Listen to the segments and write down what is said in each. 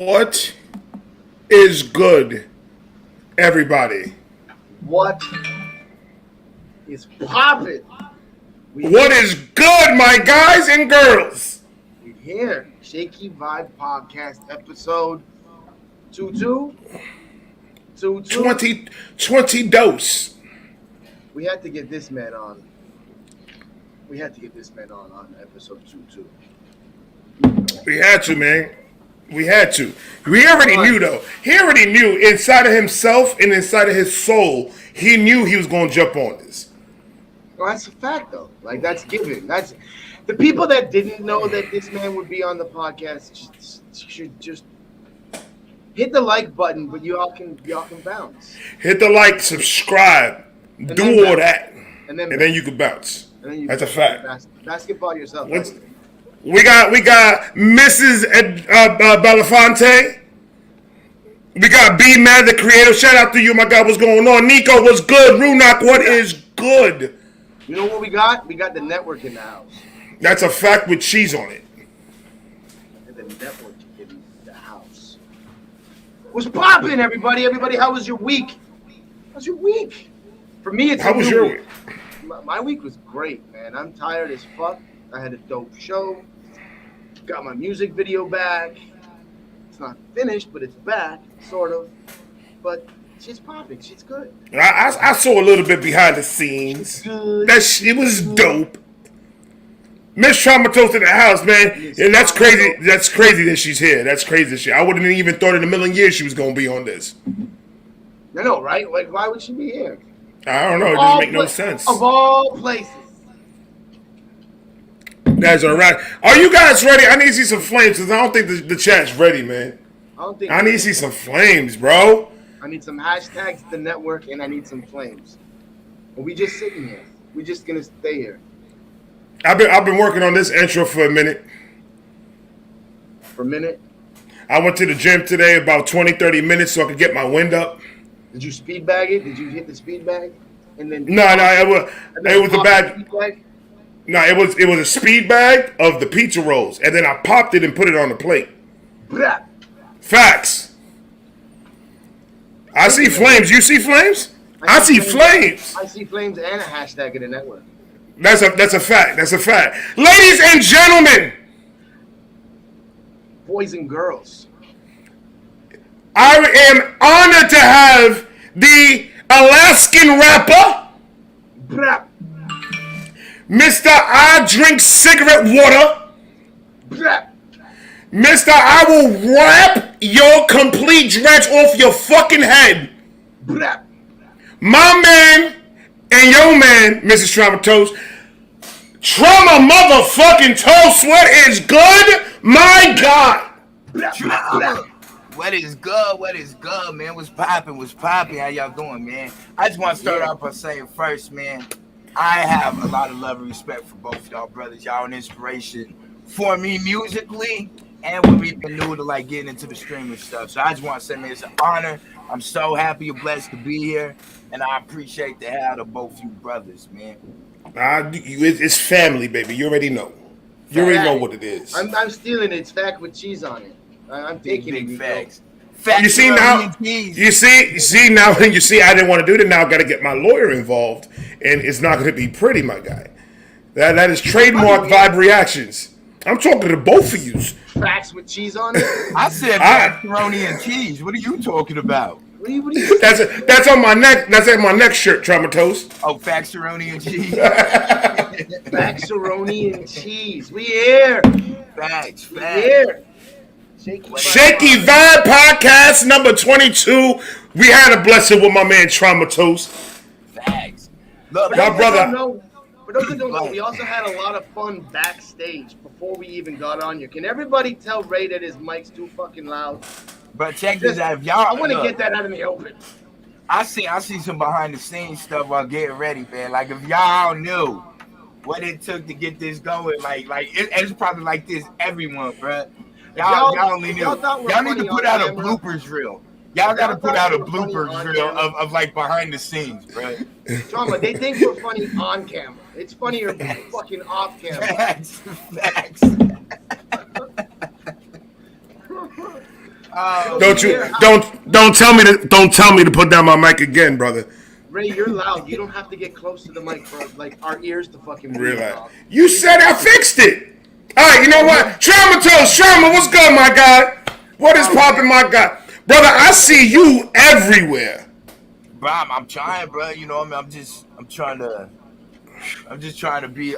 What is good, everybody? What is poppin'? What is good, my guys and girls? We here. Shakey Vibe Podcast episode 22. 20 dose. We had to get this man on. On episode 22. We had to, man. We had to. We already knew, though. He already knew inside of himself and inside of his soul, he knew he was going to jump on this. Well, that's a fact, though. Like, that's given. That's the people that didn't know that this man would be on the podcast should just hit the like button, but y'all can bounce. Hit the like, subscribe, do all that, and then you can bounce. That's a fact. Basketball yourself. We got Mrs. Belafonte. We got B Man, the creator. Shout out to you, my God. What's going on? Nico, what's good? Runak, what is good? You know what we got? We got the network in the house. That's a fact with cheese on it. And the network in the house. What's poppin', everybody? Everybody, how was your week? How's your week? For me, it's how was your week? My week was great, man. I'm tired as fuck. I had a dope show. Got my music video back. It's not finished, but it's back, sort of. But she's popping. She's good. I saw a little bit behind the scenes. That shit was dope. Miss TRAUMATO in the house, man. And that's crazy. That's crazy that she's here. That's crazy shit. I wouldn't have even thought in a million years she was going to be on this. I know, right? Like, why would she be here? I don't know. It doesn't make no sense. Of all places. Guys are right. Are you guys ready? I need to see some flames because I don't think the chat's ready, man. I need to see some flames, bro. I need some hashtags to the network and I need some flames. But we just sitting here. We just gonna stay here. I've been working on this intro for a minute. For a minute? I went to the gym today about 20, 30 minutes so I could get my wind up. Did you speed bag it? Did you hit the speed bag? And then No, it was a bag. No, it was a speed bag of the pizza rolls, and then I popped it and put it on the plate. Blah. Facts. I see flames. You see flames? I see flames. I see flames and a hashtag in the network. That's a fact. That's a fact. Ladies and gentlemen, boys and girls, I am honored to have the Alaskan rapper, Blah. Mr. I Drink Cigarette Water. Blah. Mr. I will rap your complete dreads off your fucking head. Blah. My man and your man, Mrs. TRAUMATO. Trauma motherfucking toast. What is good? My God. Blah. What is good? What is good, man? What's poppin'? How y'all doing, man? I just want to start off by saying first, man, I have a lot of love and respect for both y'all brothers. Y'all an inspiration for me musically and when we've been new to like getting into the streaming stuff. So I just want to say, man, it's an honor. I'm so happy and blessed to be here, and I appreciate the help of both you brothers, man. It's family, baby. You already know. You already know what it is. I'm stealing it. It's fact with cheese on it. I'm taking big it. Facts. You see now. You see now. You see, I didn't want to do it. Now I got to get my lawyer involved, and it's not going to be pretty, my guy. That is trademark Vibe Reactions. I'm talking to both of you. Facts with cheese on it. I said macaroni and cheese. What are you talking about? What are you that's on my neck. That's on my next shirt, TRAUMATO. Oh, Faxaroni and cheese. Macaroni and cheese. We here. Facts. We here. Shakey Vibe Podcast number 22. We had a blessing with my man TRAUMATO. Facts. Look, my brother. For those that don't know, we also had a lot of fun backstage before we even got on here. Can everybody tell Ray that his mic's too fucking loud? But check this out. If y'all, I want to get that out in the open. I see some behind the scenes stuff while getting ready, man. Like if y'all knew what it took to get this going, it's probably like this everyone, bro. Y'all only knew. Y'all need to put out a bloopers reel. Y'all got to put out a bloopers reel of like behind the scenes, bro. Trauma, they think we're funny on camera. It's funnier fucking off camera. Facts. Oh, Don't you man. don't tell me to put down my mic again, brother. Ray, you're loud. You don't have to get close to the mic for like our ears to fucking bleed, Relax. dog. You said I fixed it. All right, you know what? Trauma, what's good, my guy? What is popping, my guy? Brother, I see you everywhere. Bro, I'm trying, bro. You know what I mean? I'm just trying to be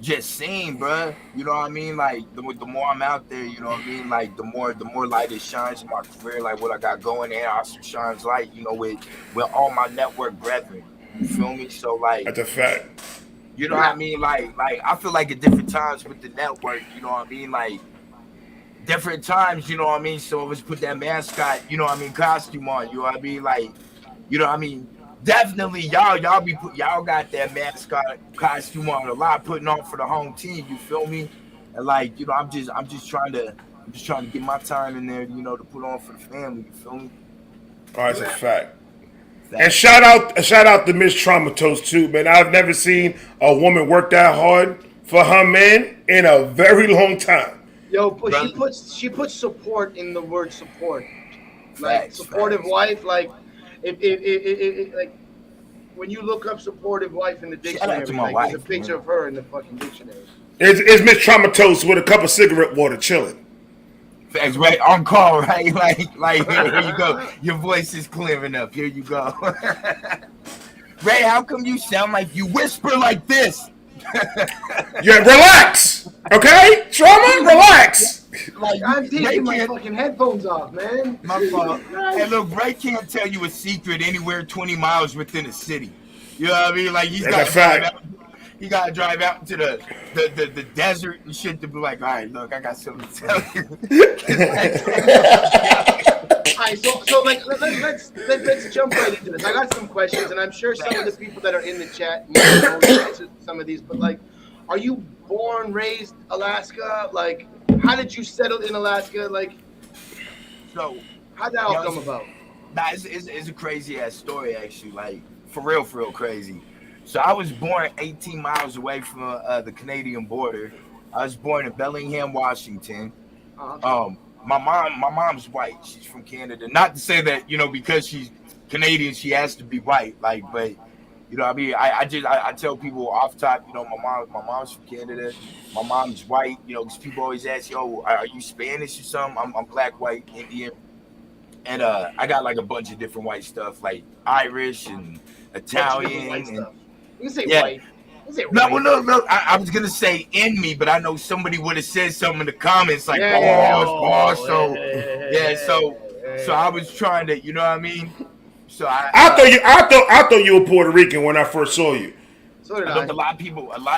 just seen, bro. You know what I mean? Like the more I'm out there, you know what I mean? Like the more light it shines in my career, like what I got going, and also shines light, you know, with all my network brethren. You feel me? So like, That's a fact. you know what I mean? Like I feel like at different times with the network, you know what I mean? Like different times, you know what I mean? So let's put that mascot, you know what I mean, costume on, you know what I mean? Like, you know what I mean? Definitely y'all got that mascot costume on a lot, putting on for the home team, you feel me? And like, you know, I'm just trying to get my time in there, you know, to put on for the family, you feel me? Oh, that's a fact. And shout out to Miss Traumatos too, man. I've never seen a woman work that hard for her man in a very long time. Yo, but she puts support in the word support. Like Facts, supportive wife, like if like when you look up supportive wife in the dictionary, like wife, there's a picture of her in the fucking dictionary. It's Miss Traumatos with a cup of cigarette water chilling. Facts, right? On call, right? Like here you go. Your voice is clearing up. Here you go. Ray, how come you sound like you whisper like this? Yeah, relax. Okay? Trauma, relax. Like I'm taking my fucking headphones off, man. My fault. Hey, look, Ray can't tell you a secret anywhere 20 miles within a city. You know what I mean? Like he's got to drive out. You gotta drive out into the desert and shit to be like, all right, look, I got something to tell you. All right, so like let's jump right into this. I got some questions, and I'm sure some of the people that are in the chat might know the answers to some of these. But like, are you born, raised Alaska? Like, how did you settle in Alaska? Like, so how'd that all come about? Nah, it's a crazy ass story actually. Like for real crazy. So I was born 18 miles away from the Canadian border. I was born in Bellingham, Washington. My mom's white. She's from Canada. Not to say that, you know, because she's Canadian, she has to be white. Like, but you know, I mean, I tell people off top, you know, my mom's from Canada. My mom's white. You know, because people always ask, "Yo, are you Spanish or something?" I'm black, white, Indian, and I got like a bunch of different white stuff, like Irish and Italian. You can say white. No. I was gonna say in me, but I know somebody would have said something in the comments like, So I was trying to, you know what I mean? So I thought you were Puerto Rican when I first saw you. So did I. A lot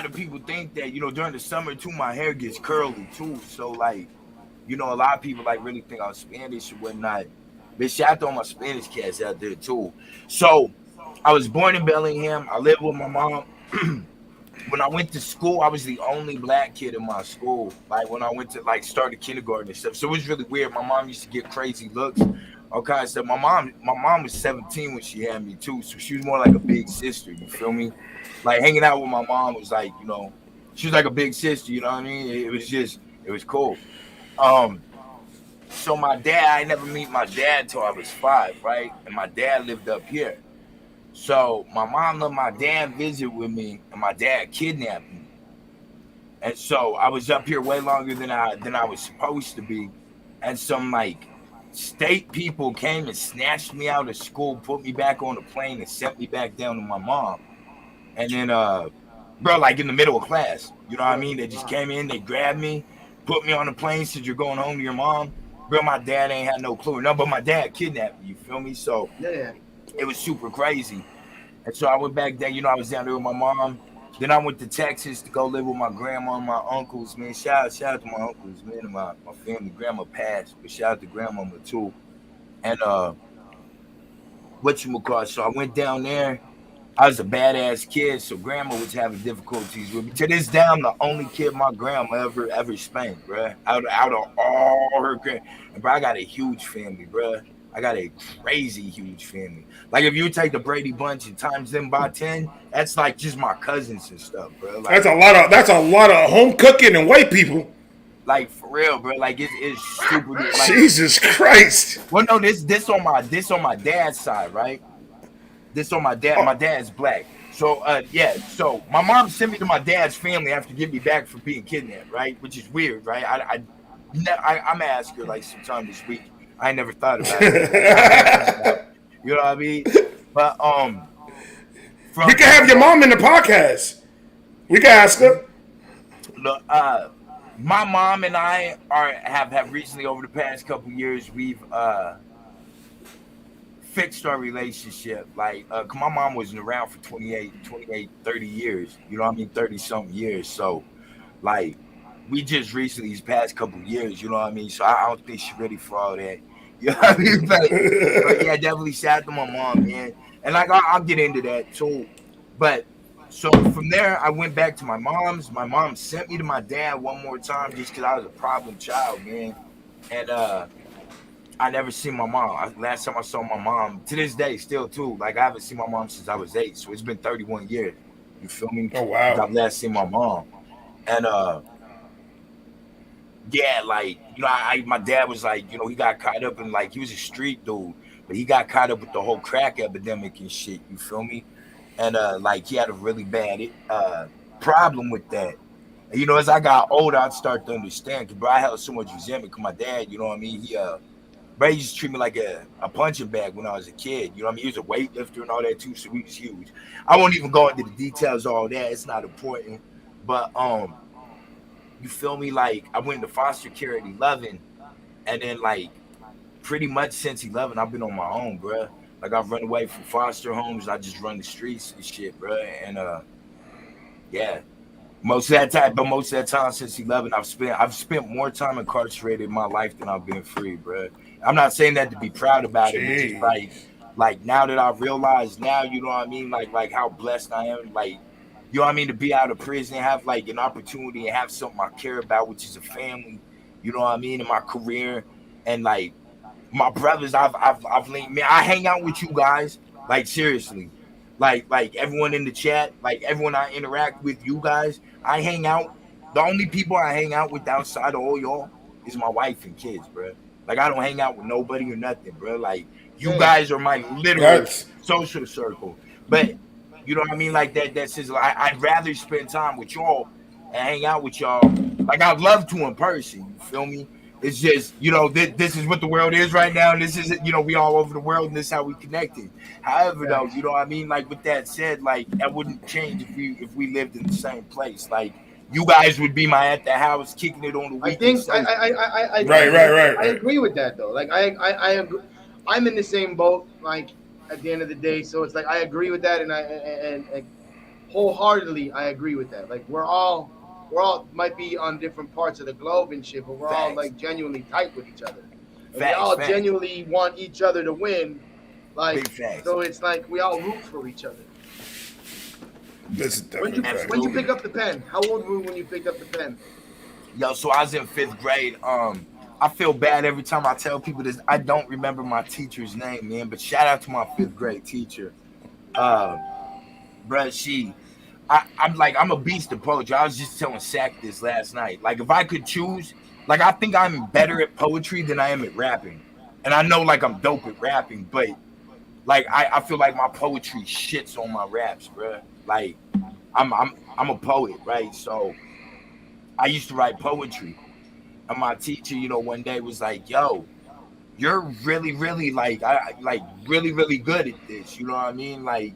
of people think that, you know, during the summer too, my hair gets curly too. So like, you know, a lot of people like really think I'm Spanish or whatnot. But shout out to all my Spanish cats out there too. So I was born in Bellingham. I lived with my mom. When I went to school, I was the only black kid in my school. Like when I went to like started kindergarten and stuff. So it was really weird. My mom used to get crazy looks. Okay, so my mom was 17 when she had me too. So she was more like a big sister. You feel me? Like hanging out with my mom was like, you know, she was like a big sister. You know what I mean? It was cool. So my dad, I never meet my dad till I was 5, right? And my dad lived up here. So my mom let my dad visit with me, and my dad kidnapped me. And so I was up here way longer than I was supposed to be. And some like state people came and snatched me out of school, put me back on the plane, and sent me back down to my mom. And then, bro, like in the middle of class, you know what I mean? They just came in, they grabbed me, put me on the plane, said you're going home to your mom. Bro, my dad ain't had no clue. No, but my dad kidnapped me, you feel me? So yeah. It was super crazy. And so I went back there, you know, I was down there with my mom. Then I went to Texas to go live with my grandma and my uncles, man. Shout out to my uncles, man, and my family. Grandma passed, but shout out to grandmama too. And so I went down there. I was a badass kid, so grandma was having difficulties with me. To this day, I'm the only kid my grandma ever spanked, bro. Out of all her and bro, I got a huge family, bro. I got a crazy huge family. Like if you take the Brady Bunch and times them by 10, that's like just my cousins and stuff, bro. Like, that's a lot of home cooking and white people. Like for real, bro. Like it's stupid. Like, Jesus Christ. well, no, this on my dad's side, right? This on my dad. My Oh, dad's black. So yeah. So my mom sent me to my dad's family after getting me back for being kidnapped, right? Which is weird, right? I'm gonna ask her like sometime this week. I ain't never thought about it. You know what I mean? But we from can have your mom in the podcast. We can ask her. look, my mom and I have recently over the past couple years we've fixed our relationship. Like, my mom wasn't around for 30 years. You know what I mean? 30 something years. So, like, we just recently, these past couple years, you know what I mean? So, I don't think she's ready for all that. You know what I mean? But yeah, definitely shout out to my mom, man. And, like, I'll get into that too. But, so from there, I went back to my mom's. My mom sent me to my dad one more time just because I was a problem child, man. And, I never seen my mom. Last time I saw my mom, to this day, still too. Like I haven't seen my mom since I was 8, so it's been 31 years. You feel me? Oh wow. I've last seen my mom, and yeah, like my dad was like, he got caught up in like he was a street dude, but he got caught up with the whole crack epidemic and shit. You feel me? And like he had a really bad problem with that. And, as I got older, I'd start to understand. Cause bro, I held so much resentment. Cause my dad, you know what I mean? But he used to treat me like a punching bag when I was a kid. You know what I mean? He was a weightlifter and all that too, so he was huge. I won't even go into the details of all that. It's not important. But you feel me? Like I went into foster care at 11, and then like pretty much since 11, I've been on my own, bro. Like I've run away from foster homes. I just run the streets and shit, bro. And yeah. Most of that time since 11, I've spent more time incarcerated in my life than I've been free, bro. I'm not saying that to be proud about it, but just like now that I realize now, you know what I mean, like how blessed I am, like you know what I mean, to be out of prison, have like an opportunity and have something I care about, which is a family, you know what I mean, in my career, and like my brothers, I've linked, man, I hang out with you guys, like seriously, like everyone in the chat, like everyone I interact with, you guys, I hang out. The only people I hang out with outside of all y'all is my wife and kids, bro. Like I don't hang out with nobody or nothing, bro. Like you guys are my literal social circle. But you know what I mean? Like that's just I'd rather spend time with y'all and hang out with y'all. Like I'd love to in person. You feel me? It's just, this is what the world is right now. And this is, we all over the world and this is how we connected. However, though, you know what I mean? Like with that said, like that wouldn't change if we lived in the same place. Like you guys would be at the house kicking it on the weekend. I think right. I agree with that though. Like I agree. I'm in the same boat. Like at the end of the day, so it's like I agree with that, and I wholeheartedly I agree with that. Like we're all might be on different parts of the globe and shit, but we're all like genuinely tight with each other. And we all genuinely want each other to win. Like so, it's like we all root for each other. When you pick up the pen? How old were you when you picked up the pen? Yo, so I was in 5th grade. I feel bad every time I tell people this. I don't remember my teacher's name, man. But shout out to my 5th grade teacher. Bruh, I'm a beast of poetry. I was just telling Sack this last night. Like if I could choose, like I think I'm better at poetry than I am at rapping. And I know like I'm dope at rapping, but like I feel like my poetry shits on my raps, bruh. Like I'm a poet, right? So I used to write poetry. And my teacher, one day was like, yo, you're really, really really good at this. You know what I mean? Like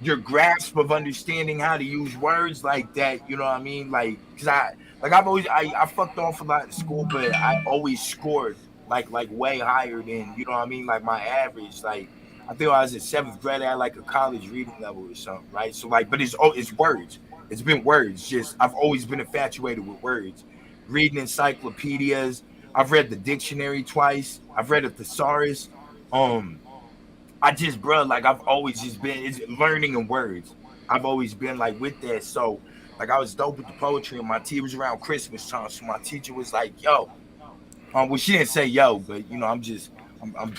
your grasp of understanding how to use words like that, you know what I mean? Like, cause I've always, I fucked off a lot in school, but I always scored like way higher than, you know what I mean? Like my average, like, I think I was in 7th grade, I had like a college reading level or something, right? So like, but it's words. It's been words. Just, I've always been infatuated with words. Reading encyclopedias. I've read the dictionary twice. I've read a thesaurus. I just, bro, like I've always just been learning in words. I've always been like with that. So like I was dope with the poetry, and my teacher was around Christmas time. So my teacher was like, yo, well, she didn't say yo, but I'm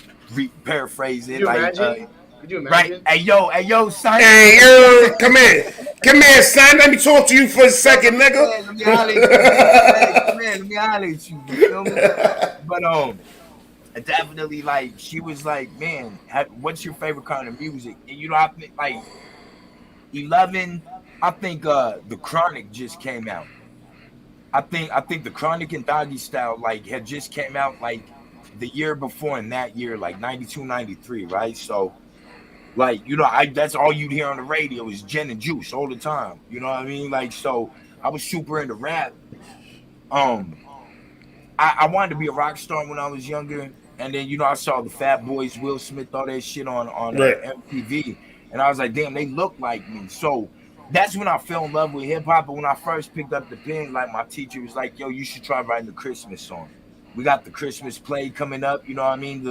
paraphrasing. Could you imagine? Right. Hey yo, son. Hey yo, come here, son. Let me talk to you for a second, nigga. Come man, let me holler at you. You feel me? But definitely like she was like, man, what's your favorite kind of music? And I think like 11, I think the Chronic just came out. I think the Chronic and Doggy Style like had just came out like the year before in that year, like 92, 93, right? So like, I that's all you'd hear on the radio is Gin and Juice all the time. You know what I mean? Like, so I was super into rap. Um, I wanted to be a rock star when I was younger, and then I saw the Fat Boys, Will Smith, all that shit on Right. MTV, and I was like, damn, they look like me. So that's when I fell in love with hip hop. But when I first picked up the pen, like my teacher was like, yo, you should try writing a Christmas song. We got the Christmas play coming up. You know what I mean?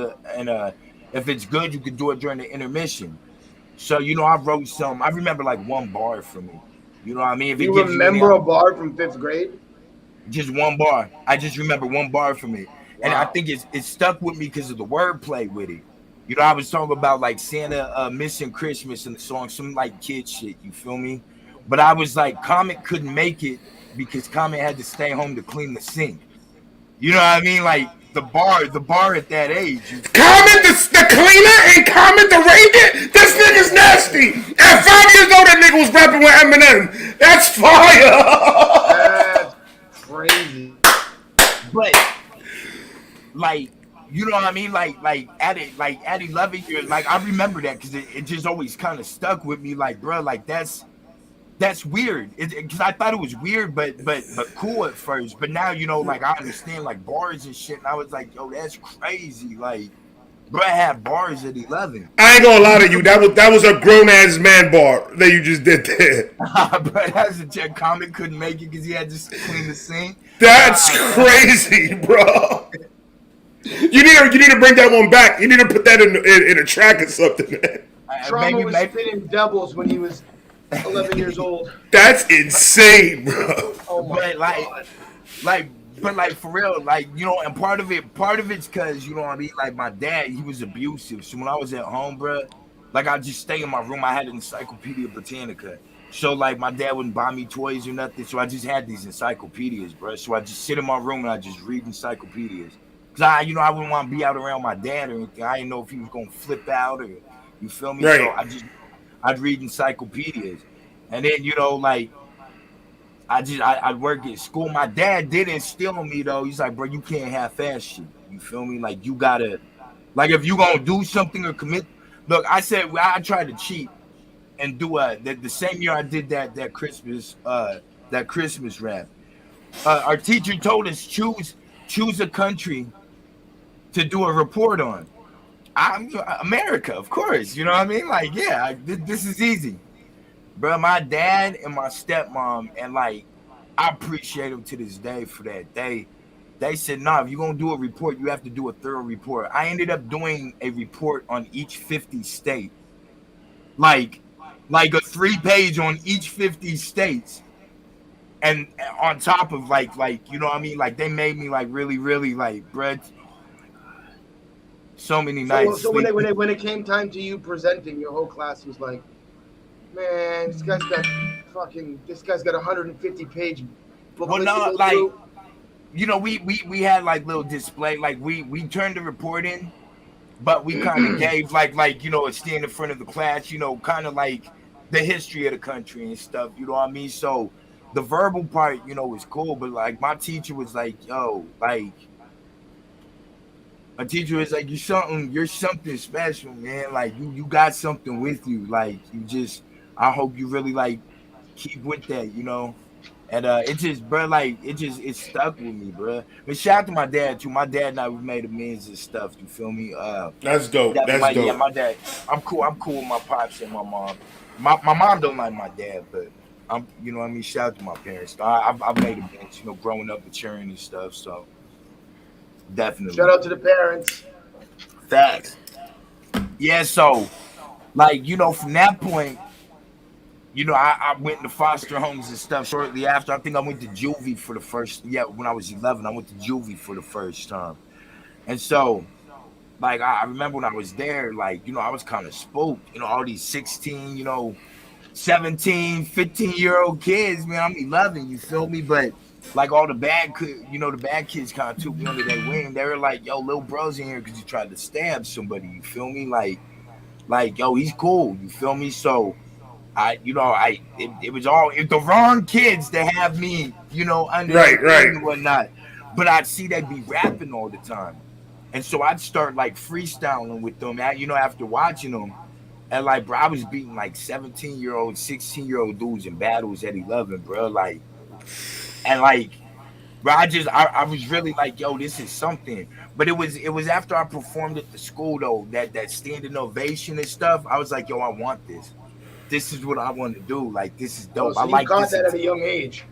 If it's good, you can do it during the intermission. So I wrote some. I remember like one bar for me. You know what I mean? If it You gives you any, remember a bar from 5th grade? just one bar. I just remember one bar for me, and I Wow. think it stuck with me because of the wordplay with it. I was talking about like Santa missing Christmas in the song, some like kid shit. You feel me? But I was like, Comet couldn't make it because Comet had to stay home to clean the sink. You know what I mean? Like the bar at that age. You feel me? Comment the cleaner and comment the ranger. This nigga's nasty. At 5 years old, that nigga was rapping with Eminem. That's fire. That's crazy. But like, you know what I mean? Like at 11 years, like I remember that because it just always kind of stuck with me. Like, bro, like that's weird. Because I thought it was weird, but cool at first. But now like I understand like bars and shit. And I was like, yo, that's crazy. Like, bro, I had bars at 11. I ain't gonna lie to you. That was a grown ass man bar that you just did there. But as a Jet Comic couldn't make it because he had to clean the sink. That's crazy, bro. You need to bring that one back. You need to put that in a track or something, man. Trauma was Maybe spinning doubles when he was 11 years old. That's insane, bro. Oh my but god. but for real, like, and part of it's because, you know what I mean, like my dad, he was abusive. So when I was at home, bro, like I'd just stay in my room. I had an Encyclopedia Britannica. So like my dad wouldn't buy me toys or nothing. So I just had these encyclopedias, bro. So I just sit in my room and I just read encyclopedias. Cause I wouldn't want to be out around my dad or anything. I didn't know if he was gonna flip out or, you feel me? Right. So I'd read encyclopedias. And then, like I'd work at school. My dad did instill in me though. He's like, bro, you can't half-ass shit. You feel me? Like you gotta, like if you gonna do something or commit. Look, I said I tried to cheat and do the same year I did that Christmas rap. Our teacher told us choose a country to do a report on. I'm America, of course. You know what I mean? Like, yeah, this is easy. Bro, my dad and my stepmom, and like, I appreciate them to this day for that. They said, nah, if you're going to do a report, you have to do a thorough report. I ended up doing a report on each 50 state. Like a 3-page on each 50 states. And on top of like, you know what I mean? Like, they made me like really, really like, bro, so many nights. So when it came time to you presenting, your whole class was like, man, this guy's got a 150-page book. Well, no, like, we had like little display, like we turned the report in, but we kind of gave like a stand in front of the class, kind of like the history of the country and stuff. You know what I mean? So the verbal part, was cool, but like my teacher was like, yo, like. My teacher was like, you're something special, man. Like you got something with you. Like I hope you really like keep with that, And it just, bro, like it stuck with me, bro. But shout out to my dad too. My dad and I, we made amends and stuff. You feel me? That's dope. That's dope. Yeah, my dad. I'm cool with my pops and my mom. My mom don't like my dad, but you know what I mean. Shout out to my parents. I've made amends, growing up, maturing and stuff. So. Definitely. Shout out to the parents. Facts. Yeah, so like, from that point, I went into foster homes and stuff shortly after. I think I went to juvie for the first when I was 11, I went to juvie for the first time. And so like I remember when I was there, like, I was kind of spooked, all these 16, 17, 15-year-old kids, man. I'm 11, you feel me? But like all the bad, the bad kids kind of took me under their wing. They were like, "Yo, little bro's in here because he tried to stab somebody." You feel me? Like, yo, he's cool. You feel me? So it was the wrong kids that have me, under their Right, wing right. and whatnot. But I'd see they'd be rapping all the time, and so I'd start like freestyling with them. After watching them, and like, bro, I was beating like 17-year-old, 16-year-old dudes in battles at 11, bro. Like, and like, bro, I was really like, yo, this is something. But it was after I performed at the school though, that standing ovation and stuff. I was like, yo, I want this. This is what I want to do. Like, this is Oh, dope. I so you like caught this. that at a young age.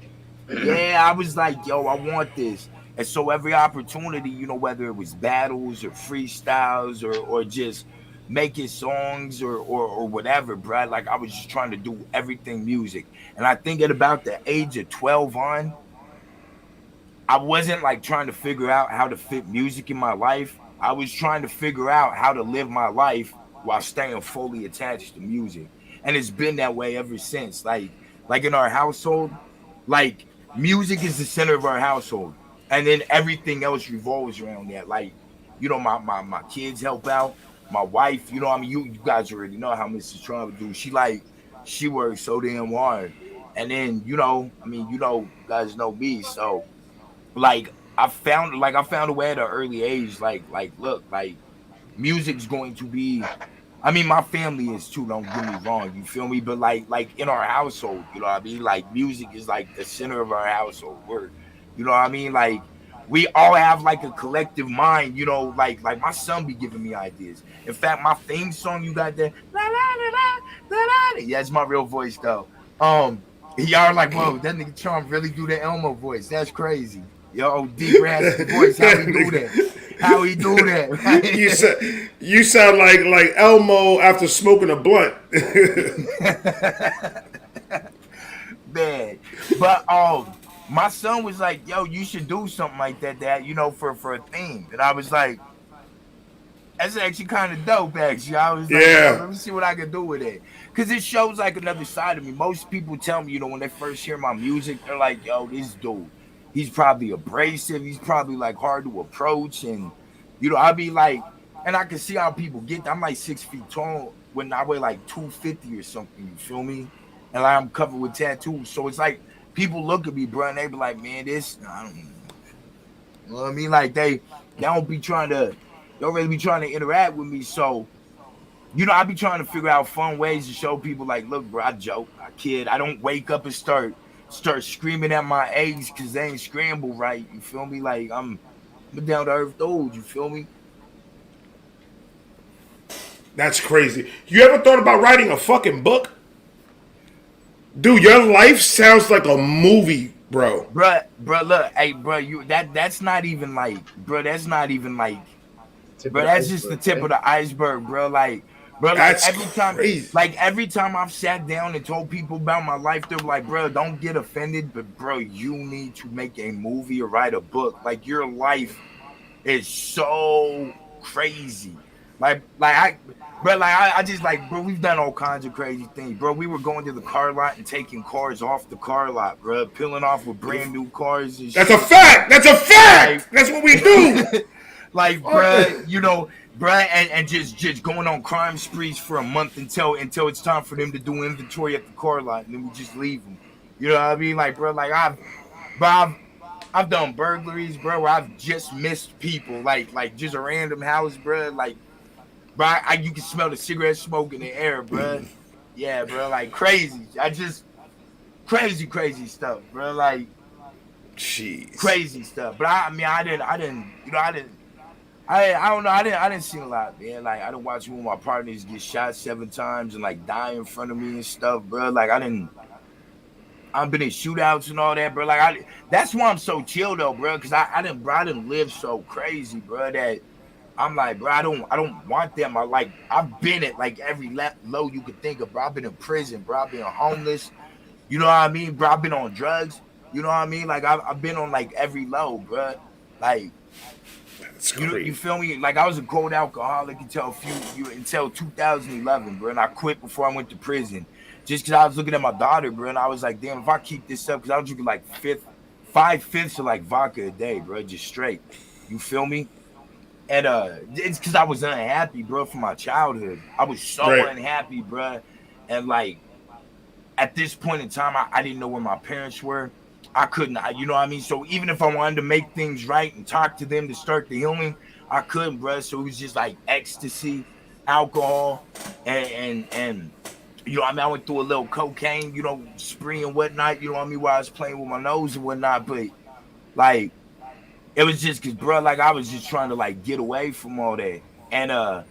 Yeah, I was like, yo, I want this. And so every opportunity, whether it was battles or freestyles or just making songs or whatever, bro. Like, I was just trying to do everything music. And I think at about the age of 12 on, I wasn't like trying to figure out how to fit music in my life. I was trying to figure out how to live my life while staying fully attached to music. And it's been that way ever since. Like in our household, like music is the center of our household. And then everything else revolves around that. Like, my kids help out. My wife, I mean, you guys already know how Mrs. Trump do. She works so damn hard. And then, I mean, you guys know me. So I found a way at an early age, look, like music's going to be, I mean, my family is too, don't get me wrong, you feel me? But like in our household, you know what I mean? Like music is like the center of our household. You know what I mean? Like we all have like a collective mind, like my son be giving me ideas. In fact, my theme song you got there, la, la, la, la, la, la. Yeah, it's my real voice though. Y'all are like, whoa, that nigga Charm really do the Elmo voice. That's crazy. Yo, deep raspy voice. How he do that? How he do you that? sound you sound like Elmo after smoking a blunt. Man, but my son was like, "Yo, you should do something like that, Dad. For a theme." And I was like, "That's actually kind of dope." Actually, I was like, "Yo, Yeah, let me see what I can do with it," because it shows like another side of me. Most people tell me, when they first hear my music, they're like, "Yo, this dude, he's probably abrasive. He's probably like hard to approach," and I be like, and I can see how people get. I'm like 6 feet tall when I weigh like 250 or something. You feel me? And like, I'm covered with tattoos, so it's like people look at me, bro, and they be like, "Man, this." I don't, you know what I mean? Like they don't really be trying to interact with me. So I be trying to figure out fun ways to show people, like, look, bro, I joke, I kid. I don't wake up and start screaming at my eggs because they ain't scrambled right. You feel me? Like I'm a down to earth dude. You feel me? that's crazy. You ever thought about writing a fucking book? Dude, your life sounds like a movie, bro. Bruh, look, hey, bro, that's not even like, bro, that's not even like, Tip of bro, the that's just the iceberg, tip of man. the iceberg, bro. Bro, That's crazy. every time I've sat down and told people about my life, they're like, bro, don't get offended, but bro, you need to make a movie or write a book. Like your life is so crazy. I just like, bro, we've done all kinds of crazy things, bro. We were going to the car lot and taking cars off the car lot, bro, peeling off with brand new cars and That's a shit. fact. That's a Like, fact. That's what we do. like, bruh, bruh, and just going on crime sprees for a month until it's time for them to do inventory at the car lot, and then we just leave them. You know what I mean? Like, bro, like bro, I've done burglaries, bro, where I've just missed people, like just a random house, bro. Like, bro, you can smell the cigarette smoke in the air, bro. Yeah, bro, like crazy. Crazy stuff, bro. Like Jeez. crazy stuff. But I mean, I don't know. I didn't see a lot, man. Like I didn't watch one of my partners get shot 7 times and like die in front of me and stuff, bro. Like I've been in shootouts and all that, bro. Like that's why I'm so chill though, bro. Because I didn't live so crazy, bro. That I'm like, bro, I don't want them. I've been at like every low you could think of, bro. I've been in prison, bro. I've been homeless. You know what I mean, bro? I've been on drugs. You know what I mean? Like I've been on like every low, bro. Like That's you crazy. feel me? Like I was a cold alcoholic until 2011, bro. And I quit before I went to prison, just because I was looking at my daughter, bro. And I was like, damn, if I keep this up, because I was drinking like 5/5 of like vodka a day, bro, just straight. You feel me? And it's because I was unhappy, bro, from my childhood. I was so Right. unhappy, bro. And like at this point in time, I didn't know where my parents were. I couldn't, you know what I mean? So even if I wanted to make things right and talk to them to start the healing, I couldn't, bro. So it was just like ecstasy, alcohol, and you know what I mean? I went through a little cocaine, you know, spree and whatnot, you know what I mean, while I was playing with my nose and whatnot. But like it was just because, bro, like I was just trying to like get away from all that. And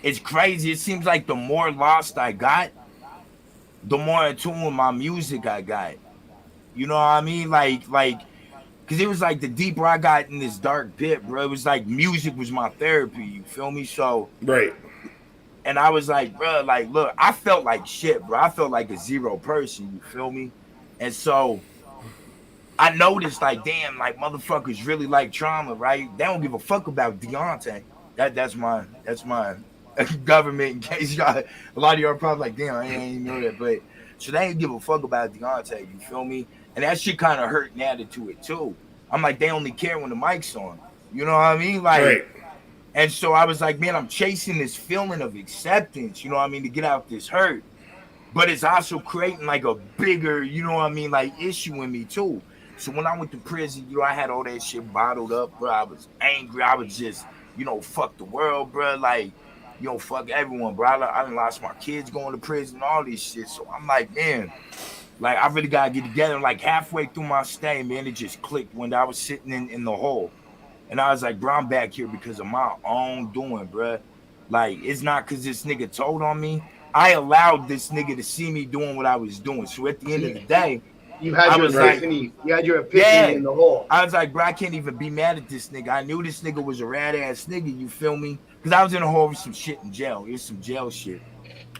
it's crazy. It seems like the more lost I got, the more in tune with my music I got. You know what I mean? Like, because it was like the deeper I got in this dark pit, bro, it was like music was my therapy. You feel me? So, Right. and I was like, bro, like, look, I felt like shit, bro. I felt like a zero person. You feel me? And so I noticed, like, damn, like motherfuckers really like Trauma, right? They don't give a fuck about Deontay. That's my government. In case y'all, a lot of y'all are probably like, damn, I ain't know that, but so they ain't give a fuck about Deontay. You feel me? And that shit kind of hurt and added to it too. I'm like, they only care when the mic's on. You know what I mean? Like, Right. and so I was like, man, I'm chasing this feeling of acceptance. You know what I mean? To get out this hurt, but it's also creating like a bigger, you know what I mean, like issue in me too. So when I went to prison, you know, I had all that shit bottled up, bro. I was angry. I was just, you know, fuck the world, bro. Like, you know, fuck everyone, bro. I done lost my kids going to prison, all this shit. So I'm like, man, like I really gotta get together. And like halfway through my stay, man, it just clicked when I was sitting in the hole. And I was like, bro, I'm back here because of my own doing, bro. Like, it's not because this nigga told on me. I allowed this nigga to see me doing what I was doing. So at the end of the day, You had I your was like, epiphany. You had your epiphany in the hole. I was like, bro, I can't even be mad at this nigga. I knew this nigga was a rad ass nigga, you feel me? Because I was in a hole with some shit in jail. It was some jail shit.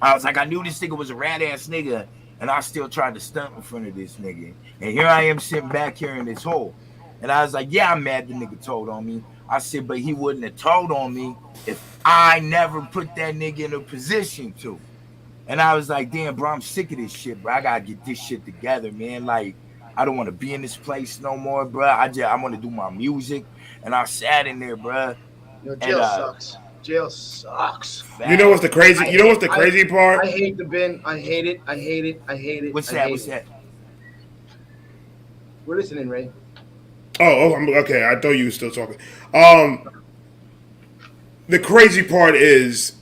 I was like, I knew this nigga was a rad ass nigga, and I still tried to stunt in front of this nigga. And here I am sitting back here in this hole. And I was like, yeah, I'm mad the nigga told on me. I said, but he wouldn't have told on me if I never put that nigga in a position to. And I was like, damn, bro, I'm sick of this shit, bro. I gotta get this shit together, man. Like, I don't want to be in this place no more, bro. I want to do my music. And I sat in there, bro. Yo, jail sucks. Jail sucks. You know what's the crazy? You know what's the crazy part? I hate the bin. I hate it. I hate it. I hate it. What's that? What's that? We're listening, Ray. Oh, okay. I thought you were still talking. The crazy part is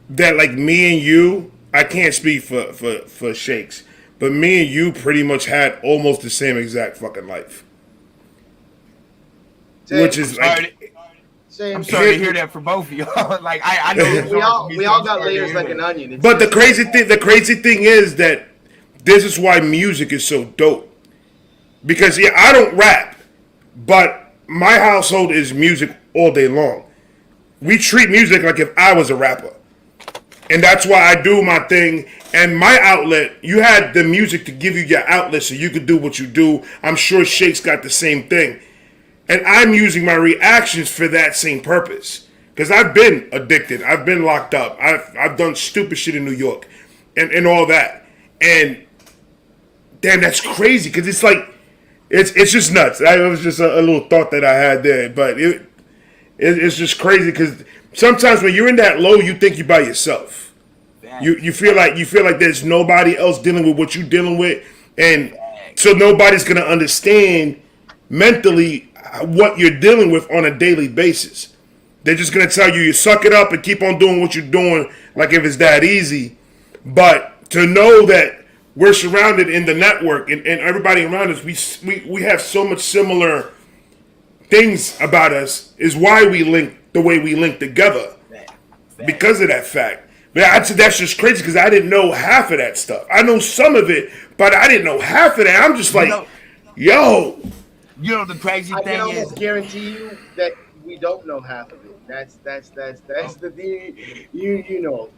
that, like, me and you, I can't speak for Shakes, but me and you pretty much had almost the same exact fucking life. Same. Which is like, I'm sorry to hear that for both of y'all. Like, I know we all got layers like an onion. But the crazy thing is that this is why music is so dope. Because yeah, I don't rap, but my household is music all day long. We treat music like if I was a rapper. And that's why I do my thing. And my outlet, you had the music to give you your outlet so you could do what you do. I'm sure Shake's got the same thing. And I'm using my reactions for that same purpose. Because I've been addicted. I've been locked up. I've done stupid shit in New York. And all that. And damn, that's crazy. Because it's like, it's just nuts. It was just a little thought that I had there. But it's just crazy because sometimes when you're in that low, you think you're by yourself. You feel like there's nobody else dealing with what you're dealing with, and so nobody's gonna understand mentally what you're dealing with on a daily basis. They're just gonna tell you suck it up and keep on doing what you're doing, like if it's that easy. But to know that we're surrounded in the network and everybody around us, we have so much similar things about us is why we link the way we link together because of that fact. But that's just crazy because I didn't know half of that stuff. I know some of it, but I didn't know half of that. I'm just like, yo. You know the crazy thing is, I can almost guarantee you that we don't know half of it. That's the thing. You know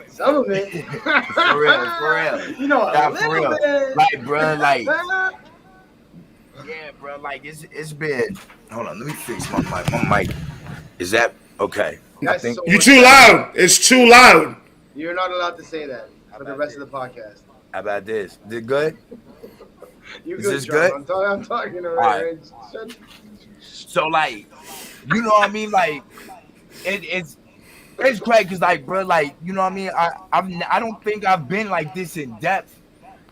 some of it. For real. You know a little bit. Like, bro, like. Yeah, bro, like it's been. Hold on, let me fix my mic. My mic is that okay? I think you're too loud. It's too loud. You're not allowed to say that for the rest of the podcast. How about this? Is it good? You Is good, this John? good? I'm talking to All right. her. So like, you know what I mean? Like, it's great because like, bro, like, you know what I mean? I don't think I've been like this in depth.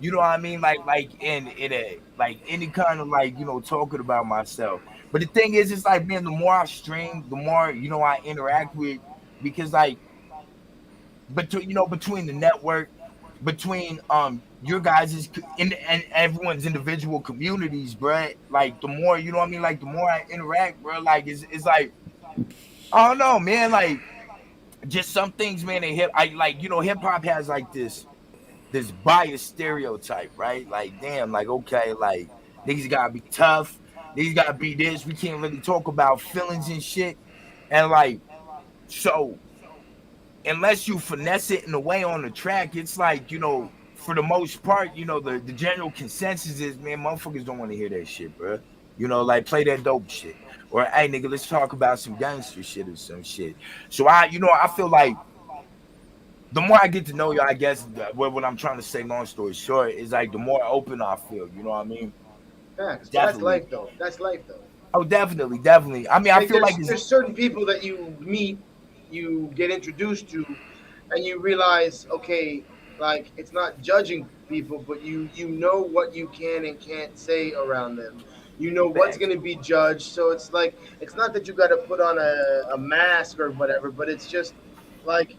You know what I mean? Like in a like any kind of like, you know, talking about myself. But the thing is, it's like, man, the more I stream, the more, you know, I interact with, because like between the network, between your guys' and everyone's individual communities, bro. Like the more, you know what I mean, like the more I interact, bro, like it's like, I don't know, man, like just some things, man, I like, you know, hip hop has like this bias stereotype, right? Like, damn, like, okay, like niggas gotta be tough, niggas gotta be this, we can't really talk about feelings and shit. And like, so unless you finesse it in a way on the track, it's like, you know, for the most part, you know, the general consensus is, man, motherfuckers don't want to hear that shit, bro. You know, like play that dope shit. Or hey nigga, let's talk about some gangster shit or some shit. So I feel like the more I get to know you, I guess what I'm trying to say, long story short, is like the more open I feel, you know what I mean? Facts. But that's Definitely. life, though. That's life, though. Oh, definitely. I mean, I Like feel like there's certain people that you meet, you get introduced to, and you realize, okay, like it's not judging people, but you know what you can and can't say around them. You know what's facts, going to be judged. So it's like it's not that you got to put on a mask or whatever, but it's just like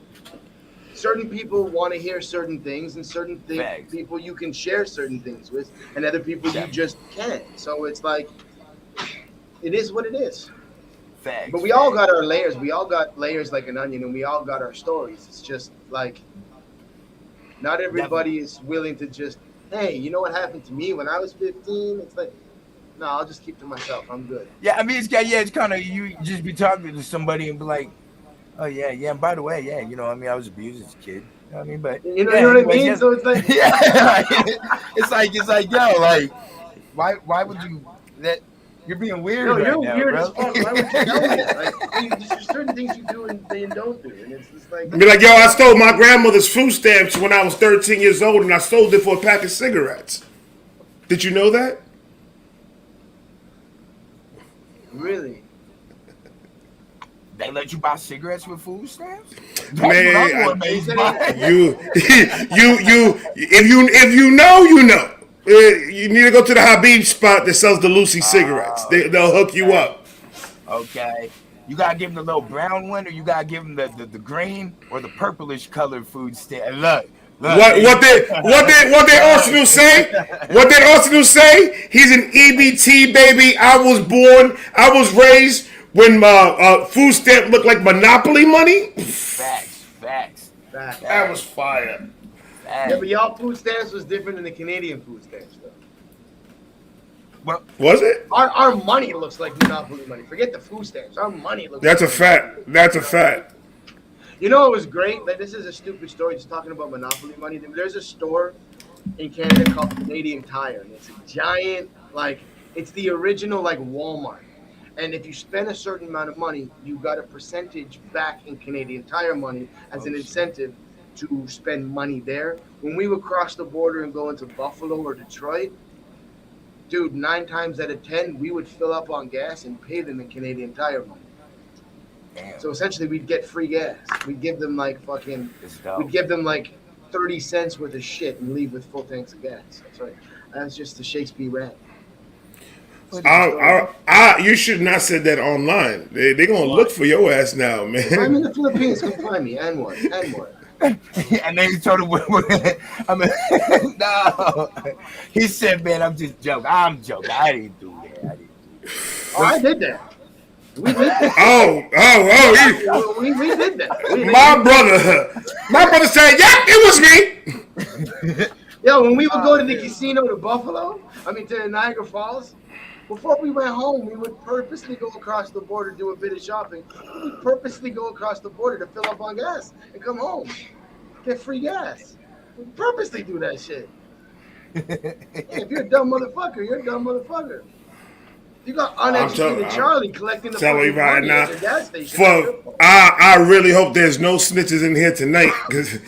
certain people want to hear certain things, and facts, people you can share certain things with, and other people you definitely. just can't. So it's like it is what it is. But Facts, we all facts. got our layers. We all got layers like an onion, and we all got our stories. It's just like not Definitely. everybody is willing to just, hey, you know what happened to me when I was 15? It's like, no, I'll just keep to myself. I'm good. Yeah, I mean, it's kind of, you just be talking to somebody and be like, oh yeah. And by the way, yeah, you know, I mean, I was abused as a kid. You know what I mean? But You yeah, know what I anyways, mean? yeah, So it's like, yeah. It's like, yo, like, why would you that? You're being weird no, right you're now, weird as bro. fuck. Why would you tell me that? Like, there's certain things you do and they don't do, and it's just like, Be like, yo, I stole my grandmother's food stamps when I was 13 years old, and I sold it for a pack of cigarettes. Did you know that? really? They let you buy cigarettes with food stamps? That's what I'm more Man, amazed by. if you know, you know. You need to go to the Habib spot that sells the Lucy cigarettes. They'll hook you Okay. up. Okay. You gotta give them the little brown one, or you gotta give them the green or the purplish colored food stamp. Look, What did Arsenal say? What did Arsenal say? He's an EBT baby. I was raised when my food stamp looked like Monopoly money. facts, Facts. That was fire. Yeah, but facts. y'all food stamps was different than the Canadian food stamps, though. Well, Was it? Our money looks like Monopoly money. Forget the food stamps. Our money looks That's like a Monopoly. fact. That's a fact. You know, it was great. Like, this is a stupid story, just talking about Monopoly money. There's a store in Canada called Canadian Tire, and it's a giant, like, it's the original, like, Walmart. And if you spend a certain amount of money, you got a percentage back in Canadian Tire money as oh an shit. incentive to spend money there. When we would cross the border and go into Buffalo or Detroit, dude, 9 times out of 10, we would fill up on gas and pay them in Canadian Tire money. Damn, So essentially, we'd get free gas. We'd give them like fucking, it's we'd dope. give them like 30 cents worth of shit and leave with full tanks of gas. That's right. That's just the Shakespeare rant. Stupid story. You should not said that online. They gonna look What? for your ass now, I'm in man. the Philippines. Come find me. And what? And what? And then he told him, I mean, no. He said, man, I'm just joking. I'm joking. I didn't do that. I didn't do Oh, I did that. We did that. Oh, We did that. my brother said, "Yep, it was me." Yo, when we would go to the man. casino to Buffalo, to Niagara Falls, before we went home, we would purposely go across the border, do a bit of shopping. We'd purposely go across the border to fill up on gas and come home, get free gas. We purposely do that shit. Yeah, if you're a dumb motherfucker, you're a dumb motherfucker. You got uneducated I'm Charlie collecting the telling you fucking right money at now. your gas station. That's your fault. I really hope there's no snitches in here tonight, because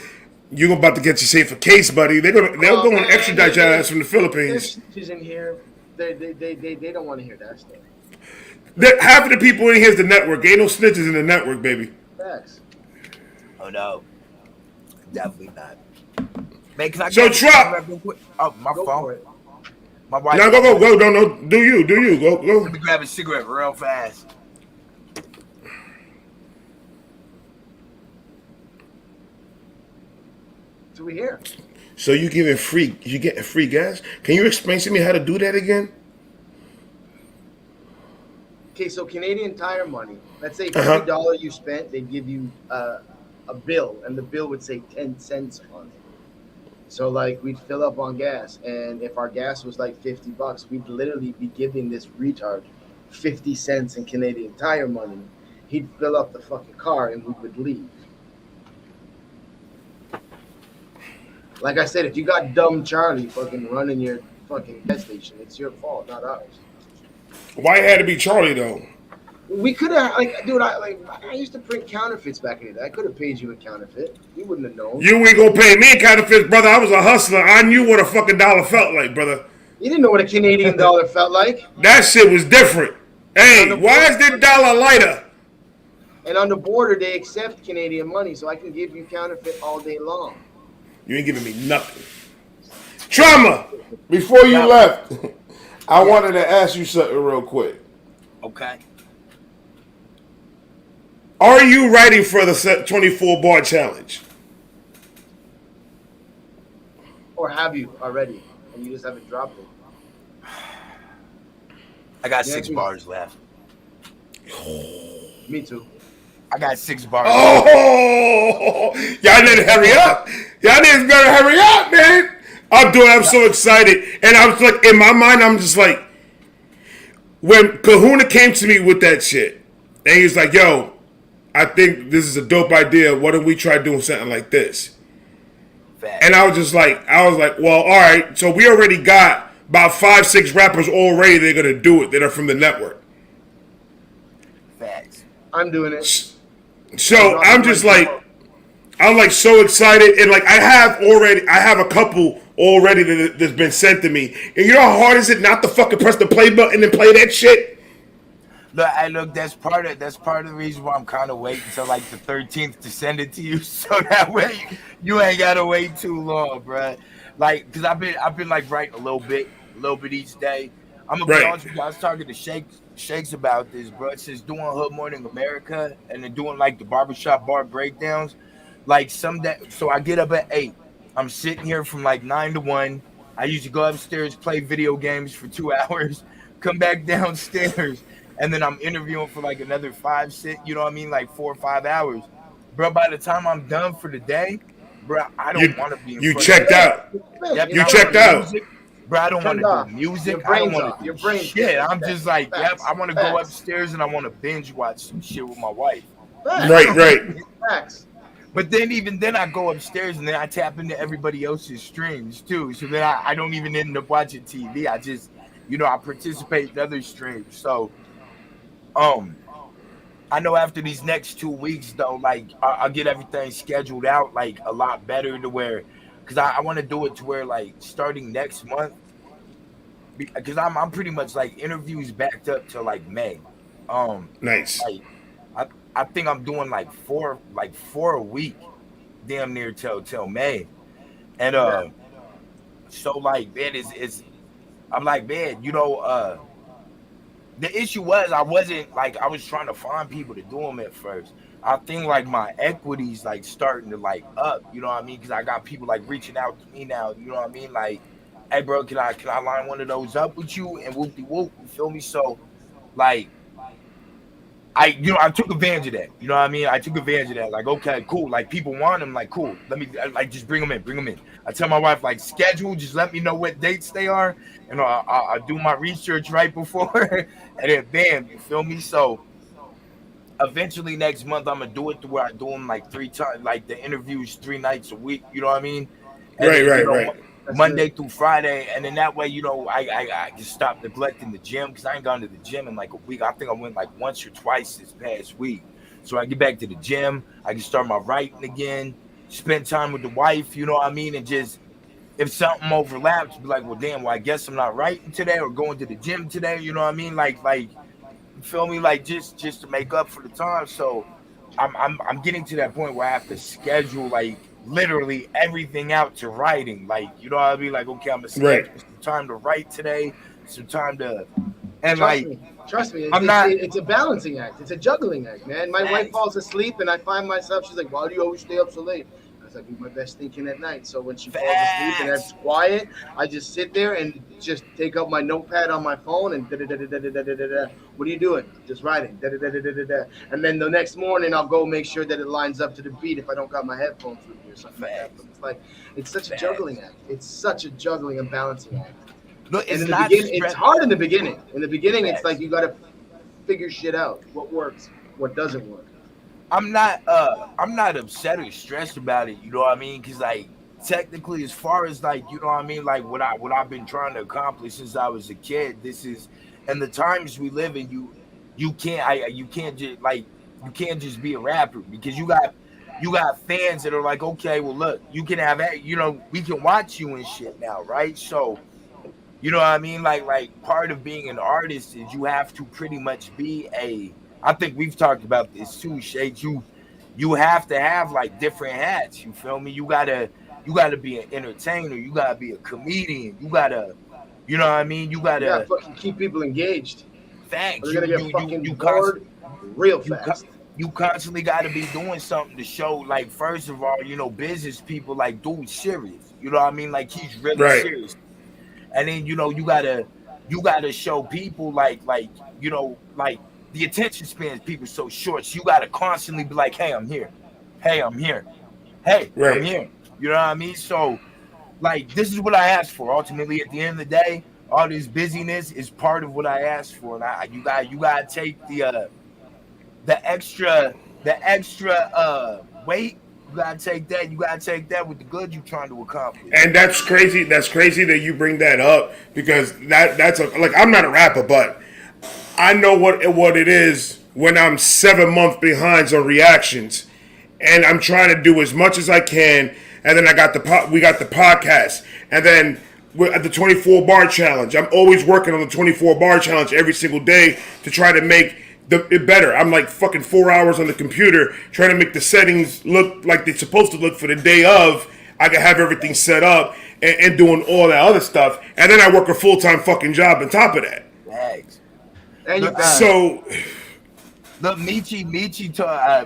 You about to get your safer case, buddy. They're going to extradite your ass from the Philippines. There's snitches in here. They don't want to hear that stuff. Half of the people in here is the network. Ain't no snitches in the network, baby. Facts. Oh no, definitely not. Man, can I So, grab a Trump. cigarette real quick? Oh, my Go phone. for it. My wife. Now go. No. Do you? Go. Let me grab a cigarette real fast. So we here. So you getting free gas? Can you explain to me how to do that again? Okay, so Canadian Tire money. Let's say for every dollar you spent, they give you a bill, and the bill would say 10 cents on it. So like we'd fill up on gas, and if our gas was like $50, we'd literally be giving this retard 50 cents in Canadian Tire money. He'd fill up the fucking car, and we would leave. Like I said, if you got dumb Charlie fucking running your fucking gas station, it's your fault, not ours. Why it had to be Charlie though? We could have, I used to print counterfeits back in the day. I could have paid you a counterfeit. You wouldn't have known. You ain't gonna pay me a counterfeit, brother. I was a hustler. I knew what a fucking dollar felt like, brother. You didn't know what a Canadian dollar felt like. That shit was different. Hey, why is the dollar lighter? And on the border, they accept Canadian money, so I can give you counterfeit all day long. You ain't giving me nothing. Trauma. Before you left, I wanted to ask you something real quick. Okay. Are you ready for the 24 bar challenge? Or have you already, and you just haven't dropped it? I got 6 bars left. Me too. I got 6 bars. Oh, y'all need to hurry up. Y'all niggas better hurry up, man. I'm so excited. And I was like, in my mind, I'm just like, when Kahuna came to me with that shit, and he was like, yo, I think this is a dope idea. Why don't we try doing something like this? Facts. And I was like, well, all right. So we already got about 5-6 rappers already. They're going to do it that are from the network. Facts. I'm doing it. So I'm just like, I'm like so excited, and like I have a couple already that's been sent to me. And you know how hard is it not to fucking press the play button and play that shit? Look, that's part of the reason why I'm kind of waiting until like the 13th to send it to you, so that way you ain't gotta wait too long, bro. Like, cause I've been like writing a little bit each day. I'm gonna be honest with you. I was talking to Shakes about this, bro. Since doing Hood Morning America and then doing like the barbershop bar breakdowns, like so I get up at 8. I'm sitting here from like 9 to 1. I usually go upstairs, play video games for 2 hours, come back downstairs, and then I'm interviewing for like another 5, 6, you know what I mean, like 4 or 5 hours, bro. By the time I'm done for the day, bro, I don't want to be. You checked out. Yep, you checked out. Music. Bro, I don't want to do music. I don't want to do shit. I'm just like, yep, I want to go upstairs and I want to binge watch some shit with my wife. Right. Facts. But then even then I go upstairs and then I tap into everybody else's streams too. So then I don't even end up watching TV. I just, I participate in other streams. So, I know after these next 2 weeks though, like I'll get everything scheduled out like a lot better to where, because I want to do it to where like starting next month, because I'm pretty much like interviews backed up to like May. Nice. Like, I think I'm doing like four a week, damn near till May, and so like man, I'm like man, the issue was I was trying to find people to do them at first. I think like my equity's like starting to like up, you know what I mean? Because I got people like reaching out to me now, you know what I mean? Like, hey bro, can I line one of those up with you? And whoop de whoop, you feel me? So, like, I took advantage of that, you know what I mean? I took advantage of that. Like, okay, cool. Like people want them, like cool. Let me like just bring them in. I tell my wife like schedule, just let me know what dates they are, and I'll do my research right before, and then bam, you feel me? So. Eventually next month I'm gonna do it to where I do them like 3 times, like the interviews 3 nights a week. You know what I mean? And Right. Monday through Friday, and then that way, I can stop neglecting the gym because I ain't gone to the gym in like a week. I think I went like once or twice this past week. So I get back to the gym, I can start my writing again, spend time with the wife, you know what I mean, and just if something overlaps, be like, well, damn, well, I guess I'm not writing today or going to the gym today, you know what I mean, like you feel me, like just to make up for the time. So I'm getting to that point where I have to schedule like literally everything out to writing, like you know what I mean, like okay, I'm gonna Right. schedule some time to write today, some time to and Trust like me, trust me. I'm not It's a balancing act. It's a juggling act, man. My wife falls asleep, and I find myself. She's like, "Why do you always stay up so late?" I was like, "Do my best thinking at night." So when she falls asleep and it's facts. quiet, I just sit there and just take up my notepad on my phone and da da da da da da da da da. What are you doing? Just writing. Da da da da da da da. And then the next morning, I'll go make sure that it lines up to the beat if I don't got my headphones with me or something like that. Facts. But it's like, it's such a Facts. juggling act. It's such a juggling and balancing act. Look, And it's in the not beginning, it's stress. hard in the beginning. In the beginning, it's like Facts. you got to figure shit out. What works, what doesn't work. I'm not upset or stressed about it, you know what I mean? Cause like technically as far as like, you know what I mean, like what I've been trying to accomplish since I was a kid, this is and the times we live in, you can't you can't just like you can't just be a rapper because you got fans that are like, okay, well look, you can have you know, we can watch you and shit now, right? So you know what I mean? Like part of being an artist is you have to pretty much be a I think we've talked about this too, Shade. You have to have like different hats. You feel me? You gotta be an entertainer, you gotta be a comedian, you gotta you know what I mean? You You got to gotta fucking keep people engaged, or thanks. they're You gonna get you you fucking you bored constantly real you fast. you constantly gotta be doing something to show like first of all, you know, business people like dude's serious. You know what I mean? Like he's really Right. serious. And then you know you gotta show people like you know like the attention span of people so short. So you gotta constantly be like, hey, I'm here. Hey, I'm here. Hey, I'm Right. here. You know what I mean? So like this is what I asked for. Ultimately, at the end of the day, all this busyness is part of what I asked for, and you gotta take the extra weight. You gotta take that. You gotta take that with the good you're trying to accomplish. And that's crazy. That's crazy that you bring that up because that's a like I'm not a rapper, but I know what it is when I'm 7 months behind on reactions, and I'm trying to do as much as I can. And then I got we got the podcast, and then we're at the 24 bar challenge. I'm always working on the 24 bar challenge every single day to try to make it better. I'm like fucking 4 hours on the computer trying to make the settings look like they're supposed to look for the day of. I can have everything set up and doing all that other stuff, and then I work a full-time fucking job on top of that. Thanks. And you Look, got So look, Michi,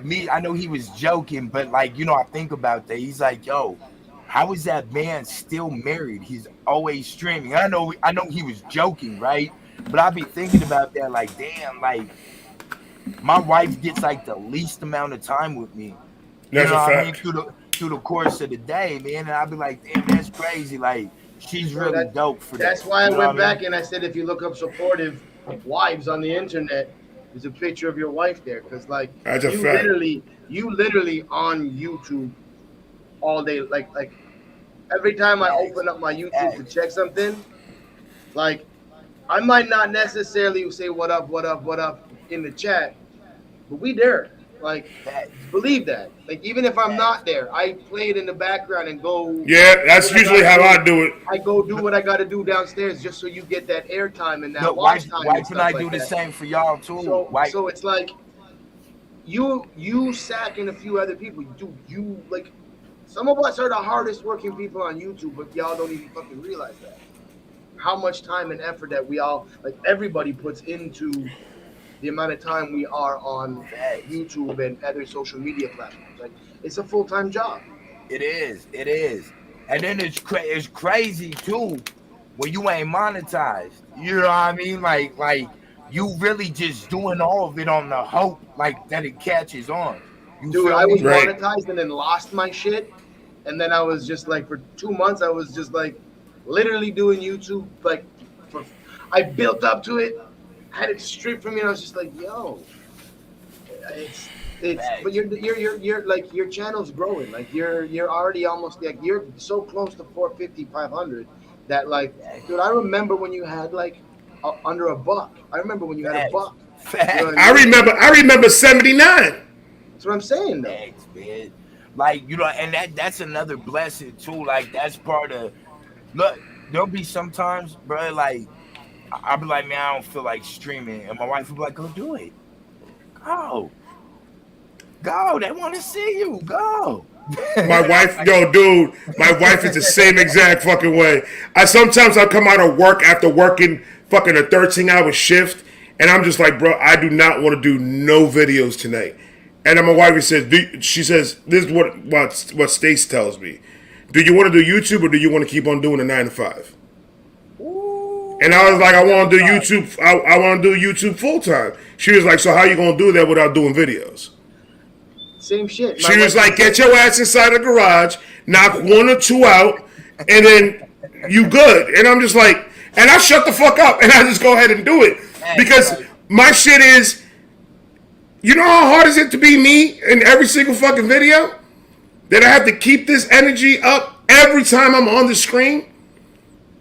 me. I know he was joking, but like you know, I think about that. He's like, "Yo, how is that man still married? He's always streaming." I know he was joking, right? But I be thinking about that, like, damn, like my wife gets like the least amount of time with me. You that's know a what I mean? fact. Through the course of the day, man. And I'd be like, damn, that's crazy. Like, she's bro, really dope for that. that's why I You know what I went mean? back and I said, if you look up supportive wives on the internet, there's a picture of your wife there, because like That's a you fact. literally, you literally on YouTube all day. Like every time I Thanks. open up my YouTube to Thanks. check something, like I might not necessarily say what up, what up, what up in the chat, but we there. Like, Thanks. believe that. Like, even if I'm Thanks. not there, I play it in the background and go Yeah, do that's what I usually gotta how do. I do it. I go do what I gotta do downstairs just so you get that airtime and that Look, watch time and wife and stuff I like do the that. same for y'all too. So, Wife, so it's like you Sack and a few other people. You like some of us are the hardest working people on YouTube, but y'all don't even fucking realize that. How much time and effort that we all like everybody puts into the amount of time we are on thanks. YouTube and other social media platforms. Like it's a full time job. It is. It is. And then it's crazy too when you ain't monetized. You know what I mean? Like you really just doing all of it on the hope like that it catches on. You Dude, feel I was me? Right. monetized and then lost my shit. And then I was just like for 2 months I was just like literally doing YouTube like for I built up to it, had it stripped from me, and I was just like, yo, it's but Thanks. you're like your channel's growing. Like you're already almost like you're so close to 450, 500 that like Thanks. dude, I remember when you had like under a buck. I remember when you had a Thanks. buck. You know what I Facts. I mean? remember. I remember '79. That's what I'm saying though. Thanks, man. Like, and that's another blessing too. Like, that's part of look. There'll be sometimes, bro. Like, I'll be like, man, I don't feel like streaming, and my wife will be like, go do it, go, go. They want to see you, go. My wife, yo, dude, my wife is the same exact fucking way. Sometimes I come out of work after working fucking a 13-hour shift, and I'm just like, bro, I do not want to do no videos tonight. And then my wife she says, this is what Stace tells me. Do you want to do YouTube or do you want to keep on doing a 9 to 5? Ooh, And I was like, I want to do YouTube. I want to do YouTube full time. She was like, so how you gonna do that without doing videos? Same shit. She was like, get your ass inside the garage, knock 1 or 2 out, and then you good. And I'm just like, and I shut the fuck up and I just go ahead and do it. Because my shit is, you know how hard is it to be me in every single fucking video? That I have to keep this energy up every time I'm on the screen?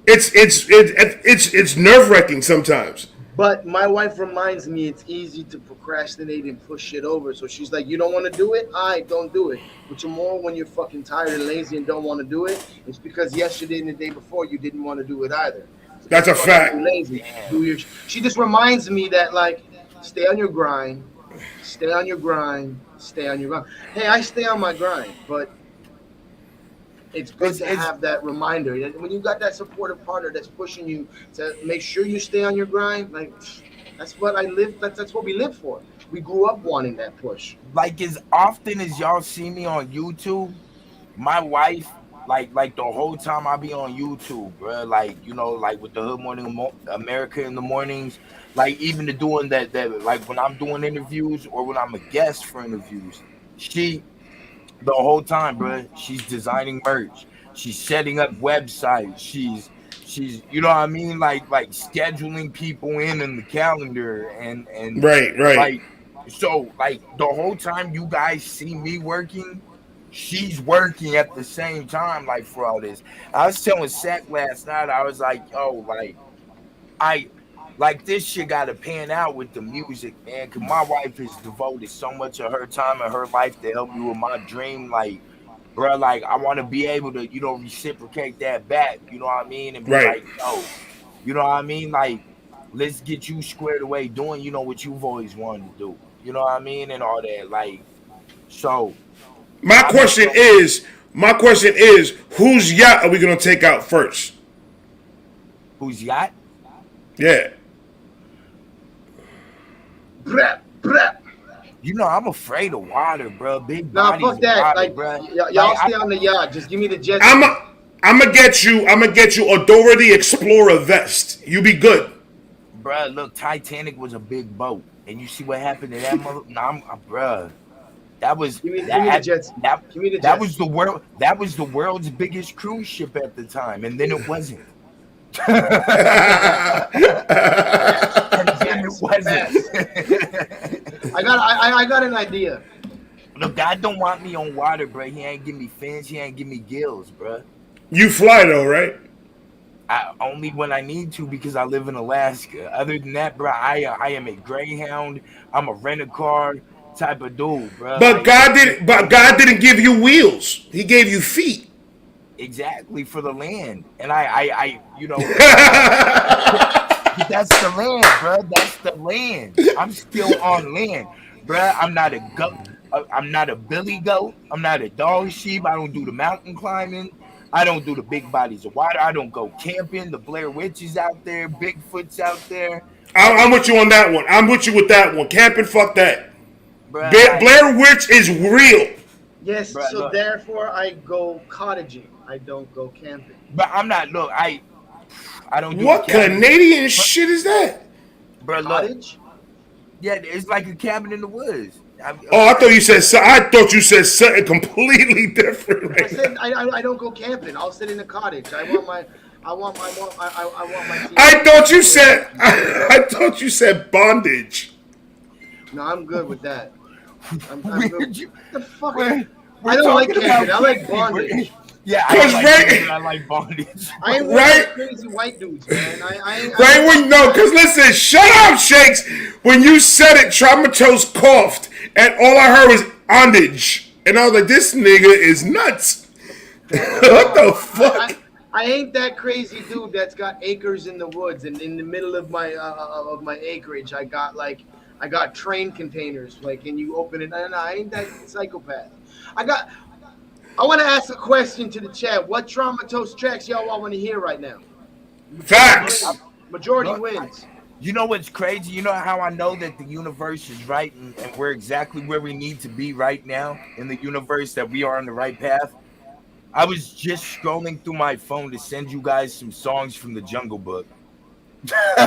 It's nerve-wracking sometimes. But my wife reminds me it's easy to procrastinate and push shit over. So she's like, you don't want to do it? Don't do it. But you're more when you're fucking tired and lazy and don't want to do it. It's because yesterday and the day before you didn't want to do it either. So that's a fact. Lazy. She just reminds me that, like, stay on your grind. Stay on your grind. Stay on your grind. Hey, I stay on my grind, but it's good to have that reminder. When you got that supportive partner that's pushing you to make sure you stay on your grind, like, that's what I live. That's what we live for. We grew up wanting that push. Like, as often as y'all see me on YouTube, my wife, like the whole time I be on YouTube, bro. Like, like with the Hood Morning America in the mornings, like even to doing that like when I'm doing interviews or when I'm a guest for interviews, the whole time, bro, she's designing merch. She's setting up websites. She's you know what I mean, like scheduling people in the calendar and right. Like, so like the whole time you guys see me working, she's working at the same time. Like, for all this, I was telling Sack last night. I was like, yo, like this shit gotta pan out with the music, man. Cause my wife has devoted so much of her time and her life to help me with my dream. Like, bro, like I want to be able to, reciprocate that back. You know what I mean? And be like, yo, you know what I mean? Like, let's get you squared away doing, what you've always wanted to do. You know what I mean? And all that. Like, so. My question is, whose yacht are we gonna take out first? Whose yacht? Yeah. I'm afraid of water, bro. Big nah, bodies fuck that. Water, like, bro. Y'all stay on the yacht. Just give me the jet. I'm gonna get you a Dora the Explorer vest. You be good. Bro, look, Titanic was a big boat, and you see what happened to that mother. Bro, that was that was the world. That was the world's biggest cruise ship at the time, and then it wasn't. And then it wasn't. I got an idea. Look, God don't want me on water, bro. He ain't give me fins. He ain't give me gills, bro. You fly though, right? Only when I need to, because I live in Alaska. Other than that, bro, I am a Greyhound. I'm a rent-a-car type of dude, bro. But God didn't give you wheels. He gave you feet. Exactly, for the land, and I that's the land, bro. That's the land. I'm still on land, bro. I'm not a goat. I'm not a billy goat. I'm not a dog sheep. I don't do the mountain climbing. I don't do the big bodies of water. I don't go camping. The Blair Witch is out there. Bigfoot's out there. I'm with you on that one. I'm with you with that one. Camping, fuck that. Bruh, Blair Witch is real. Yes, bruh, so look. Therefore I go cottaging. I don't go camping. But I'm not. Look, I don't do What Canadian shit is that? Bro, look. Cottage? Yeah, it's like a cabin in the woods. I thought you said something completely different. Right? I said I don't go camping. I'll sit in a cottage. I want my team. I thought you said bondage. No, I'm good with that. I'm good. The fuck? We're I don't like talking camping. about I like camping. bondage. Yeah, Cause I like bondage. I ain't one of those crazy white dudes, man. Cause listen, shut up, Shakes. When you said it, Traumato's coughed, and all I heard was bondage. And I was like, this nigga is nuts. What the fuck? I ain't that crazy dude that's got acres in the woods, and in the middle of my acreage, I got train containers. Like, and you open it, and I ain't that psychopath. I want to ask a question to the chat. What Traumatos tracks y'all all want to hear right now? Facts. Majority wins. You know what's crazy? You know how I know that the universe is right and we're exactly where we need to be right now in the universe, that we are on the right path? I was just scrolling through my phone to send you guys some songs from the Jungle Book. All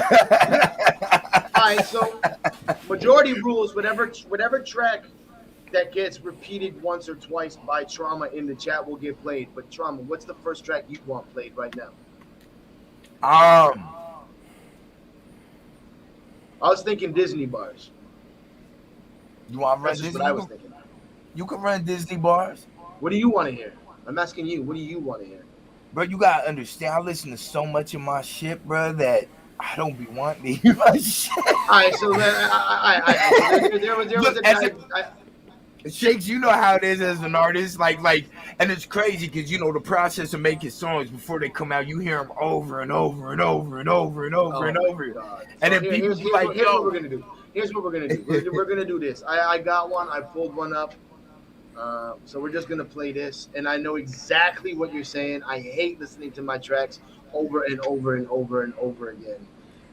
right, so majority rules. Whatever track that gets repeated once or twice by Trauma in the chat will get played. But Trauma, what's the first track you want played right now? I was thinking Disney bars. You want to run That's just Disney? what I was thinking. You can run Disney bars. What do you want to hear? I'm asking you. What do you want to hear? Bro, you gotta understand, I listen to so much of my shit, bro, that I don't be wanting to hear my shit. All right, so there was a guy. Shakes, you know how it is as an artist, like, and it's crazy because you know the process of making songs before they come out, you hear them over and over and over and over and over and over, and then people be like, "Here's what we're gonna do. Here's what we're gonna do. We're gonna do this. I got one. I pulled one up. So we're just gonna play this, and I know exactly what you're saying. I hate listening to my tracks over and over and over and over again.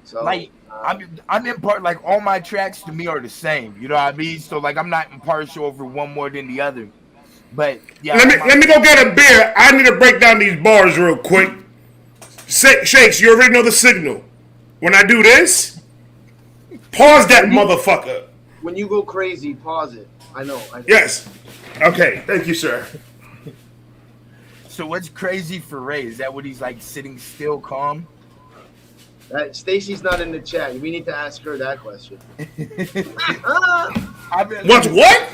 So like I'm in part, like all my tracks to me are the same. You know what I mean? So like I'm not impartial over one more than the other. But yeah, let me go get a beer. I need to break down these bars real quick. Shakes, you already know the signal. When I do this, pause that motherfucker. When you go crazy, pause it. I know. Yes. Okay. Thank you, sir. So what's crazy for Ray? Is that what he's like, sitting still, calm? Stacy's not in the chat. We need to ask her that question. What's what?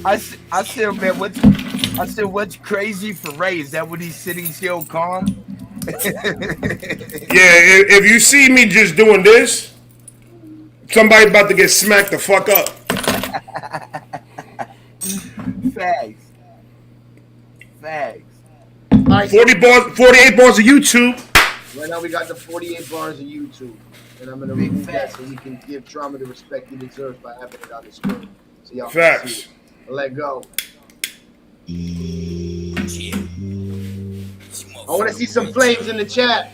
I said, man, what's crazy for Ray? Is that what he's sitting still, calm? Yeah, if you see me just doing this, somebody about to get smacked the fuck up. Facts. Right, 48 bars of YouTube. Right now we got the 48 bars of YouTube. And I'm going to remove that so we can give Trauma the respect he deserves by having it on the screen. So y'all can see it. Let go. I want to see some flames in the chat.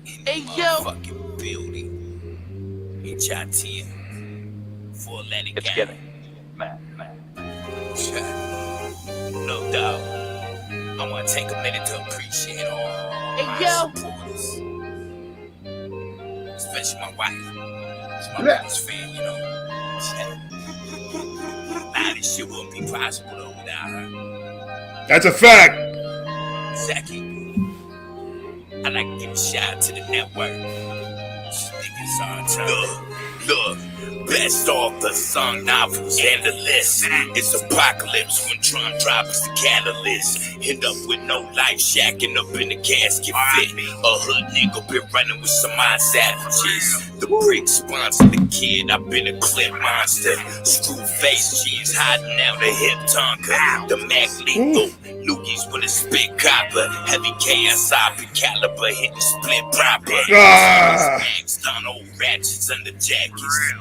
Hey, yo. Fucking building. HIT. For letting It's getting mad. No doubt. I want to take a minute to appreciate all my supporters. Especially my wife. She's my biggest fan, you know. Nah, this shit wouldn't be possible though without her. That's a fact. Second, I'd like to give a shout out to the network. Niggas on Look, best author, song, novels, and the list. It's apocalypse when Tron drops the catalyst. End up with no life, shacking up in the casket fit. A hood nigga been running with some odd savages. The brick sponsor the kid, I've been a clip monster. Screw face jeans, hiding out the hip tonka. The Mac lethal, loogies with a spit copper. Heavy KSI caliber, hit the split proper. Mags on old ratchets under jackets.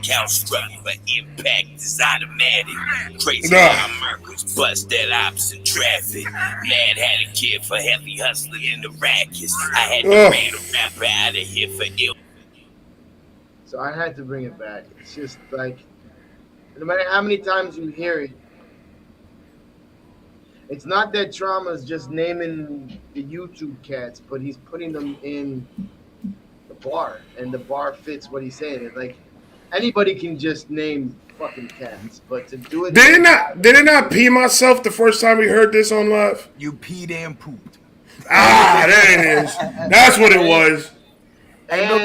Count struggle, but impact is automatic. Crazy how Merkers bust that ops in traffic. Mad had a kid for heavy hustling in the rackets. I had to ran a rapper out of here for ill. So I had to bring it back. It's just like, no matter how many times you hear it, it's not that Trauma's just naming the YouTube cats, but he's putting them in the bar, and the bar fits what he's saying. It's like anybody can just name fucking cats, but to do it, Did it not pee myself the first time we heard this on live? You peed and pooped. There it is. That's what it was. Hey, look,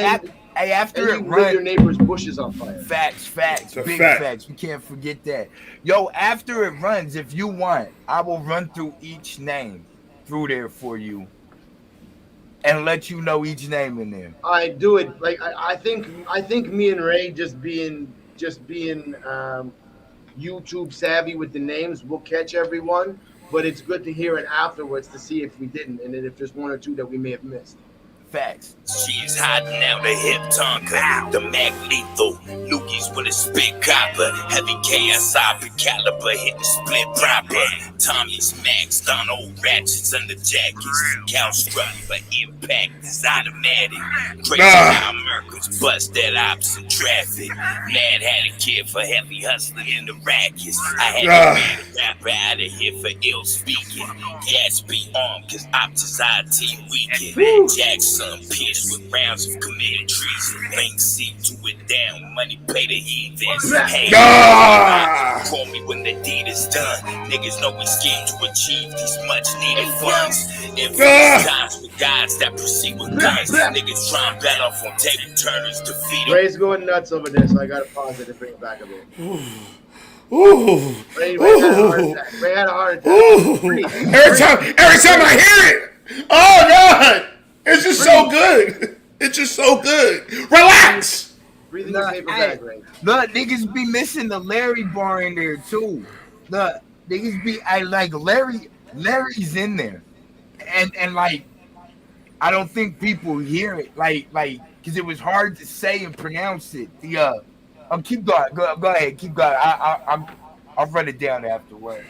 after it runs, your neighbor's bushes on fire. Facts, big fact. facts. We can't forget that. Yo, after it runs, if you want, I will run through each name through there for you and let you know each name in there. I do it like I think me and Ray just being YouTube savvy with the names. We'll catch everyone, but it's good to hear it afterwards to see if we didn't, and then if there's one or two that we may have missed. Facts. She's hiding out the hip tonka, the mag lethal, loogies with a spit copper, heavy KSI caliber, hit the split proper. Tommy's maxed on old ratchets under jackets, couch struck for impact is automatic. Crazy how Merkles bust that ops in traffic. Mad had a kid for heavy hustling in the rackets. I had to man a rapper out of here for ill speaking. Gas be on cause ops is IT weekend. Jackson pierced with rounds of committed treason. Link seat to it down, money pay the heathens. Hey, call me when the deed is done. Niggas know we scheme to achieve these much needed funds. Infamous times with guys that proceed with guns. Niggas try and bet off on table turners, defeat them. Ray's going nuts over this, so I gotta pause it and bring it back a bit. Ooh. Ray had a heart attack. Ray had a heart attack. Every time I hear it, oh God, it's just so good. It's just so good. Relax. Breathing your paper bag, Ray. Look, niggas be missing the Larry bar in there too. Look, niggas be like Larry's in there, and like I don't think people hear it like because it was hard to say and pronounce it. The keep going. Go ahead. Keep going. I'll run it down afterwards.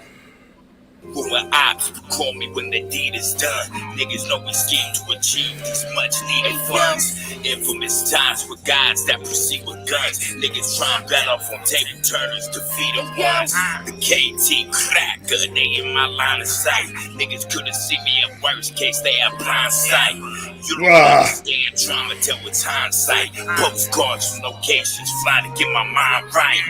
When ops call me when the deed is done. Niggas know we scheme to achieve these much needed funds. Infamous times with guys that proceed with guns. Niggas try and bet off on table turners, defeat them ones. The KT cracker, they in my line of sight. Niggas couldn't see me at worst case, they have blind sight. You don't understand trauma till it's hindsight. Postcards from locations fly to get my mind right.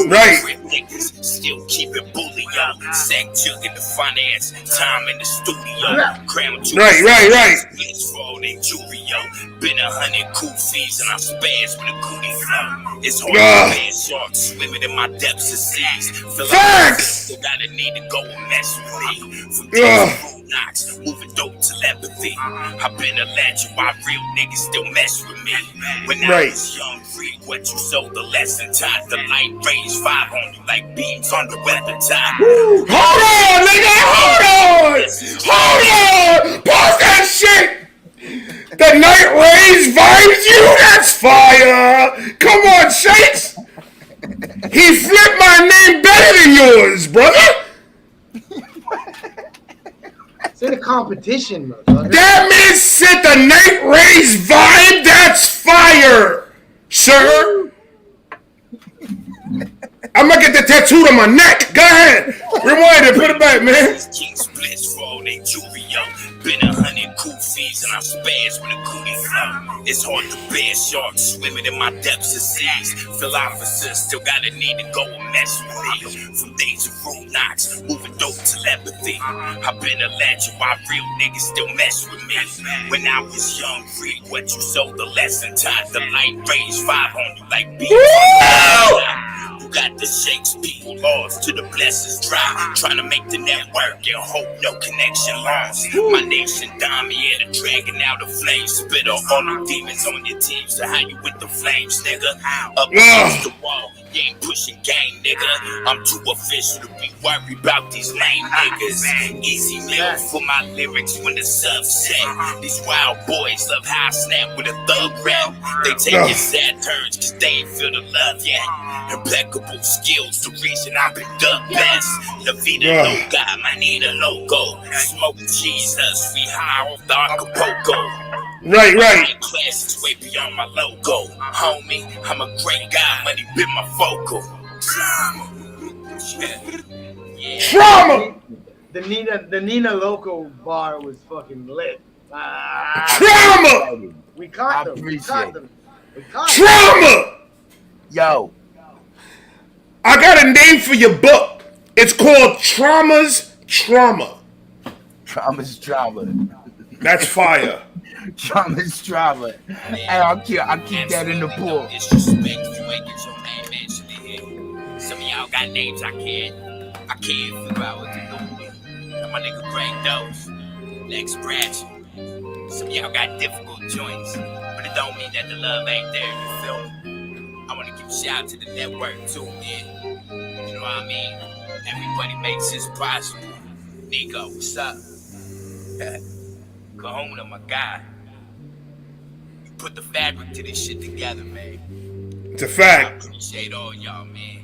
Right. Niggas still keep it bully up. Sack jug in the finance, time in the studio. Crown Right. It's for all they jewelry, yo. Been 100 cool fees and I spaz with a cootie flow. It's hard to man sharks swimming in my depths of seas. Feel like still gotta need to go and mess with me. From knocks, moving dope telepathy. I've been a legend, why real niggas still mess with me. When I was young, read what you sold, the lesson taught. The light rays 5 on you like beams on the weather top. Hold on, nigga, hold on. Pause that shit. The night rays vibes you, that's fire. Come on, Shakes. He flipped my name better than yours, brother. It's in a competition, motherfucker. That man said the night rays vibe, that's fire, sir. I'm gonna get the tattooed on my neck. Go ahead. Rewind it, put it back, man. King splits for all they jewelry, yo. Been 100 cool fees and I spaz with a cootie flow. It's hard to bear sharks swimming in my depths of seas. Feel officers still gotta need to go and mess with me. From days of road knocks, moving dope telepathy. I've been a legend, why real niggas still mess with me. When I was young, read what you sold, the lesson taught. The light rays 5 on you like beams. You got the shakes, people lost to the blessings drop. Trying to make the network and hope no connection lost. My nation dominated, dragging out the flames. Spit on all the demons on your team. So how you with the flames, nigga? Up against the wall, you ain't pushing game, nigga. I'm too official to be worried about these lame niggas. Easy meal for my lyrics when the sun's set. These wild boys love how I snap with a thug rap. They take your sad turns cause they ain't feel the love yet. Impeccable skills, the reason I've been done best. La vida loca, I need a logo. Smoke Jesus, we high off the Acapulco. Right. Class is way beyond my logo. Homie, I'm a great guy, money been my focal. Trauma. The Nina Loco bar was fucking lit. Trauma. We caught them. Trauma. Yo. I got a name for your book. It's called Trauma's Trauma. Trauma's Trauma. That's fire. Trauma's Trauma. Hey, I'll keep that in the pool. Disrespect if you ain't get your name mentioned in here. Some of y'all got names I can't figure out what to do with. My nigga Craig Dose, Lex Branch. Some of y'all got difficult joints, but it don't mean that the love ain't there, you feel me? I want to give a shout out to the network too, man. You know what I mean? Everybody makes this possible. Nico, what's up? Kahuna, my guy. You put the fabric to this shit together, man. It's a fact. I appreciate all y'all, man.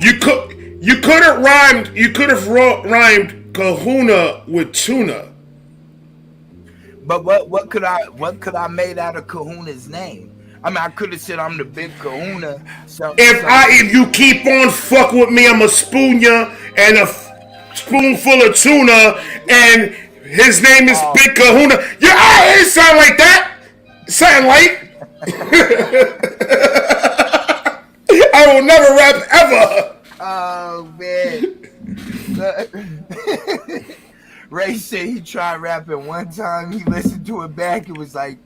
You could have rhymed Kahuna with tuna. But what could I made out of Kahuna's name? I mean, I could have said I'm the big Kahuna. If you keep on fucking with me, I'ma spoon ya and a spoonful of tuna, and his name is Big Kahuna. Yeah, it sound like that. Sound like. I will never rap ever. Oh man. Ray said he tried rapping one time. He listened to it back. It was like,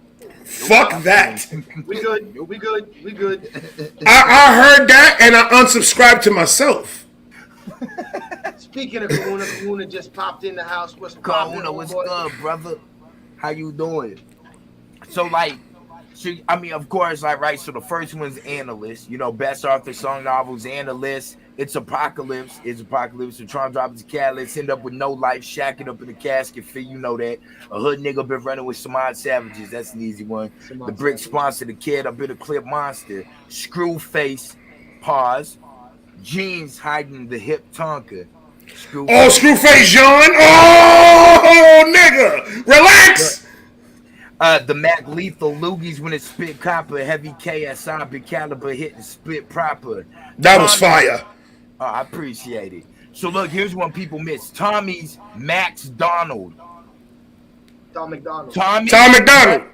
fuck that. We good. I heard that and I unsubscribed to myself. Speaking of Kahuna just popped in the house. What's Kahuna, what's good, brother? How you doing? So like, of course, like, right, so the first one's Analyst, best author, song novels, Analyst. It's Apocalypse. The Tron drops the catalyst, end up with no life, shacking up in the casket for that. A hood nigga been running with some odd savages. That's an easy one. The Brick sponsor, the Kid, I've been a clip monster. Screwface, pause. Jeans hiding the hip tonka. Screwface John. Oh, nigga. Relax. The Mac Lethal Loogies when it spit copper, heavy KSI, big caliber hitting spit proper. That was fire. I appreciate it. So look, here's one people miss. Tommy's Max Donald. Tom McDonald. Tom McDonald.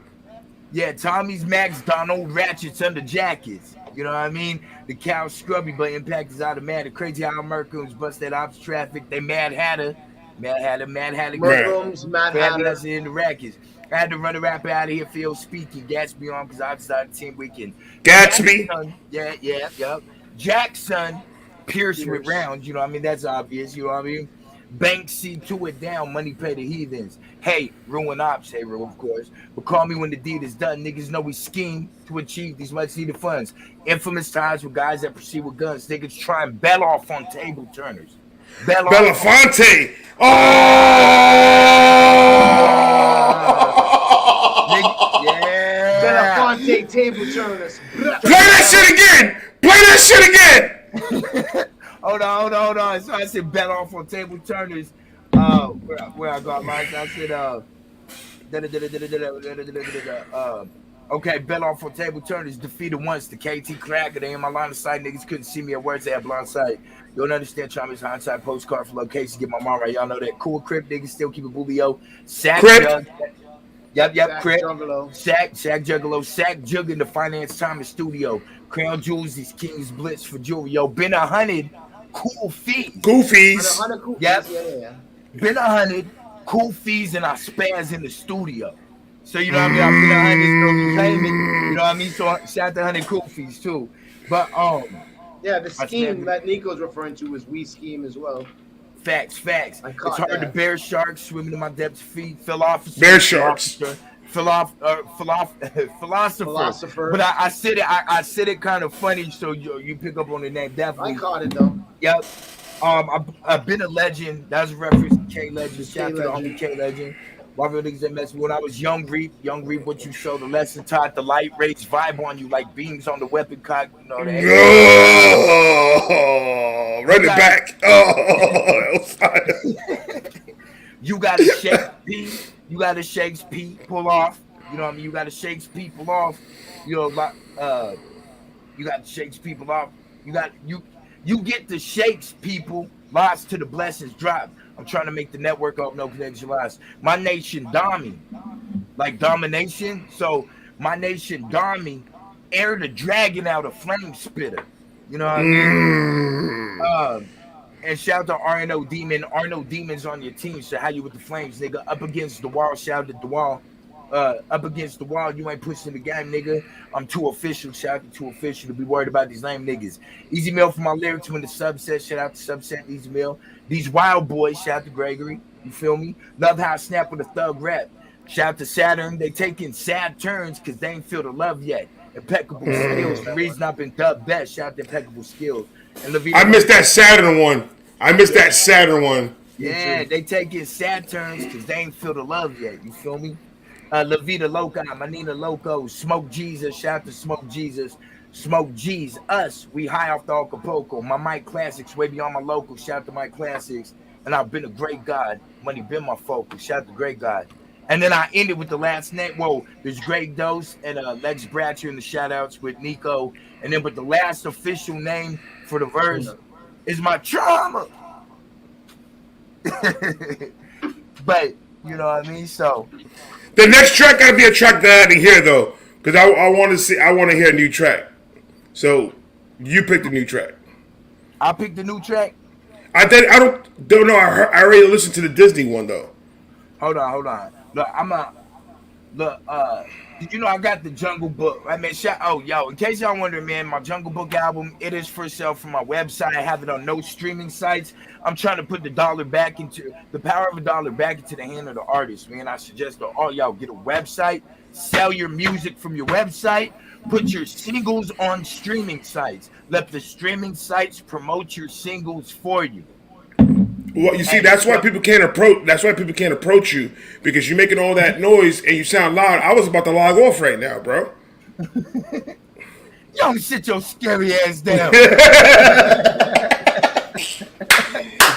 Yeah, Tommy's Max Donald, ratchets under jackets. You know what I mean? The cow scrubby, but impact is automatic. Crazy how Americans bust that ops traffic. They Mad Hatter. Muslims, Mad Hatter. That's in the rackets. I had to run a rap out of here, Phil speaking. Gatsby on because I started team weekend. Gatsby? Yeah. Jackson, Pierce with rounds, that's obvious, Banksy, to it down, money pay the heathens. Hey, ruin ops, of course. But call me when the deed is done. Niggas know we scheme to achieve these much needed funds. Infamous ties with guys that proceed with guns. Niggas try and bell off on table turners. Belafonte. Oh! Yeah. Belafonte table turners. Play that shit again. Hold on. So I said bet off on table turners. Where I got mine. I said okay, bet off on table turners. Defeated once. The KT cracker. They in my line of sight. Niggas couldn't see me at words. They had blind sight. You don't understand Trauma's hindsight postcard for location. Get my mom right. Y'all know that. Cool Crip niggas still keep it bully-o. Sack Crip. Yep, Crip. Sack Juggalo. Sack Jugging the finance time in studio. Crown Jewels, these Kings Blitz for jewelry. Yo, been 100 cool fees. Yep. Yeah. Been 100 cool fees and I spaz in the studio. So you know what I mean? I've been 100 no payment. You know what I mean? So shout out to 100 cool fees too. But yeah, the scheme that Nico's referring to is we scheme as well. Facts. It's hard to bear sharks swimming in my depths of feet. Fell off. Bear sharks. Philosopher. But I said it kind of funny, so you pick up on the name. Definitely. I caught it though. Yep. I've been a legend. That was a reference to K Legend. Shout out to the homie K Legend. Why real niggas that mess with when I was young reap what you show, the lesson taught, the light rays vibe on you like beams on the weapon cock. Run it back. You gotta shake P. You gotta shake people off. You know what I mean? You gotta shake people off. You gotta shake people off. You get the shakes, people. Lots to the blessings drop. I'm trying to make the network up, no connection lost. My nation, Domi, like domination. So my nation, Domi, air the dragon out a flame spitter. You know what I mean? And shout out to Arno Demon. Arno Demon's on your team. So how you with the flames, nigga? Up against the wall, shout at the wall. Up against the wall, you ain't pushing the game, nigga. I'm too official. Shout out to too official to be worried about these lame niggas. Easy Mill for my lyrics when the subset. Shout out to subset Easy Mill. These wild boys. Shout out to Gregory. You feel me? Love how I snap with a thug rap. Shout out to Saturn. They taking sad turns because they ain't feel the love yet. Impeccable skills. The reason I've been dubbed that, shout out to Impeccable Skills. And Levita, I missed that Saturn one. I missed that Saturn one. yeah, they taking sad turns because they ain't feel the love yet. You feel me? La Vida Loca, Manina Loco, Smoke Jesus, shout out to Smoke Jesus, Smoke G's, us, we high off the Acapulco. My Mike Classics, way beyond my local, shout out to Mike Classics. And I've been a great God, money been my focus, shout out to Great God. And then I ended with the last name. Whoa, there's Great Dose and Lex Bratcher in the shout outs with Nico. And then with the last official name for the verse is my trauma. But you know what I mean? So the next track gotta be a track that I didn't hear though, because I want to hear a new track. So you picked a new track. I picked the new track. I don't know. I already listened to the Disney one though. Hold on. Look, did you know I got the Jungle Book? I mean, in case y'all wondering, man, my Jungle Book album, it is for sale from my website. I have it on no streaming sites. I'm trying to put the power of $1 back into the hand of the artist, man. I suggest that all y'all get a website, sell your music from your website, put your singles on streaming sites. Let the streaming sites promote your singles for you. Well, you see, that's why people can't approach. That's why people can't approach you, because you're making all that noise and you sound loud. I was about to log off right now, bro. Yo, sit your scary ass down.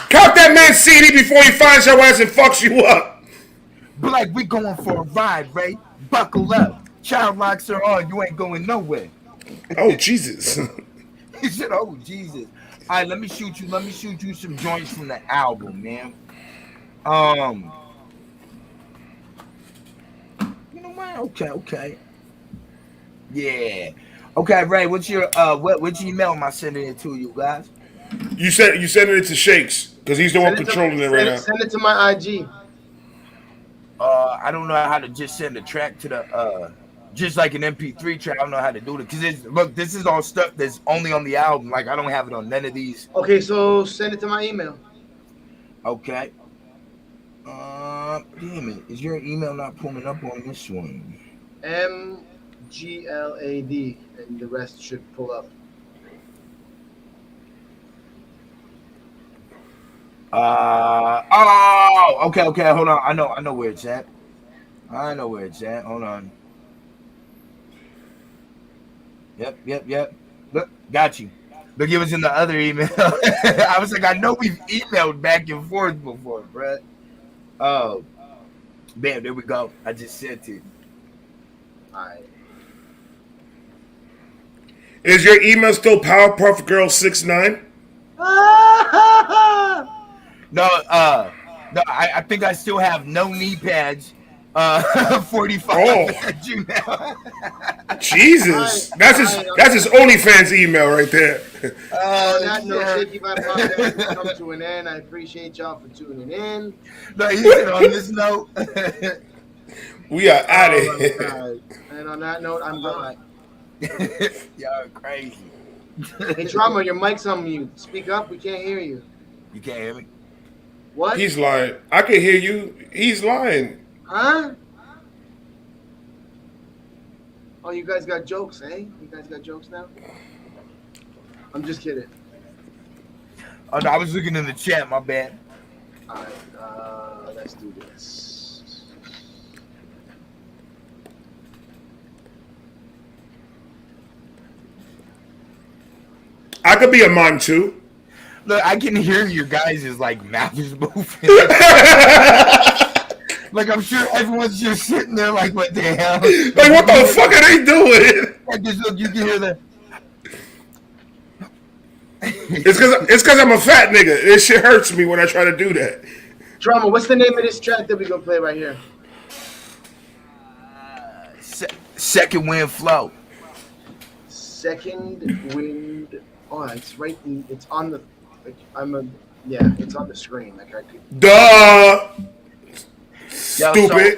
Count that man's CD before he finds your ass and fucks you up. Black, we going for a ride, Ray. Buckle up. Child locks are on. You ain't going nowhere. Oh Jesus. He said, "Oh Jesus." All right, let me shoot you some joints from the album, man. You know what? Okay. Yeah. Okay, Ray, what's your which email am I sending it to you guys? You sending it to Shakes because he's the one controlling it right now. Send it to my IG. I don't know how to just send a track to the just like an MP3 track. I don't know how to do it because look, this is all stuff that's only on the album. Like I don't have it on none of these. Okay, so send it to my email. Okay. Damn it! Is your email not pulling up on this one? MGLAD, and the rest should pull up. Okay. Hold on. I know where it's at. Hold on. Yep. Look, got you. Look, it was in the other email. I was like, I know we've emailed back and forth before, bruh. Oh, bam, there we go. I just sent it. All right. Is your email still Powerpuff Girl 69? No, I think I still have no knee pads. 45. Oh, Jesus! That's his OnlyFans email right there. On that note, Shakey Vibe Podcast come to an end. I appreciate y'all for tuning in. No, he said on this note, we are out of here. And on that note, I'm gone. y'all crazy. Hey, Trauma, your mic's on mute. Speak up. We can't hear you. You can't hear me? What? He's lying. I can hear you. He's lying. Huh? Oh, you guys got jokes, eh? You guys got jokes now? I'm just kidding. Oh, no, I was looking in the chat. My bad. All right, let's do this. I could be a man too. Look, I can hear your guys' like mouth is moving. Like I'm sure everyone's just sitting there like, what the hell? Like, what the fuck are they doing? And just look, you can hear that. It's because I'm a fat nigga. This shit hurts me when I try to do that. Trauma, what's the name of this track that we gonna play right here? Second Wind Flow. Second Wind. Oh, it's right. It's on the. It's on the screen. Like I could. Duh. Yo, Stupid.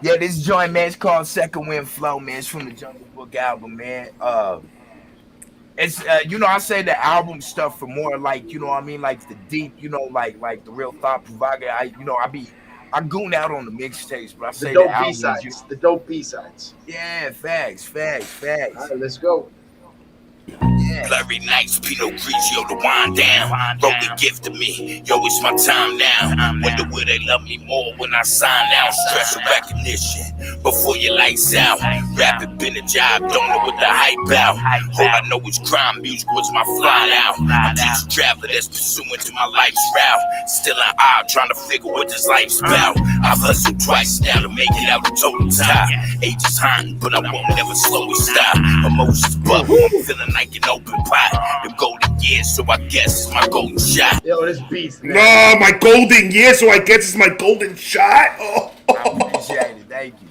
So, this joint, man, it's called Second Wind Flow, man. It's from the Jungle Book album, man. It's I say the album stuff for more like, you know what I mean, like the deep, like the real thought provocative. I I goon out on the mixtapes, but I The say the dope albums. B-sides. The dope B-sides. Yeah, facts. All right, let's go. Yeah. Blurry nights, Pinot Grigio to wind down. Wrote the gift to me, yo, it's my time now. Wonder will they love me more when I sign out. Stress of recognition before your lights out. Rapping been a job, don't know what the hype out. All I know is crime music was my fly out. I'm just a traveler that's pursuing to my life's route. Still an eye trying to figure what this life's about. I've hustled twice now to make it out the total top. Age is hot, but I won't never slow it stop. Emotions bubble, I'm feeling like an open pot. The golden years, so I guess it's my golden shot. Yo, this beast, man. No, my golden year, so I guess it's my golden shot. Oh. I appreciate it. Thank you.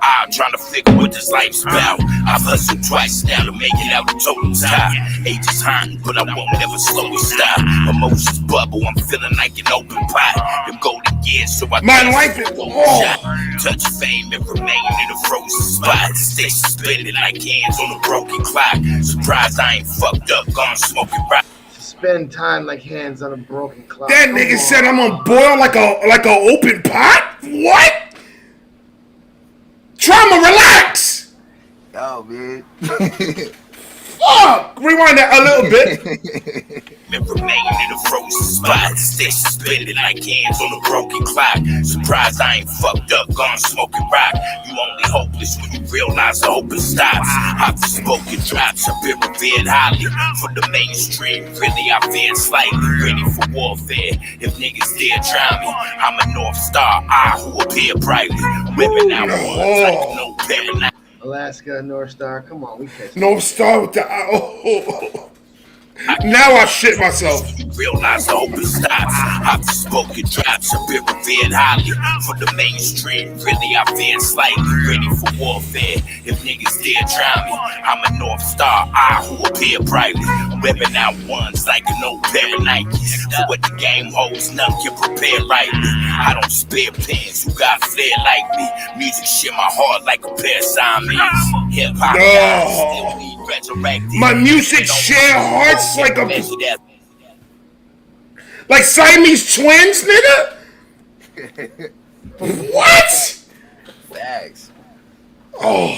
I'm trying to figure what this life's about. I've hustled twice now to make it out the total top. Age is hot, but I won't never slow it stop. Emotions bubble, I'm feeling like an open pot. Them golden years, so I My guess life it's is my golden long. shot. Touch fame and remain in a frozen spot. Stay suspended like hands on a broken clock. Surprised I ain't fucked up, gone smoking rock. Spend time like hands on a broken clock. That Come nigga on. said I'm on boil like a open pot? What? Trauma, relax! Oh, man. Fuck! Rewind that a little bit. And remain in a frozen spot. Stay suspended like hands on a broken clock. Surprised I ain't fucked up, gone smoking rock. You only hopeless when you realize the hope stops. I've spoken drops, I've been revered highly. For the mainstream, really I fear slightly. Ready for warfare, if niggas dare try me. I'm a North Star, I who appear brightly. Women out ones like no paranoid. Alaska, North Star. Come on, we catch No star with the oh. Now I shit myself. You realize the hope stops. I've spoken drops, I've been revered highly. For the mainstream, really I fear slightly. Ready for warfare, if niggas dare try me. I'm a North Star, I who appear brightly. Women out ones like an old pair of Nikes. For what the game holds, none can prepare rightly. I don't spare pens who got flair like me. Music shit my heart like a pair of Siamese. Hip hop guys still need resurrected. My music share hearts like Siamese twins, nigga? What? Facts. Oh.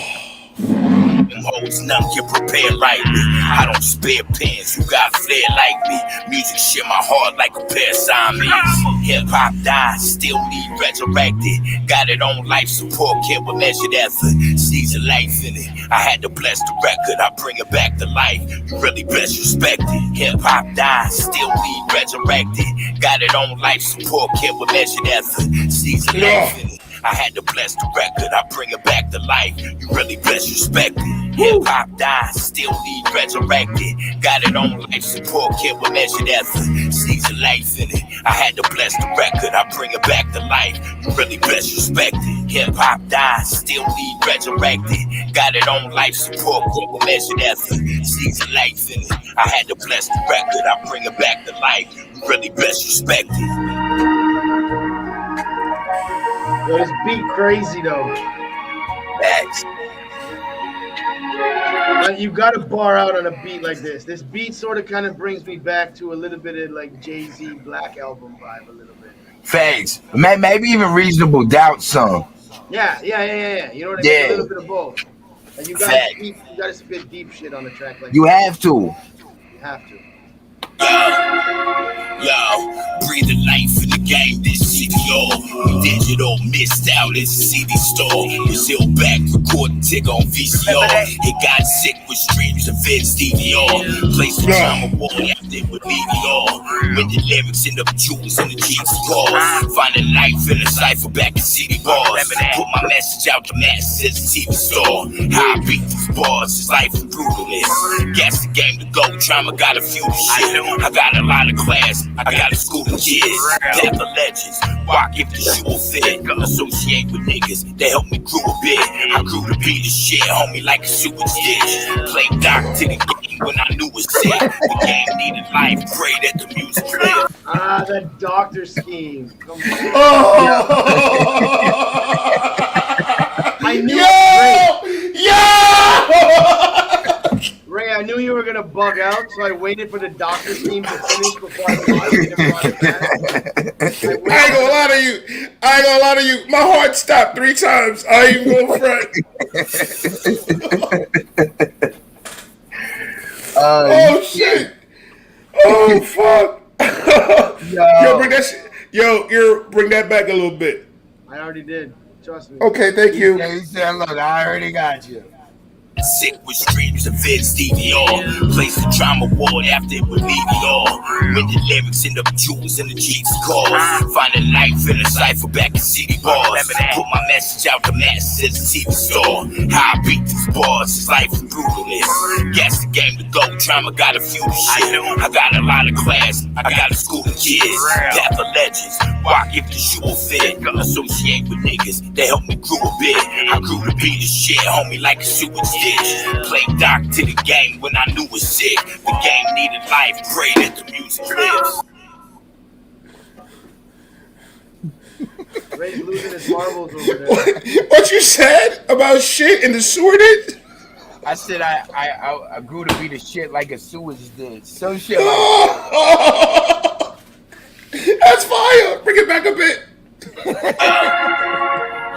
Them hoes none can prepare rightly. I don't spare pens who got flair like me. Music share my heart like a pair of Siamese. Hip hop died, still need resurrected. Got it on life support, care with measured effort. Season life in it. I had to bless the record, I bring it back to life. You really best respect it. Hip hop died, still need resurrected. Got it on life support, care with measured effort. Season life in it. I had to bless the record, I bring it back to life. You really best respect it. Hip hop died, still need resurrected. Got it on life support, care with measured effort. Season life in it. I had to bless the record, I bring it back to life. You really best respect it. Hip hop died, still need resurrected. Got it on life support, care with measured effort. Season life in it. I had to bless the record, I bring it back to life. You really best respect it. Yo, this beat crazy though. Facts. You gotta bar out on a beat like this. This beat sort of kind of brings me back to a little bit of like Jay-Z Black Album vibe a little bit. Facts. Maybe even Reasonable Doubt song. Yeah. You know what I mean? A little bit of both. And you gotta spit deep shit on the track like You that. have to. You have to. Yo, breathing life in the game, this CDO. Digital missed out, it's a CD store. We still back, recording tick on VCR. It got sick with streams of Vince DVR. Place the trauma wall after it would leave you all. When the lyrics end up jewels in the jeans cars. Finding life in a cipher back in CD bars. Put my message out the masses as a TV star. How I beat these bars, it's life and brutalness. Gas the game to go, trauma got a few shit. I got a lot of class, I got a school of kids. Path of legends, walk if the shoe will fit. Associate with niggas, they helped me grow a bit. I grew to be the shit, homie, like a super stitch. Played doctor to the game when I knew it was sick. The game needed life, pray that the music lived. Ah, that doctor scheme. Come on. I knew it. Yo! Ray, I knew you were gonna bug out, so I waited for the doctor's team to finish before I brought it back. I ain't gonna lie to you. I ain't gonna lie to you. My heart stopped 3 times. I ain't even gonna front. Oh shit. Oh fuck. Yo, bring that shit. Yo, bring that back a little bit. I already did. Trust me. Okay, thank you. Yeah, he said, look, I already got you. Sick with streams of Vince DVR. Place the trauma ward after it would leave it all. When the lyrics end up jewels in the Jeep's cars. Finding life in a cipher back in city bars. Put my message out to masses as a TV star. How I beat these bars, this life is brutalness. Gas the game to go, trauma got a few shit. I got a lot of class, I got a school of kids. Path of legends, rock if the shoe will fit. Associate with niggas, they help me grow a bit. I grew to be the shit, homie, like a super stick. Played doc to the game when I knew it was sick. The game needed life, pray that the music lives. Ray's losing his marbles over there. What you said about shit in the sewer? I said I grew to be the shit like a sewage did. Some shit like That's fire. Bring it back a bit.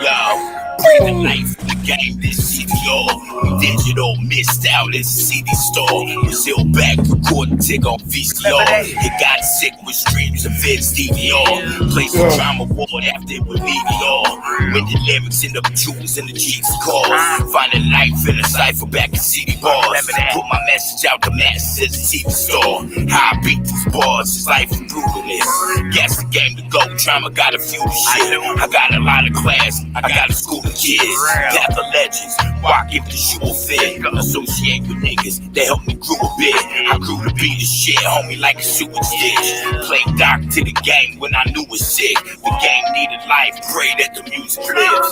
Yo. Breathing life in the game, this CDR. Digital missed out, it's a CD store. Brazil back, recording tick on VCR. It got sick with streams of Vince DVR. Place the trauma ward after it would leave it all. When the lyrics end up jewels in the Jeep's cars. Finding life in a cipher back in CD bars. Put my message out to masses as a TV star. How I beat these bars, this life is brutalness. Gas the game to go, trauma got a few shit. I got a lot of class, I got a school of kids. Path of legends, rock if the shoe will fit. Associate with niggas, they help me grow a bit. I grew to be the shit, homie, like a super stitch. Played doc to the game when I knew it was sick. The game needed life, pray that the music lives.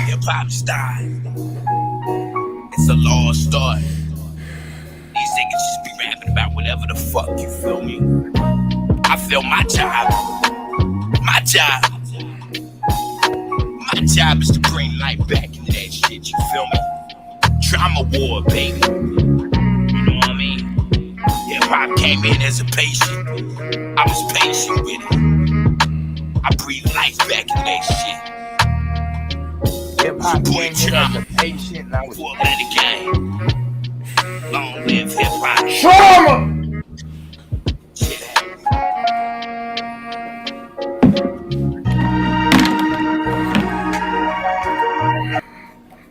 Hip hop just died. It's a lost start. These niggas just be rapping about whatever the fuck, you feel me? I feel my job. My job. My job is to bring life back into that shit, you feel me? Trauma war, baby. You know what I mean? Hip hop came in as a patient. I was patient with it. I breathed life back into that shit. hip hop came in as a patient and I was for the game. Long live hip hop. Trauma! Shit happens.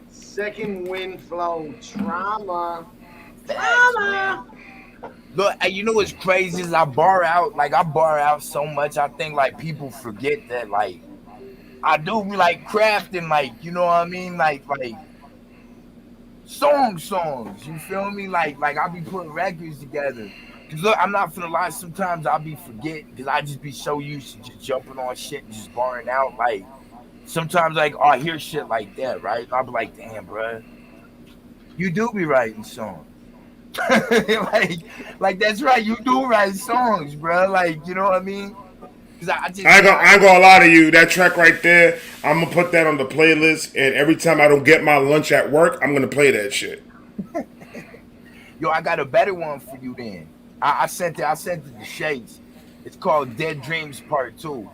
Second wind flow. Trauma. Trauma. Look, you know what's crazy is I bar out so much. I think like people forget that like I do be like crafting, like, you know what I mean, like songs. You feel me? Like I be putting records together. Cause look, I'm not finna lie. Sometimes I be forgetting because I just be so used to just jumping on shit and just barring out. Like sometimes like I hear shit like that, right? I'll be like, damn, bruh, you do be writing songs. like that's right, you do write songs, bro. Like, you know what I mean? I ain't gonna lie to you. That track right there, I'm gonna put that on the playlist, and every time I don't get my lunch at work, I'm gonna play that shit. Yo, I got a better one for you then. I sent it to Shakes. It's called Dead Dreams Part 2.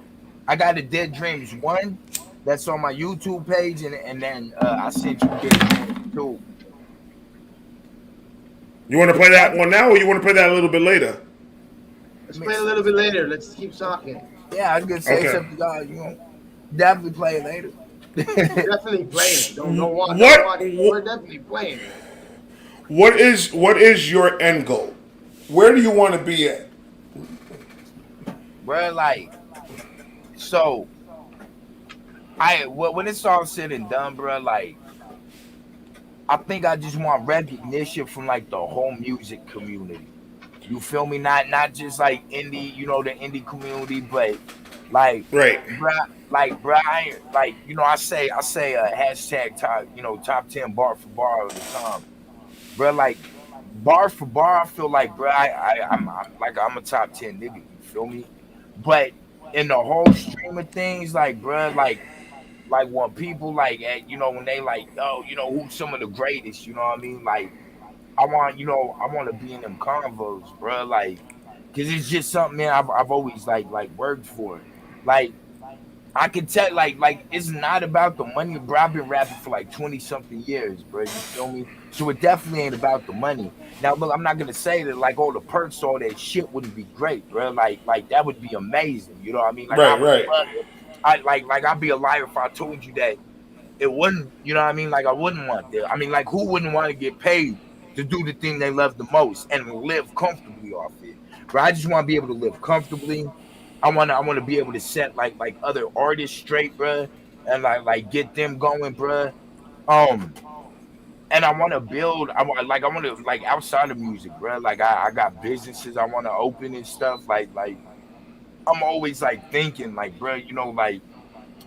I got a Dead Dreams 1 that's on my YouTube page, and then I sent you Dead Dreams 2. You want to play that one now, or you want to play that a little bit later? Let's play a little bit later. Let's keep talking. Yeah, I was gonna say something, y'all. You know, definitely play it later. Definitely playing it. Don't watch. We're definitely playing it. What is your end goal? Where do you want to be at? Bro, like, so when it's all said and done, bro, like, I think I just want recognition from like the whole music community. You feel me? Not just like indie, you know, the indie community, but like, right, bro, like, you know, I say hashtag top 10 bar for bar all the time, bro. Like bar for bar, I feel like, bro, I'm a top 10 nigga. You feel me? But in the whole stream of things, like, bro, like like when people like, you know, when they like, oh, you know, who's some of the greatest, you know what I mean? Like, I want, you know, I want to be in them convos, bro. Like, cause it's just something, man. I've always like worked for. Like, I can tell, like it's not about the money, bro. I've been rapping for like 20 something years, bro. You feel me? So it definitely ain't about the money. Now, look, I'm not gonna say that like all the perks, all that shit wouldn't be great, bro. Like that would be amazing. You know what I mean? Like I Right, would right. love it. I like I'd be a liar if I told you that it wouldn't. You know what I mean? Like I wouldn't want that. I mean, like who wouldn't want to get paid to do the thing they love the most and live comfortably off it? But I just want to be able to live comfortably. I want to be able to set like other artists straight, bruh, and like get them going, bruh. Um, and I want to build. I want to like outside of music, bruh. Like I got businesses I want to open and stuff. Like I'm always like thinking, like, bruh, you know, like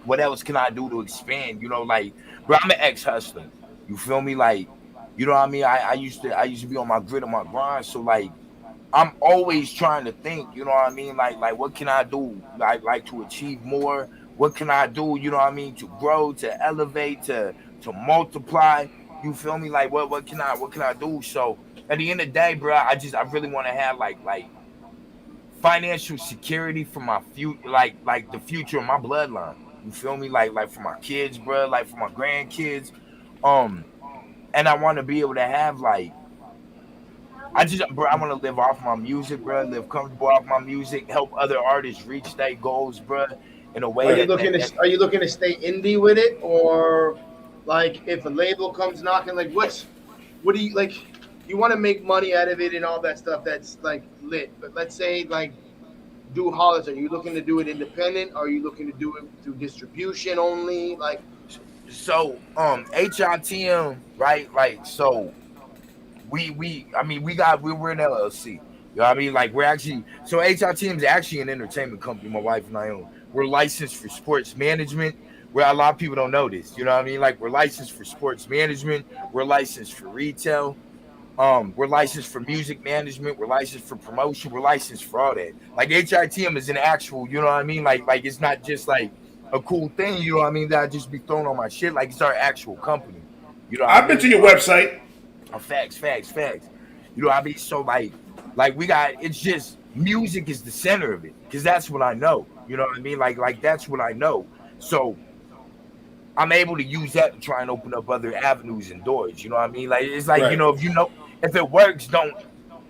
what else can I do to expand? You know, like, bro, I'm an ex-hustler. You feel me? Like, you know what I mean? I used to be on my grid, on my grind. So like I'm always trying to think, you know what I mean? Like what can I do? Like to achieve more? What can I do, you know what I mean, to grow, to elevate, to multiply? You feel me? Like what can I do? So at the end of the day, bro, I really want to have like financial security for my future, like the future of my bloodline. You feel me? Like for my kids, bro, like for my grandkids. Um, and I want to be able to have like bro, I want to live off my music, bro. Live comfortable off my music. Help other artists reach their goals, bro. In a way Are you that, looking to Are you looking to stay indie with it, or like if a label comes knocking, like what do you like? You want to make money out of it and all that stuff. That's like lit. But let's say like do hollers. Are you looking to do it independent? Are you looking to do it through distribution only? Like so HITM, right? Like so we I mean we're an LLC. You know what I mean? Like we're actually so HITM is actually an entertainment company. My wife and I own. We're licensed for sports management. Where a lot of people don't know this. You know what I mean? Like we're licensed for sports management. We're licensed for retail. We're licensed for music management. We're licensed for promotion. We're licensed for all that. Like HITM is an actual. You know what I mean? Like it's not just like a cool thing. You know what I mean? That I just be throwing on my shit. Like it's our actual company. You know what I I've been mean? to your website. Facts. You know, I mean, so like we got. It's just music is the center of it because that's what I know. You know what I mean? Like that's what I know. So I'm able to use that to try and open up other avenues and doors. You know what I mean? Like it's like Right. if it works, don't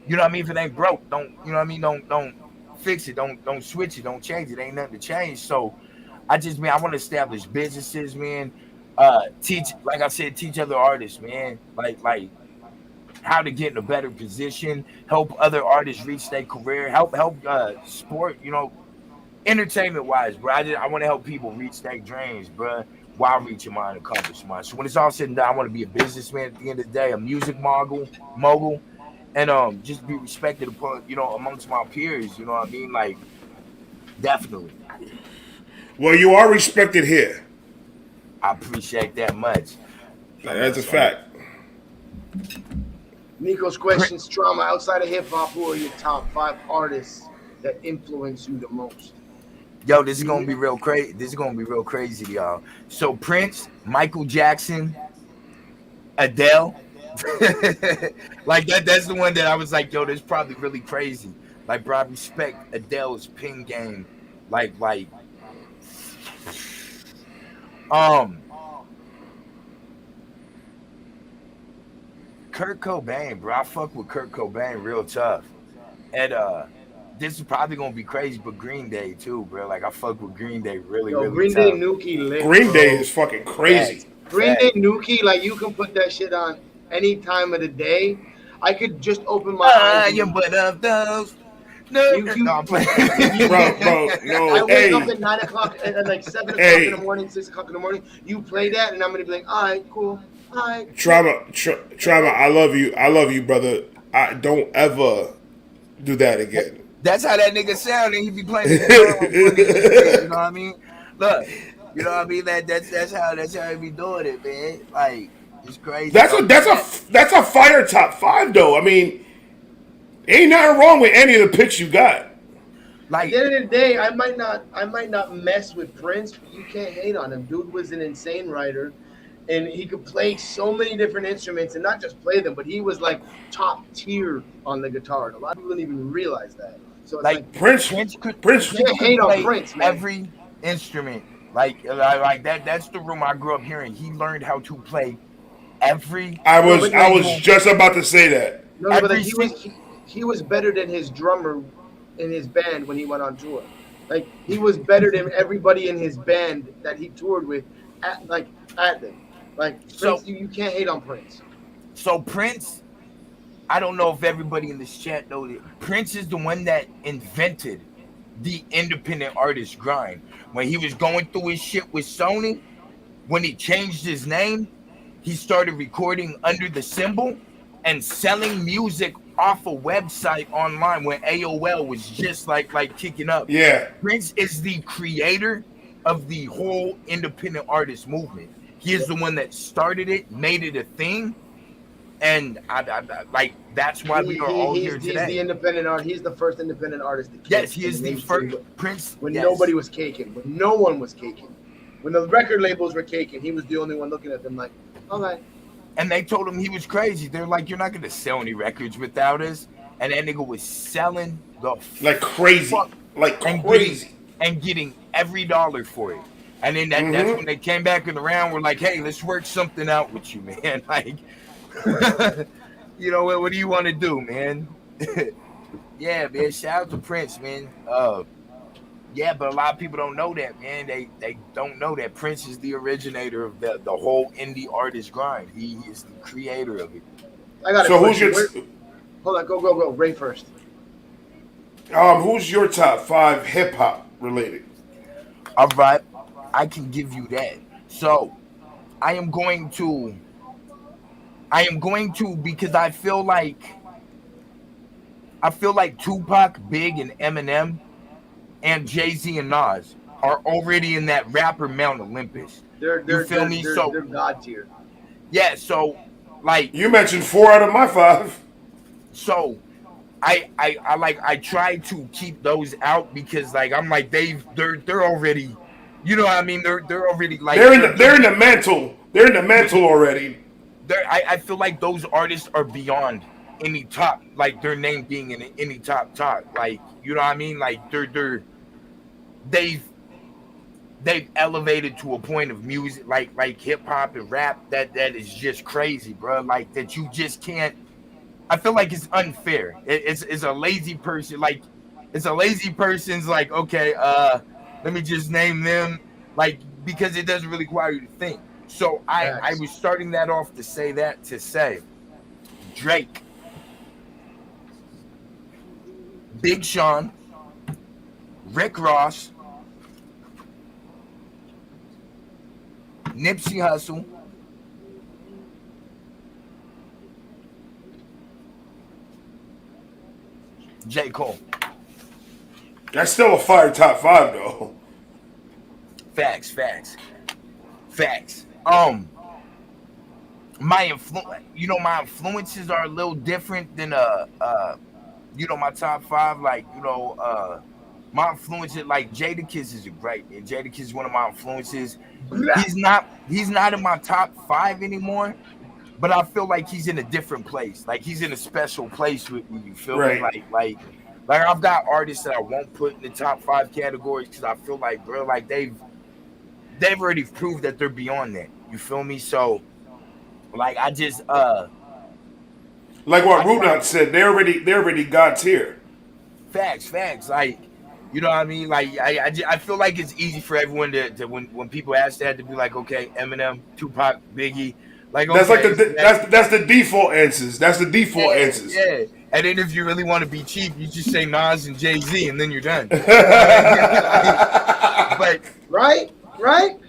you know what I mean? If it ain't broke, don't you know what I mean? Don't fix it. Don't switch it. Don't change it. Ain't nothing to change. So I want to establish businesses, man. Teach, like I said, teach other artists, man. Like how to get in a better position, help other artists reach their career, help sport, you know, entertainment wise, bro. I want to help people reach their dreams, bro, while reaching my accomplishments. So when it's all said and done, I want to be a businessman at the end of the day, a music mogul, and just be respected upon, you know, amongst my peers. You know what I mean? Like definitely, Well, you are respected here. I appreciate that much. That's a fact. Nico's questions, Trauma, outside of hip hop, who are your top 5 artists that influence you the most? Yo, this is gonna be real crazy. This is gonna be real crazy, y'all. So Prince, Michael Jackson, Adele, like that's the one that I was like, yo, that's probably really crazy. Like, bro, I respect Adele's pin game. Like, Kurt Cobain, bro. I fuck with Kurt Cobain real tough. And this is probably gonna be crazy, but Green Day too, bro. Like I fuck with Green Day really, Yo, really Green tough. Day Nuki lit. Green bro. Day is fucking crazy. Green Day Nuki, like you can put that shit on any time of the day. I could just open my eyes. You put up those. No, I'm playing. Bro, no, I wake up at 9 o'clock and like 7 o'clock Hey. in the morning, 6 o'clock in the morning. You play that, and I'm gonna be like, all right, cool. All right. Trauma, I love you, brother. I don't ever do that again. That's how that nigga sound, and he be playing. You know what I mean? Look, you know what I mean? That's how he be doing it, man. Like it's crazy. That's a fire top 5 though. I mean, ain't nothing wrong with any of the picks you got. Like, the end of the day, I might not mess with Prince, but you can't hate on him. Dude was an insane writer, and he could play so many different instruments, and not just play them, but he was like top tier on the guitar. And a lot of people don't even realize that. So it's like Prince could hate on play Prince, man. every instrument. Like that. That's the room I grew up hearing. He learned how to play every. I was just about to say that. No, but like he was better than his drummer in his band when he went on tour. Like he was better than everybody in his band that he toured with at them. Like So- Prince, you can't hate on Prince. So Prince, I don't know if everybody in this chat knows it. Prince is the one that invented the independent artist grind. When he was going through his shit with Sony, when he changed his name, he started recording under the symbol and selling music off a website online when AOL was just like kicking up. Yeah. Prince is the creator of the whole independent artist movement. He is the one that started it, made it a thing, and I like that's why we are all here He's the today. independent art. He's the first independent artist. Yes, he is the first Prince. When yes. nobody was caking, when no one was caking, when the record labels were caking, he was the only one looking at them like, okay. And they told him he was crazy. They're like, "You're not gonna sell any records without us." And that nigga was selling the Like crazy. fuck Like and crazy. getting every dollar for it. And then that's when they came back in the round. We're like, "Hey, let's work something out with you, man." Like, you know what do you want to do, man? Yeah, man. Shout out to Prince, man. Yeah, but a lot of people don't know that, man. They don't know that Prince is the originator of the whole indie artist grind. He is the creator of it. I got So a who's your question. Hold on, go. Ray first. who's your top 5 hip hop related? All right, I can give you that. So I am going to because I feel like Tupac, Big, and Eminem and Jay-Z and Nas are already in that rapper Mount Olympus. They're God tier. Yeah, so like You mentioned 4 out of my 5. so I try to keep those out because like I'm like they're already, you know what I mean, they're already like They're in the mantle. They're in the mantle already. I feel like those artists are beyond any top, like their name being in any top, like, you know what I mean, like they've elevated to a point of music like hip hop and rap that is just crazy, bro. Like that you just can't. I feel like it's unfair. It's a lazy person. Like it's a lazy person's like, okay, let me just name them, like, because it doesn't really require you to think. So I was starting that off to say Drake, Big Sean, Rick Ross, Nipsey Hussle, J. Cole. That's still a fire top 5 though. Facts. My influences are a little different than my top 5. Like, my influences, like Jadakiss is great, man. Jadakiss is one of my influences. He's not in my top 5 anymore, but I feel like he's in a different place. Like he's in a special place with me. You feel me? Like I've got artists that I won't put in the top 5 categories because I feel like, bro, like they've already proved that they're beyond that. You feel me? So, like, I just like what Rudolph said, they're already God tier. Facts. Like, you know what I mean? Like, I feel like it's easy for everyone to when people ask that to be like, okay, Eminem, Tupac, Biggie, like, okay, that's the default answers. That's the default answers. Yeah. And then if you really want to be cheap, you just say Nas and Jay-Z, and then you're done. But right.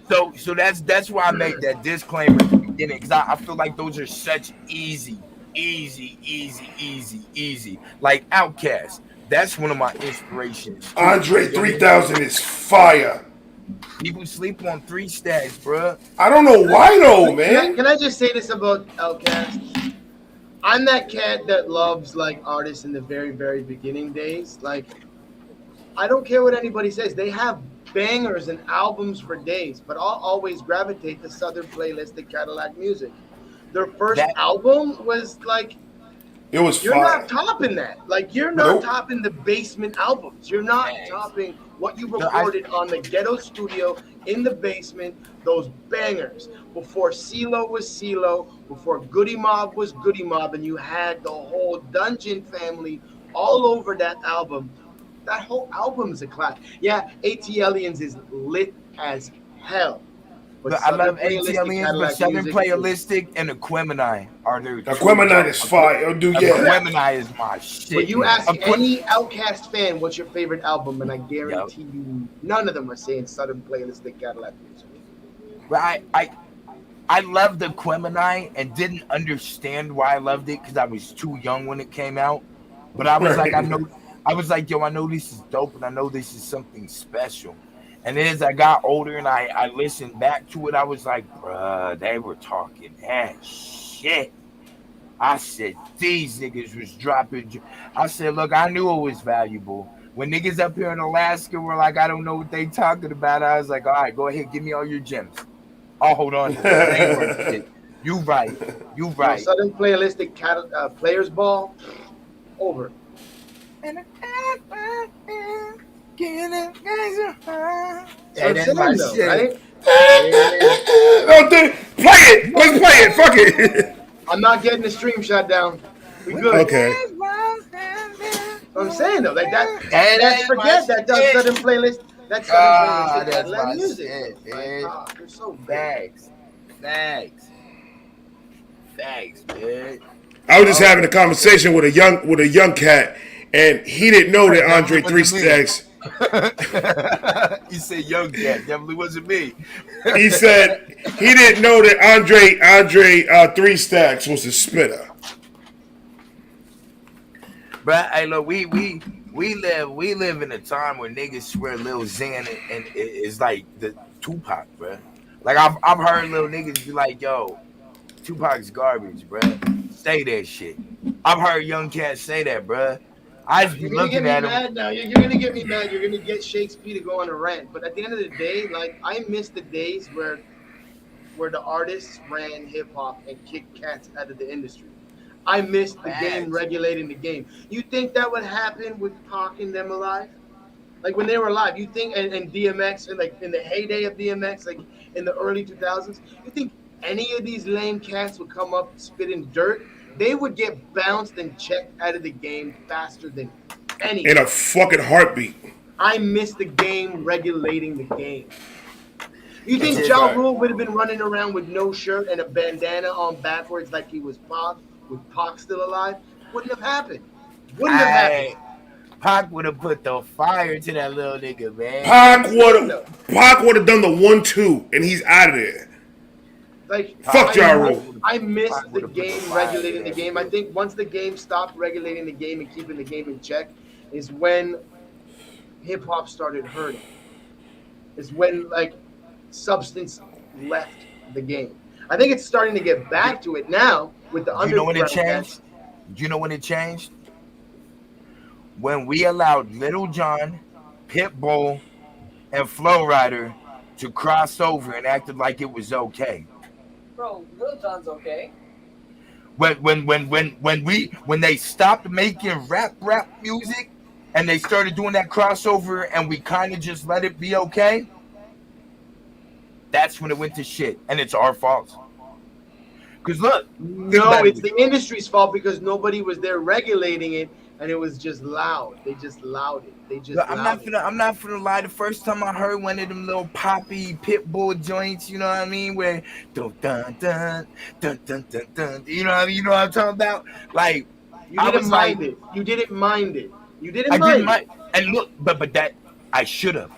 So that's why I made that disclaimer at the beginning, because I feel like those are such easy. Like Outkast, that's one of my inspirations. Andre 3000 is fire. People sleep on 3 Stacks, bro. I don't know why though, man. Can I just say this about Outkast? I'm that cat that loves like artists in the very, very beginning days. Like I don't care what anybody says. They have bangers and albums for days, but I'll always gravitate to Southern Playlistic Cadillac Music. Their first That- album was like, It was you're fire. not topping that. Like, you're not Nope. topping the basement albums. You're not Thanks. topping what you No, I- recorded on the ghetto studio in the basement, those bangers. Before CeeLo was CeeLo, before Goody Mob was Goody Mob, and you had the whole Dungeon family all over that album. That whole album is a classic. Yeah, ATLians is lit as hell. But I love Southern Playlistic ATLians, but Cadillac Southern Music is- Playalistic and Aquemini are their Aquemini is fire. Oh, dude, yeah. Aquemini is my shit. But you ask Aquem- any Outkast fan what's your favorite album, and I guarantee you none of them are saying Southern Playlistic Cadillac Music. But I loved Aquemini and didn't understand why I loved it because I was too young when it came out. But I was like, I know this is dope and I know this is something special. And then as I got older and I listened back to it, I was like, bruh, they were talking that shit. I said, these niggas was dropping. I said, look, I knew it was valuable. When niggas up here in Alaska were like, I don't know what they talking about, I was like, all right, go ahead, give me all your gems. I'll hold on to this. They ain't worth shit. You right. You right. Southern Playlistic Players Ball, over. Yeah, That's that's my him, though, shit. right? Oh, dude, play it. Let's play it. Fuck it. I'm not getting the stream shut down. We good. Okay. I'm saying though, like that. That Let's ain't forget my that does shit. Southern Playlist. That's Ah, Southern Playlistic that's Cadillac my Music. shit, Like, man. you're so bad. Thanks, man. I was just having a conversation with a young cat, and he didn't know that Andre What do Three you mean? Stacks. You said young cat, definitely wasn't me. He said he didn't know that Andre Three Stacks was a spitter. But hey, look, we live in a time where niggas swear Lil Xan and is like the Tupac, bruh. Like I've heard little niggas be like, yo, Tupac's garbage, bruh. Say that shit. I've heard young cats say that, bruh. I just be You're gonna get looking me at him. mad now. You're gonna get me mad. You're gonna get Shakespeare to go on a rant. But at the end of the day, like, I miss the days where the artists ran hip hop and kicked cats out of the industry. I miss the game regulating the game. You think that would happen with Pac and them alive? Like when they were alive, you think, and DMX, and like in the heyday of DMX, like in the early 2000s, you think any of these lame cats would come up spitting dirt? They would get bounced and checked out of the game faster than any. In a fucking heartbeat. I miss the game regulating the game. You think That's Ja right. Rule would have been running around with no shirt and a bandana on backwards like he was Pac, with Pac still alive? Wouldn't have happened. Wouldn't have happened. Pac would have put the fire to that little nigga, man. Pac would have done the 1-2, and he's out of there. Like, Fuck Ja Rule. I miss Pac the would've put game the fire regulating the there. game. I think once the game stopped regulating the game and keeping the game in check is when hip hop started hurting. Is when like substance left the game. I think it's starting to get back to it now with the Do you know when it underground changed? cats. Do you know when it changed? When we allowed Little John, Pitbull, and Flow Rider to cross over and acted like it was okay. Bro, Lil Jon's okay. When they stopped making rap music and they started doing that crossover and we kind of just let it be okay, that's when it went to shit, and it's our fault. Cause look, No, it's the industry's fault because nobody was there regulating it, and it was just loud. They just loud it. They just. I'm not finna lie. The first time I heard one of them little poppy Pitbull joints, you know what I mean, where dun dun dun dun dun dun dun, you know what I mean? You know what I'm talking about? Like You I didn't was mind like- it. You didn't mind it. You didn't I mind didn't it. mind. And look, but that I should have,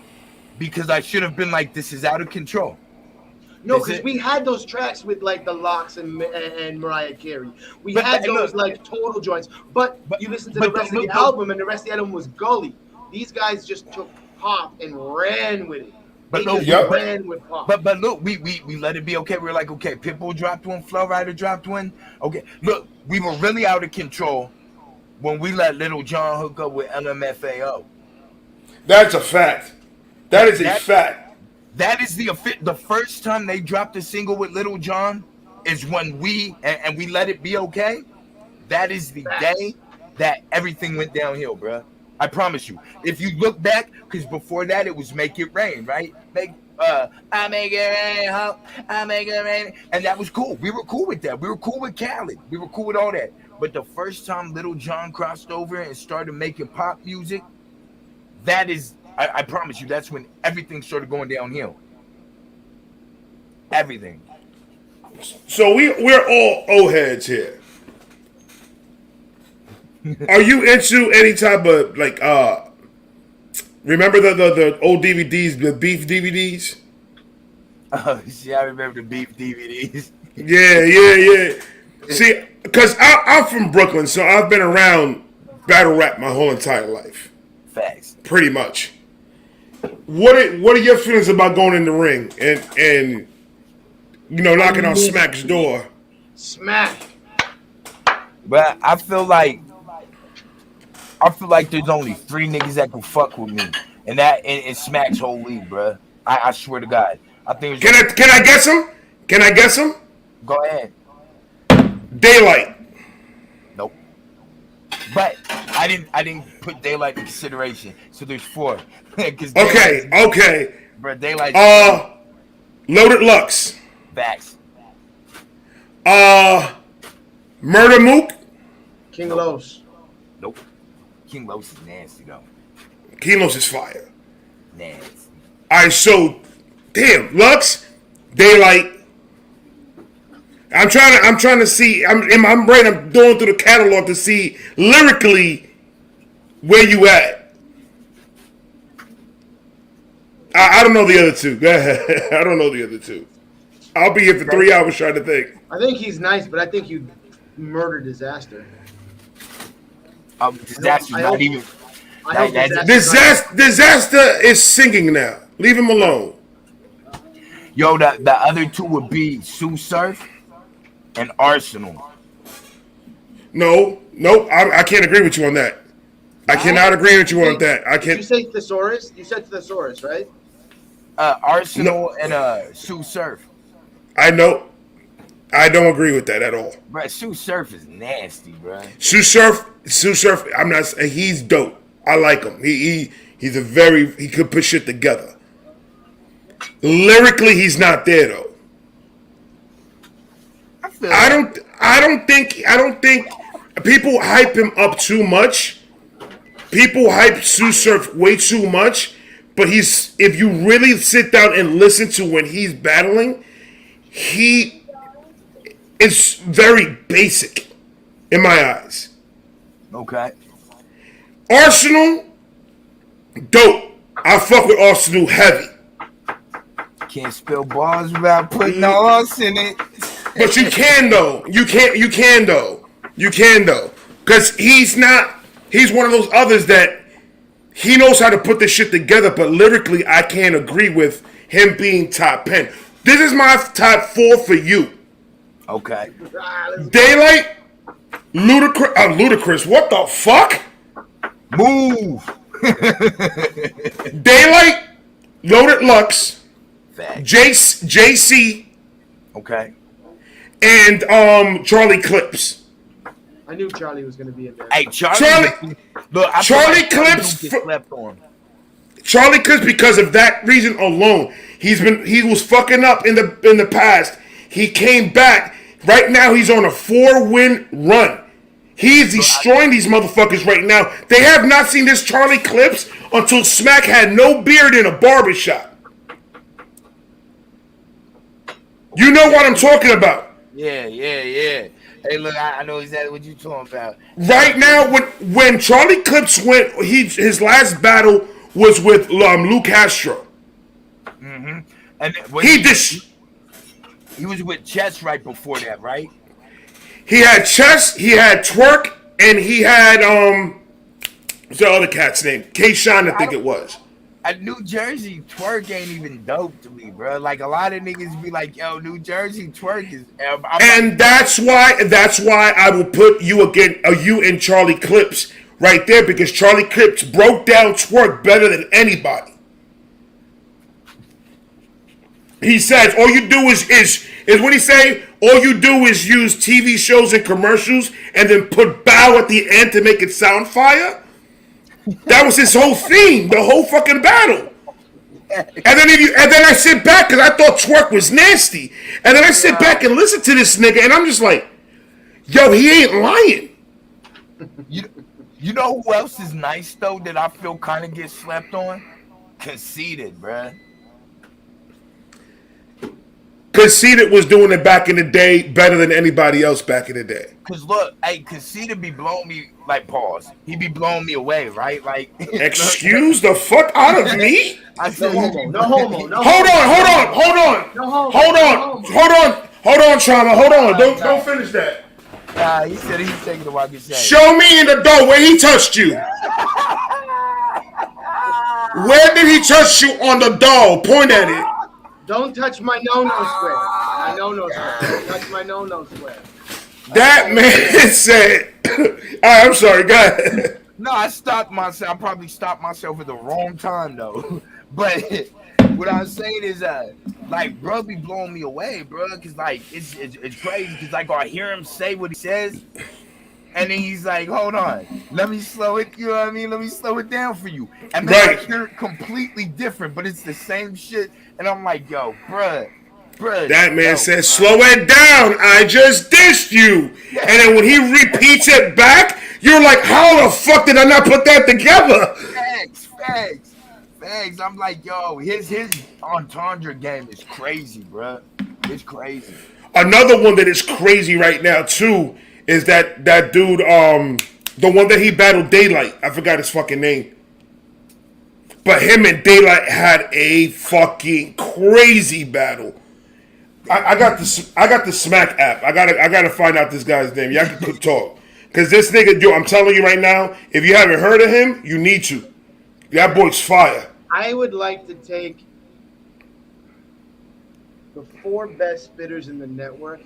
because I should have been like, this is out of control. No, Is because it- we had those tracks with like the Locks and Mariah Carey. We But had that- those look- like total joints. But you listen to but the rest look, of the look- album, and the rest of the album was gully. These guys just took pop and ran with it. But They no, just Yep. ran with pop. But look, we let it be okay. We were like, okay, Pitbull dropped one, Flow Rider dropped one. Okay, look, we were really out of control when we let Little John hook up with LMFAO. That's a fact. That is a fact. That is the first time they dropped a single with Little John is when we let it be okay. That is the day that everything went downhill, bro. I promise you. If you look back, because before that it was Make It Rain, right? I make it rain, ho, I make it rain, and that was cool. We were cool with that. We were cool with Khaled. We were cool with all that. But the first time Little John crossed over and started making pop music, that is, I promise you, that's when everything started going downhill. Everything. So we're all old heads here. Are you into any type of like remember the old DVDs, the beef DVDs? Oh, see, I remember the beef DVDs. Yeah. See, because I'm from Brooklyn, so I've been around battle rap my whole entire life. Facts. Pretty much. What are your feelings about going in the ring and you know knocking on Smack's door? Smack. But I feel like there's only 3 niggas that can fuck with me, and that and Smack's whole league, bro. I swear to God. I think. Can I guess him? Can I guess him? Go ahead. Daylight. Nope. But I didn't put Daylight in consideration. So there's 4. Okay. Bro, Daylight. Loaded Lux. Facts. Murder Mook. King Los. Nope. King Los is nasty though. King Los is fire. Nasty. Alright, so damn, Lux, Daylight. I'm trying to see. In my brain, I'm going through the catalog to see lyrically where you at. I don't know the other two. Go ahead. I don't know the other two. I'll be here for 3 hours trying to think. I think he's nice, but I think you murdered Disaster. Disaster's not even. Disaster is singing now. Leave him alone. Yo, the other 2 would be Sue Surf and Arsenal. Nope. I can't agree with you on that. I cannot agree with you on that. I can't. Did you say Thesaurus? You said Thesaurus, right? Arsenal and Sue Surf. I know. I don't agree with that at all. Bro, Sue Surf is nasty, bro. Sue Surf. I'm not. He's dope. I like him. He could put shit together. Lyrically, he's not there though. I don't think people hype him up too much. People hype Sue Surf way too much. But if you really sit down and listen to when he's battling, he is very basic in my eyes. Okay. Arsenal, dope. I fuck with Arsenal heavy. Can't spill balls without putting the horse in it. But you can though. You can though. Because he's one of those others that he knows how to put this shit together, but lyrically I can't agree with him being top 10. This is my top 4 for you. Okay. Daylight, Ludacris. What the fuck? Move. Daylight, Loaded Lux, Fact. JC, okay, and Charlie Clips. I knew Charlie was going to be in there. Hey, Look, Charlie Clips. Charlie Clips, because of that reason alone, he was fucking up in the past. He came back. Right now, he's on a 4-win run. He's destroying these motherfuckers right now. They have not seen this Charlie Clips until Smack had no beard in a barbershop. You know what I'm talking about. Yeah. Hey, look, I know exactly what you're talking about. Right now, when Charlie Clips went, his last battle was with Lou Castro. Mm-hmm. And he was with Chess right before that, right? He had Chess, he had Twerk, and he had what's the other cat's name? K-Shine, I think it was. At New Jersey, Twerk ain't even dope to me, bro. Like a lot of niggas be like, "Yo, New Jersey Twerk is." And that's why I will put you and Charlie Clips right there because Charlie Clips broke down twerk better than anybody. He says all you do is what he say? All you do is use TV shows and commercials and then put bow at the end to make it sound fire. That was his whole theme, the whole fucking battle. And then I sit back because I thought twerk was nasty. And then I sit back and listen to this nigga, and I'm just like, yo, he ain't lying. You know who else is nice though that I feel kind of gets slept on? Conceited, bruh. Conceited was doing it back in the day better than anybody else back in the day. Cause look, hey, Conceited be blowing me like pause. He be blowing me away, right? Like, excuse the fuck out of me. I said, no homo. Hold on, Trauma. Hold on. Don't finish that. He said he's taking a walk and saying. Show me in the door where he touched you. Where did he touch you on the door? Point at it. Don't touch my no-no square. My no-no square. Don't touch my no-no square. That man said, I'm sorry, go ahead. No, I stopped myself. I probably stopped myself at the wrong time, though. But what I'm saying is, like, bro be blowing me away, bro. Because, like, it's crazy. Because, like, I hear him say what he says. And then he's like, hold on. Let me slow it. You know what I mean? Let me slow it down for you. And then I hear it completely different. But it's the same shit. And I'm like, yo, bruh. That man said, slow it down. I just dissed you. And then when he repeats it back, you're like, how the fuck did I not put that together? Facts. I'm like, yo, his entendre game is crazy, bruh. It's crazy. Another one that is crazy right now, too, is that dude, the one that he battled Daylight. I forgot his fucking name. But him and Daylight had a fucking crazy battle. I got the Smack app. I gotta find out this guy's name. Y'all can talk. Cause this nigga, yo, I'm telling you right now, if you haven't heard of him, you need to. That boy's fire. I would like to take the 4 best spitters in the network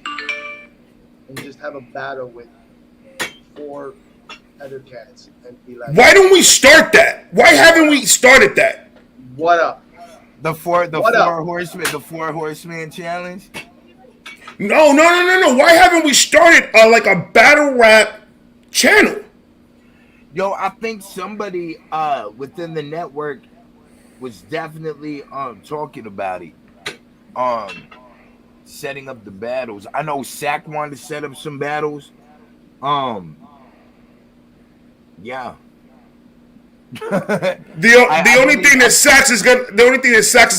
and just have a battle with 4 other cats and be like, why don't we start that? Why haven't we started that? What up? The four horsemen challenge? No. Why haven't we started like a battle rap channel? Yo, I think somebody within the network was definitely talking about it. Setting up the battles. I know Sack wanted to set up some battles. Yeah. The only thing that Sax is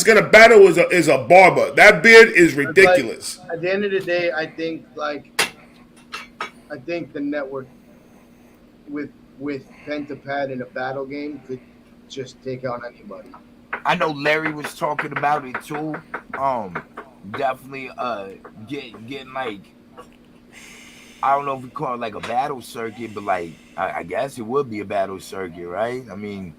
gonna battle is a barber. That beard is ridiculous. Like, at the end of the day, I think the network with pen to pad in a battle game could just take out anybody. I know Larry was talking about it too. Definitely getting like, I don't know if we call it like a battle circuit, but like I guess it would be a battle circuit, right? I mean,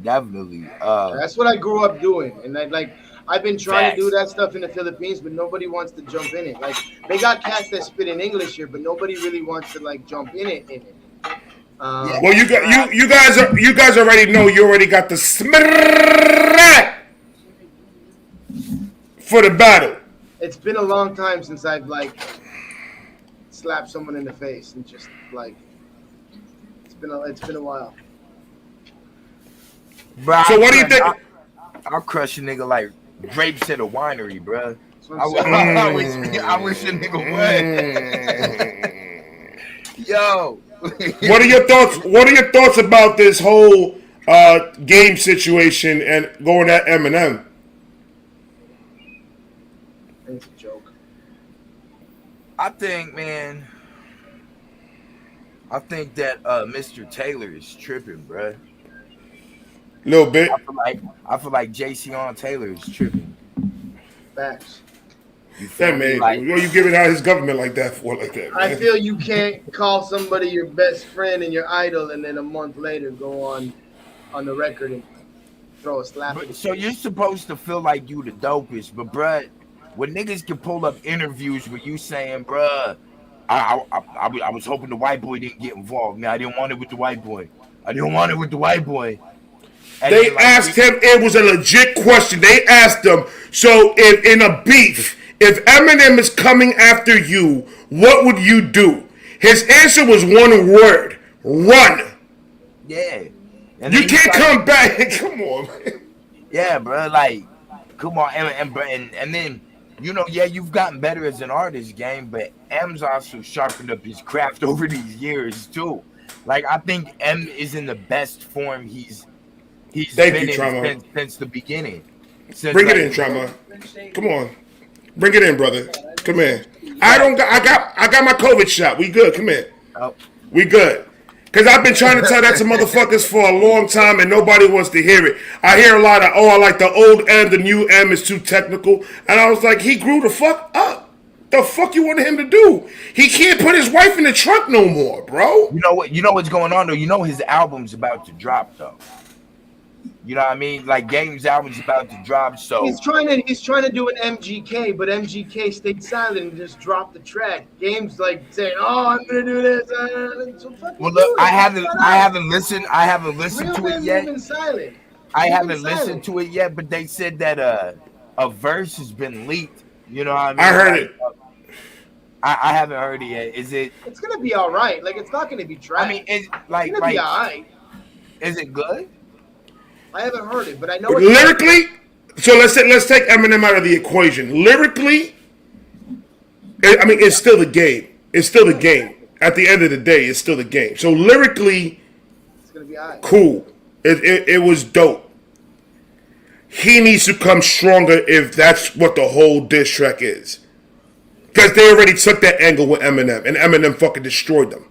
definitely. That's what I grew up doing, and I've been trying to do that stuff in the Philippines, but nobody wants to jump in it. Like, they got cats that spit in English here, but nobody really wants to like jump in it. Well, you guys already know. You already got the smack for the battle. It's been a long time since I've like slapped someone in the face and just like it's been a while. Bro, so what do you think? I'll crush a nigga like grapes at a winery, bro. I wish a nigga would. Yo. What are your thoughts about this whole game situation and going at Eminem? It's a joke. I think that Mr. Taylor is tripping, bruh. Little bit. I feel like JC Taylor is tripping. Facts. That man, what are you giving out his government like that for? Like that, man? I feel you can't call somebody your best friend and your idol, and then a month later go on the record and throw a slap. So you're supposed to feel like you the dopest, but bruh, when niggas can pull up interviews with you saying, bruh, I was hoping the white boy didn't get involved. Man, I didn't want it with the white boy. And They then, like, asked him, it was a legit question. They asked him, so if in a beef, if Eminem is coming after you, what would you do? His answer was one word: run. yeah. And You then can't come back. Come on, man. Yeah, bro. Like, come on, and then yeah, you've gotten better as an artist, game, but M's also sharpened up his craft over these years too. Like, I think M is in the best form he's Thank been you, Trauma. since the beginning. Since, Bring it like, in, Trauma. Come on, bring it in, brother. Come in. I got my COVID shot. We good. Come in. Oh, We good. Because I've been trying to tell that to motherfuckers for a long time and nobody wants to hear it. I hear a lot of, I like the old M, the new M is too technical. And I was like, he grew the fuck up. The fuck you wanted him to do? He can't put his wife in the trunk no more, bro. you know what? You know what's going on though. You know his album's about to drop though. You know what I mean? Like, Game's album's about to drop, so He's trying to do an MGK, but MGK stayed silent and just dropped the track. Game's like saying, "Oh, I'm gonna do this." So fucking well, do look, it. I haven't listened Real to it man's yet. been silent. I He's haven't been listened silent. to it yet, but they said that a verse has been leaked. You know what I mean? I heard it. I haven't heard it yet. Is it? It's gonna be all right. Like, it's not gonna be trash. I mean, it's it's gonna be all right. is it good? I haven't heard it, but I know it's Lyrically, so let's take Eminem out of the equation. Lyrically, I mean, it's still the game. It's still the game. At the end of the day, it's still the game. So lyrically, It's gonna be all right. cool. It was dope. He needs to come stronger if that's what the whole diss track is. Because they already took that angle with Eminem, and Eminem fucking destroyed them.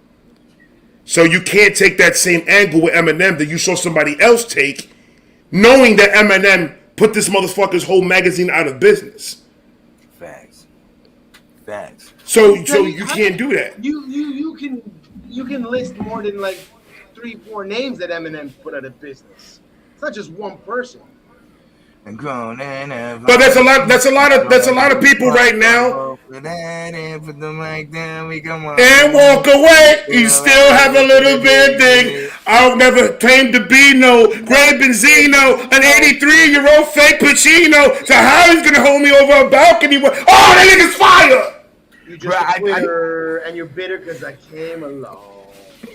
So you can't take that same angle with Eminem that you saw somebody else take, knowing that Eminem put this motherfucker's whole magazine out of business. Facts. So you can't do that. You can list more than like 3-4 names that Eminem's put out of business. It's not just one person. But But that's a lot of people right now. And walk away. You still have a little bit of thing. I'll never claim to be no Grey Benzino, an 83-year-old fake Pacino. So how he's gonna hold me over a balcony? Oh, that nigga's fire! You just a quitter, and you're bitter because I came along.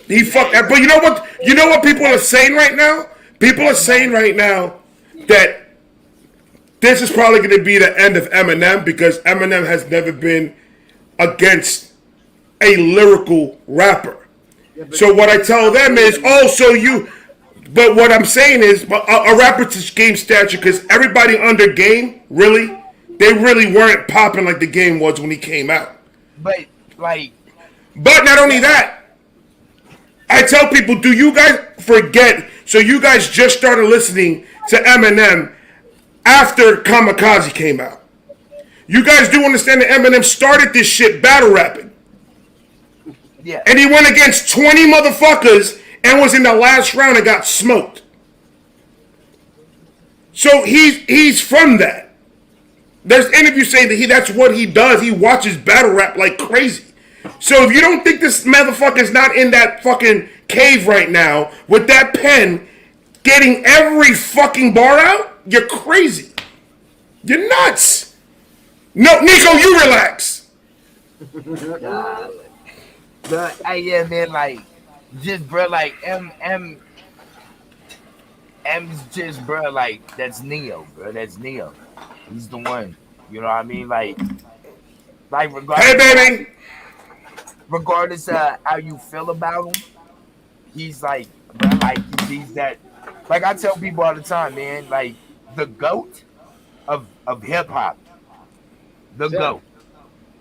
He fucked. But you know what? You know what people are saying right now? People are saying right now that this is probably going to be the end of Eminem because Eminem has never been against a lyrical rapper. Yeah, So what I tell them is, but what I'm saying is, a rapper to Game stature, because everybody under Game, really, they really weren't popping like the Game was when he came out. But not only that, I tell people, do you guys forget, so you guys just started listening to Eminem after Kamikaze came out. You guys do understand that Eminem started this shit battle rapping. yeah, And he went against 20 motherfuckers and was in the last round and got smoked. So he's from that. There's interviews saying that that's what he does. He watches battle rap like crazy. So if you don't think this motherfucker's not in that fucking cave right now with that pen getting every fucking bar out, you're crazy. You're nuts. No, Nico, you relax. yeah, man, like, just, bro, like, M's just, bro, like, that's Neo, bro, that's Neo. He's the one, you know what I mean? Like regardless, Hey, baby. Regardless of how you feel about him, he's like, bro, like, he's that, like, I tell people all the time, man, like, the GOAT of hip-hop, GOAT,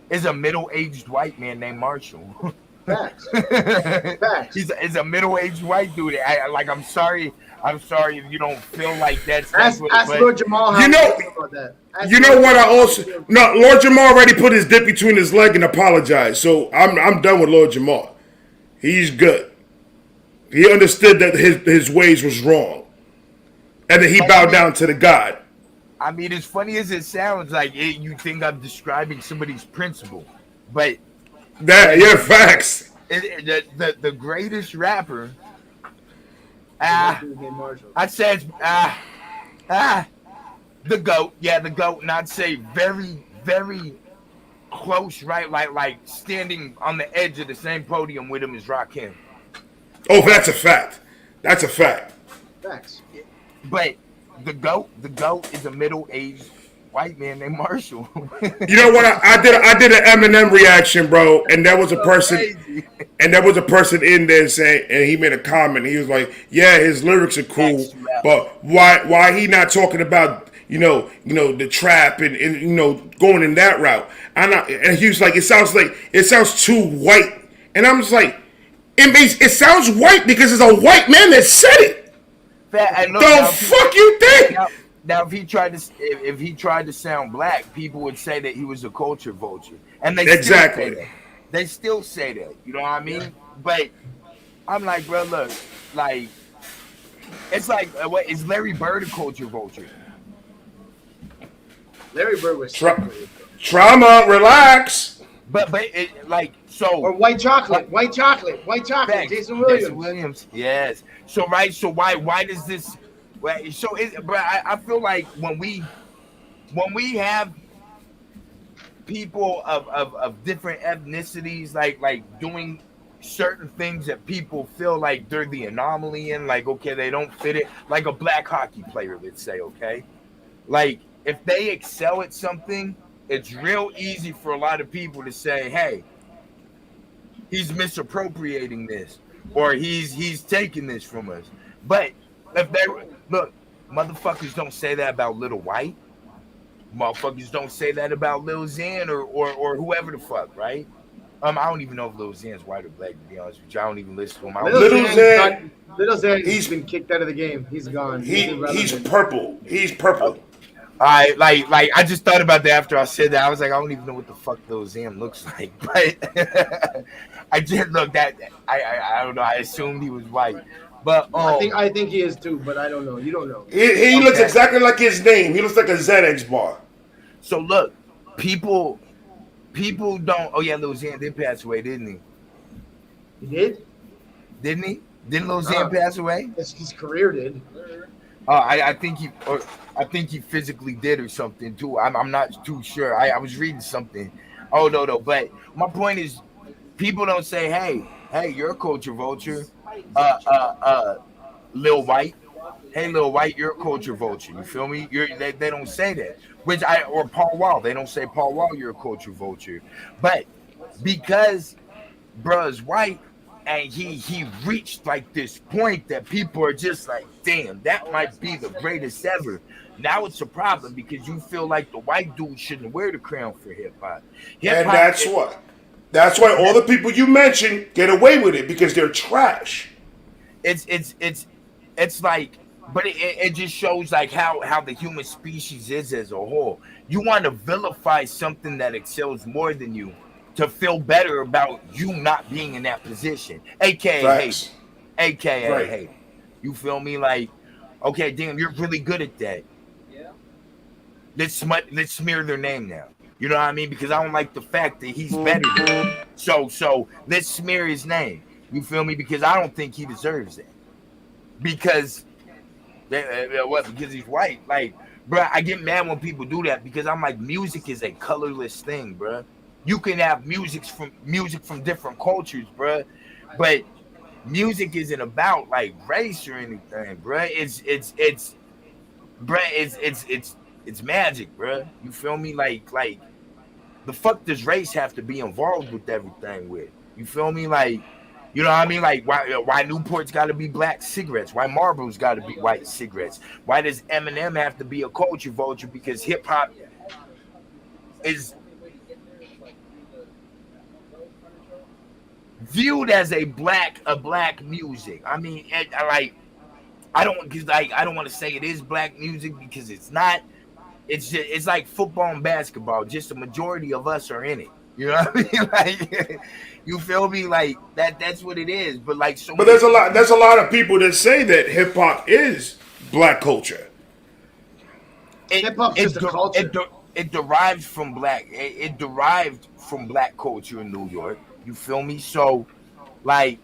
is a middle-aged white man named Marshall. Facts. Facts. He's a middle-aged white dude. I'm sorry if you don't feel like that's Ask but Lord Jamal how You know- he feels about that. You know what? Lord Jamal already put his dick between his leg and apologized. So I'm done with Lord Jamal. He's good. He understood that his ways was wrong, and that he bowed down to the God. I mean, as funny as it sounds, like you think I'm describing somebody's principle, but Facts. The greatest rapper. Anthony Marshall. I'd say it's the GOAT. Yeah, the GOAT. And I'd say very, very close, right? Like standing on the edge of the same podium with him is Rakim. Oh, that's a fact. That's a fact. Facts. But the GOAT is a middle-aged white man named Marshall. You know what? I did an Eminem reaction, bro, and there was a person, in there saying, and he made a comment. He was like, "Yeah, his lyrics are cool, but why he not talking about the trap and going in that route?" And he was like, "It sounds too white," and I'm just like, it sounds white because it's a white man that said it. The fuck you think? Now, if he tried to sound black, people would say that he was a culture vulture, and they exactly. Still say that. They still say that. You know what I mean? But I'm like, bro, look, like it's like, what is Larry Bird a culture vulture? Larry Bird was trauma. Relax. But it like so. Or white chocolate. Back. Jason Williams. Yes. So right. So why does this? So but I feel like when we have people of different ethnicities like doing certain things that people feel like they're the anomaly in, like, okay, they don't fit it, like a black hockey player, let's say, okay, like if they excel at something, it's real easy for a lot of people to say, hey, he's misappropriating this, or he's taking this from us. But if they look, motherfuckers don't say that about Little White. Motherfuckers don't say that about Lil Xan or whoever the fuck, right? I don't even know if Lil Xan's white or black, to be honest with you. I don't even listen to him. Little Xan, he's been kicked out of the game. He's gone. He's purple. He's purple. I I just thought about that after I said that. I was like, I don't even know what the fuck Lil Xan looks like, but I did look that. I don't know. I assumed he was white. But I think he is too, but I don't know. You don't know. He looks exactly like his name. He looks like a ZX bar. So look, people don't. Oh yeah, Lil Xan did pass away, didn't he? He did? Didn't he? Didn't Lil Xan pass away? His career did. I think he physically did or something too. I'm not too sure. I was reading something. Oh no. But my point is, people don't say, hey, you're a culture vulture. Lil White. Hey, Lil White, you're a culture vulture. You feel me? They don't say that. Or Paul Wall. They don't say, Paul Wall, you're a culture vulture. But because bruh's white and he reached like this point that people are just like, damn, that might be the greatest ever. Now it's a problem because you feel like the white dude shouldn't wear the crown for hip hop. And that's why all the people you mentioned get away with it, because they're trash. It's like, but it just shows like how the human species is as a whole. You want to vilify something that excels more than you to feel better about you not being in that position. AKA hate. AKA hate. You feel me? Like, okay, damn, you're really good at that. Yeah. Let's smear their name now. You know what I mean? Because I don't like the fact that he's better than me. So let's smear his name. You feel me? Because I don't think he deserves that. Because he's white. Like, bro, I get mad when people do that because I'm like, music is a colorless thing, bro. You can have music from different cultures, bro, but music isn't about like race or anything, bro. It's magic, bro. You feel me? Like the fuck does race have to be involved with everything with? You feel me? Like, you know what I mean? Like, why Newport's got to be black cigarettes? Why Marlboro's got to be white cigarettes? Why does Eminem have to be a culture vulture? Because hip hop is viewed as a black music. I mean, I don't want to say it is black music because it's not. It's like football and basketball. Just the majority of us are in it. You know what I mean? Like, you feel me? Like that's what it is. But like, so. But there's a lot of people that say that hip hop is black culture. Hip hop's just a culture. it derived from black. It derived from black culture in New York. You feel me? So, like,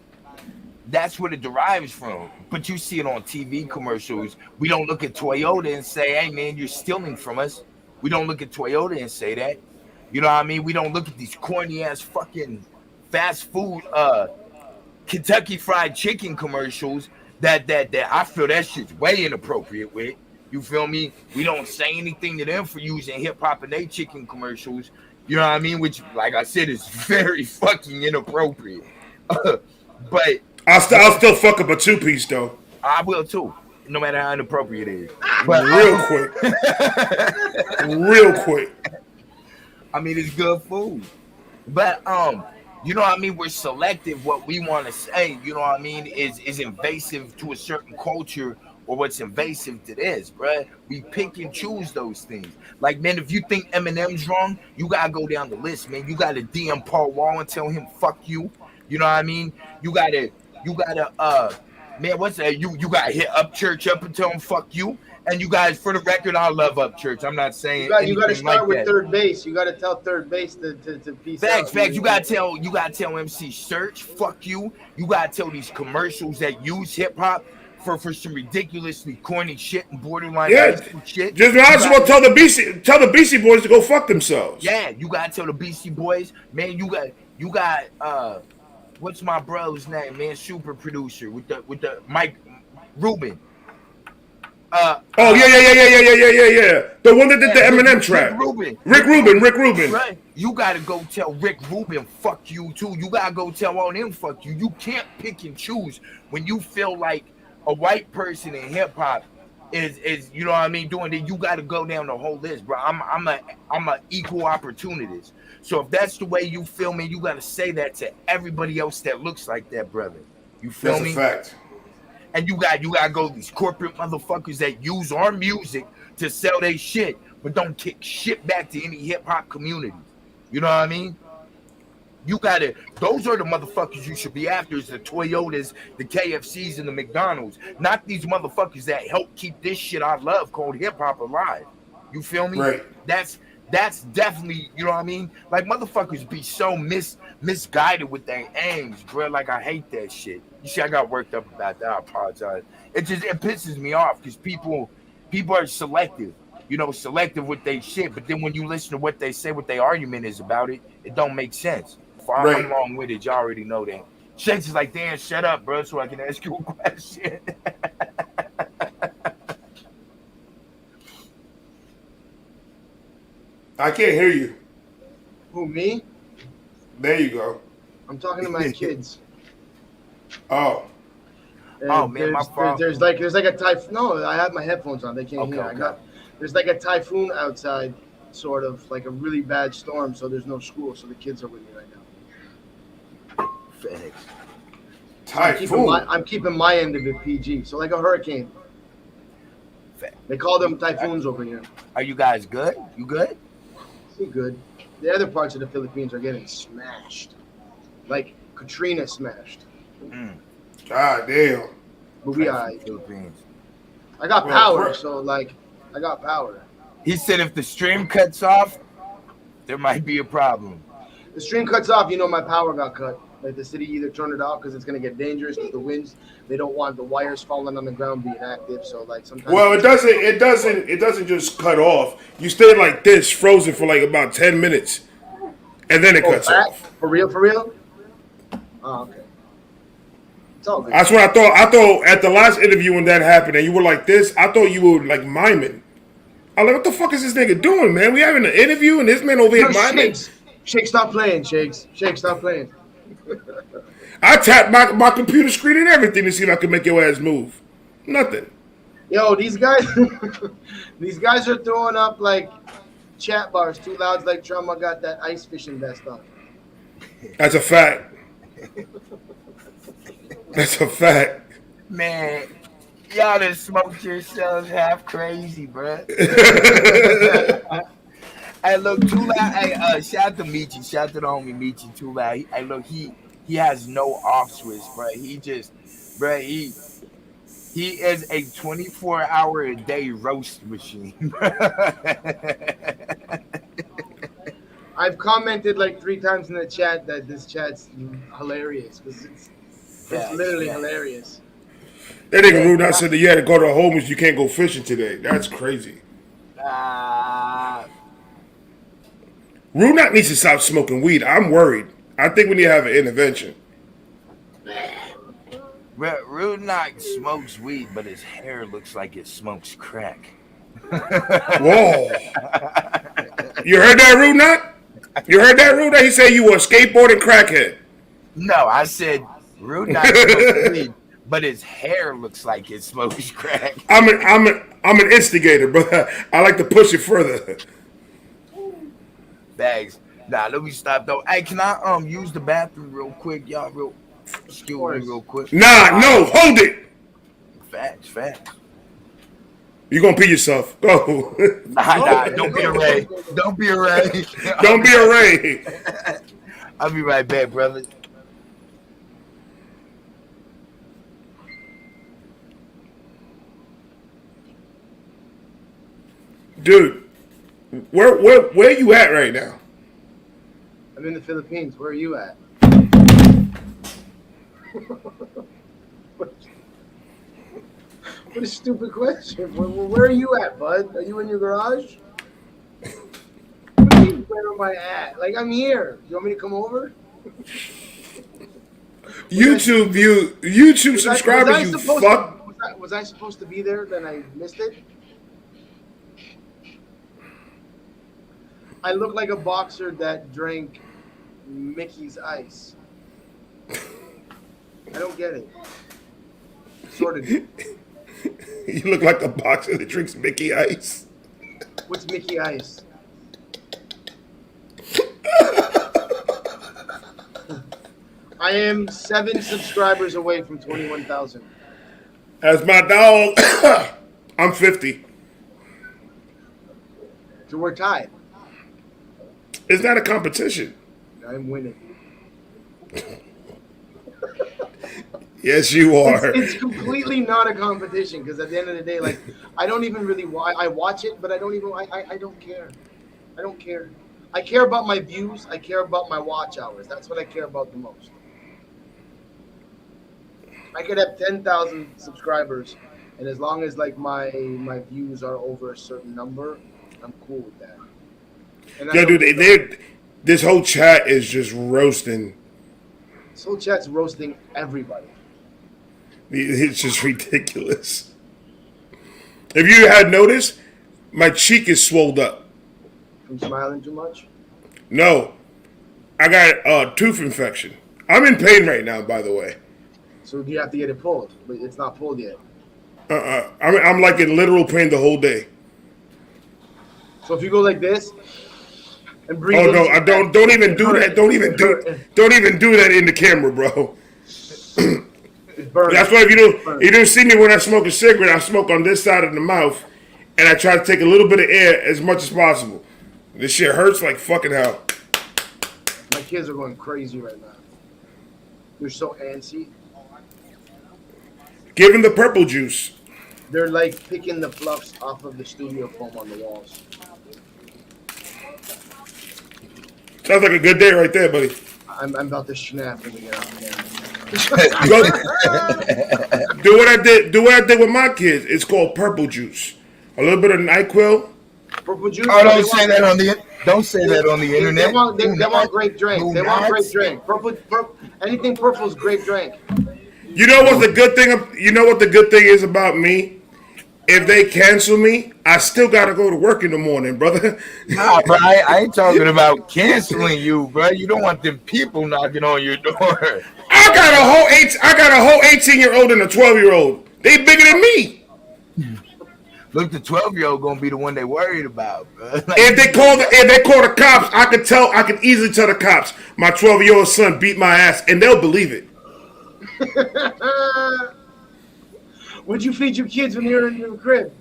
that's what it derives from. But you see it on TV commercials. We don't look at Toyota and say, "Hey, man, you're stealing from us." We don't look at Toyota and say that. You know what I mean? We don't look at these corny ass fucking fast food, Kentucky Fried Chicken commercials that I feel that shit's way inappropriate with. You feel me? We don't say anything to them for using hip hop in their chicken commercials. You know what I mean? Which, like I said, is very fucking inappropriate. But I'll still fuck up a 2-piece though. I will too, no matter how inappropriate it is. But real quick. I mean, it's good food. But you know what I mean? We're selective. What we want to say, you know what I mean, is invasive to a certain culture, or what's invasive to this, bruh. We pick and choose those things. Like, man, if you think Eminem's wrong, you gotta go down the list, man. You gotta DM Paul Wall and tell him fuck you. You know what I mean? You gotta man, what's that? You gotta hit Upchurch up and tell him fuck you. And you guys, for the record, I love Upchurch. I'm not saying you got to start like with that. third base. You got to tell third base to peace out. Facts. You gotta tell MC Search, fuck you. You gotta tell these commercials that use hip hop for some ridiculously corny shit and borderline shit. Just might as well tell the Beastie Boys to go fuck themselves. Yeah, you gotta tell the Beastie Boys, man. You got what's my brother's name, man? Super producer with the Mike Rubin. Yeah. The one that did the Eminem track. Rick Rubin. Right. You gotta go tell Rick Rubin fuck you too. You gotta go tell all them fuck you. You can't pick and choose when you feel like a white person in hip hop is you know what I mean doing it. You gotta go down the whole list, bro. I'm a equal opportunist. So if that's the way you feel, man, you gotta say that to everybody else that looks like that, brother. You feel me? That's a fact. And you gotta go these corporate motherfuckers that use our music to sell their shit, but don't kick shit back to any hip hop community. You know what I mean? Those are the motherfuckers you should be after, is the Toyotas, the KFCs, and the McDonald's. Not these motherfuckers that help keep this shit I love called hip hop alive. You feel me? Right. That's definitely, you know what I mean? Like, motherfuckers be so misguided with their aims, bro. Like, I hate that shit. You see, I got worked up about that. I apologize. It pisses me off because people are selective, you know, selective with their shit. But then when you listen to what they say, what their argument is about it, it don't make sense. I'm wrong with it. Y'all already know that. Shakes is like, damn, shut up, bro, so I can ask you a question. I can't hear you. Who, me? There you go. I'm talking to my kids. Oh. Man, my fault. There's like a typhoon. No, I have my headphones on. They can't hear. Okay. There's like a typhoon outside, sort of like a really bad storm. So there's no school. So the kids are with me right now. Facts. Typhoon. I'm keeping my end of it PG. So like a hurricane. Facts. They call them typhoons over here. Are you guys good? You good? We're good. The other parts of the Philippines are getting smashed, like Katrina smashed. God damn. But we Philippines. I got power, so like I got power. He said if the stream cuts off, there might be a problem. The stream cuts off, you know my power got cut. Like the city either turned it off because it's gonna get dangerous with the winds. They don't want the wires falling on the ground being active. So like sometimes. Well, it doesn't just cut off. You stay like this, frozen for like about 10 minutes, and then it cuts off. For real? Oh, okay. It's all good. That's what I thought. I thought at the last interview when that happened, and you were like this, I thought you were like miming. I'm like, what the fuck is this nigga doing, man? We having an interview, and this man over here miming. Shake, stop playing, Shakes. Shake, stop playing. I tapped my computer screen and everything to see if I could make your ass move. Nothing. Yo, these guys are throwing up like chat bars too loud, like Trauma got that ice fishing vest on. That's a fact. That's a fact. Man, y'all done smoked yourselves half crazy, bro. Hey, look, Too Loud. Hey, shout out to Michi. Shout out to the homie Michi, Too Loud. Hey, look, he has no off switch, bro. He is a 24-hour-a-day roast machine. I've commented like 3 times in the chat that this chat's hilarious because it's literally hilarious. That nigga Rude Knot said that you had to go to a homeless, you can't go fishing today. That's crazy. Rude Knot needs to stop smoking weed. I'm worried. I think we need to have an intervention. Rude Knot smokes weed, but his hair looks like it smokes crack. Whoa. You heard that, Rude Knot? You heard that, Rude Knot? He said you were a skateboarding crackhead. No, I said Rude Knot smokes weed, but his hair looks like it smokes crack. I'm an instigator, but I like to push it further. Thanks. Nah, let me stop though. Hey, can I use the bathroom real quick, y'all? Excuse me real quick. Nah, no, hold it. Facts. You gonna pee yourself? Go. Nah, don't be a Ray. Don't be a Ray. Don't be a Ray. I'll be right back, brother. Dude, where you at right now? I'm in the Philippines. Where are you at? What a stupid question. Where are you at, bud? Are you in your garage? What do you mean, where am I at? Like, I'm here. You want me to come over? YouTube subscribers, you fuck. Was I supposed to be there? Then I missed it? I look like a boxer that drank Mickey's Ice. I don't get it. Sort of do. You look like a boxer that drinks Mickey Ice. What's Mickey Ice? I am 7 subscribers away from 21,000. As my dog, I'm 50. So we're tied. It's not a competition. I'm winning. Yes, you are. It's completely not a competition because at the end of the day, like, I don't even really I watch it, but I don't care. I don't care. I care about my views. I care about my watch hours. That's what I care about the most. I could have 10,000 subscribers, and as long as like my views are over a certain number, I'm cool with that. And Yo, dude, this whole chat is just roasting. This whole chat's roasting everybody. It's just ridiculous. If you had noticed, my cheek is swelled up. From smiling too much? No, I got a tooth infection. I'm in pain right now, by the way. So do you have to get it pulled? But it's not pulled yet. I'm like in literal pain the whole day. So if you go like this and breathe. Oh no, I don't even do that. Don't even do that in the camera, bro. That's why if you don't see me when I smoke a cigarette, I smoke on this side of the mouth, and I try to take a little bit of air as much as possible. This shit hurts like fucking hell. My kids are going crazy right now. They're so antsy. Give them the purple juice. They're like picking the fluffs off of the studio foam on the walls. Sounds like a good day right there, buddy. I'm about to snap when we get out there. Do what I did with my kids. It's called purple juice. A little bit of NyQuil. Purple juice. Oh, don't say that on the internet. They want grape drink. They want grape drink. Purple, anything purple is grape drink. You know what the good thing? You know what the good thing is about me? If they cancel me, I still gotta go to work in the morning, brother. Nah, bro, I ain't talking about canceling you, bro. You don't want them people knocking on your door. I got a whole 18-year-old and a 12-year-old. They bigger than me. Look, the 12-year-old gonna be the one they worried about, bro. Like, If they call the cops, I can easily tell the cops my 12-year-old son beat my ass, and they'll believe it. What'd you feed your kids when you were in your crib?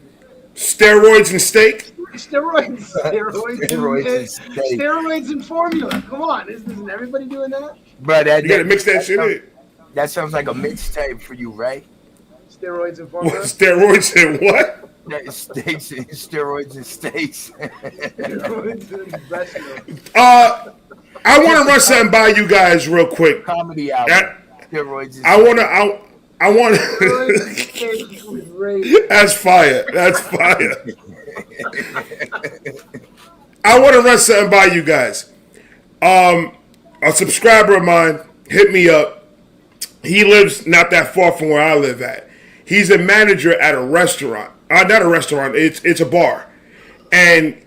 Steroids and steak. Steroids steak. Steroids and formula. Come on, isn't everybody doing that? Bro, You gotta mix that shit in. That sounds like a mixtape for you, right? Steroids and formula. What, steroids and what? Steaks and steroids and steaks. I want to run something by you guys real quick. Comedy hour. Steroids and I want to. I want. That's fire. That's fire. I want to run something by you guys. A subscriber of mine hit me up. He lives not that far from where I live at. He's a manager at a restaurant. Not a restaurant. It's a bar, and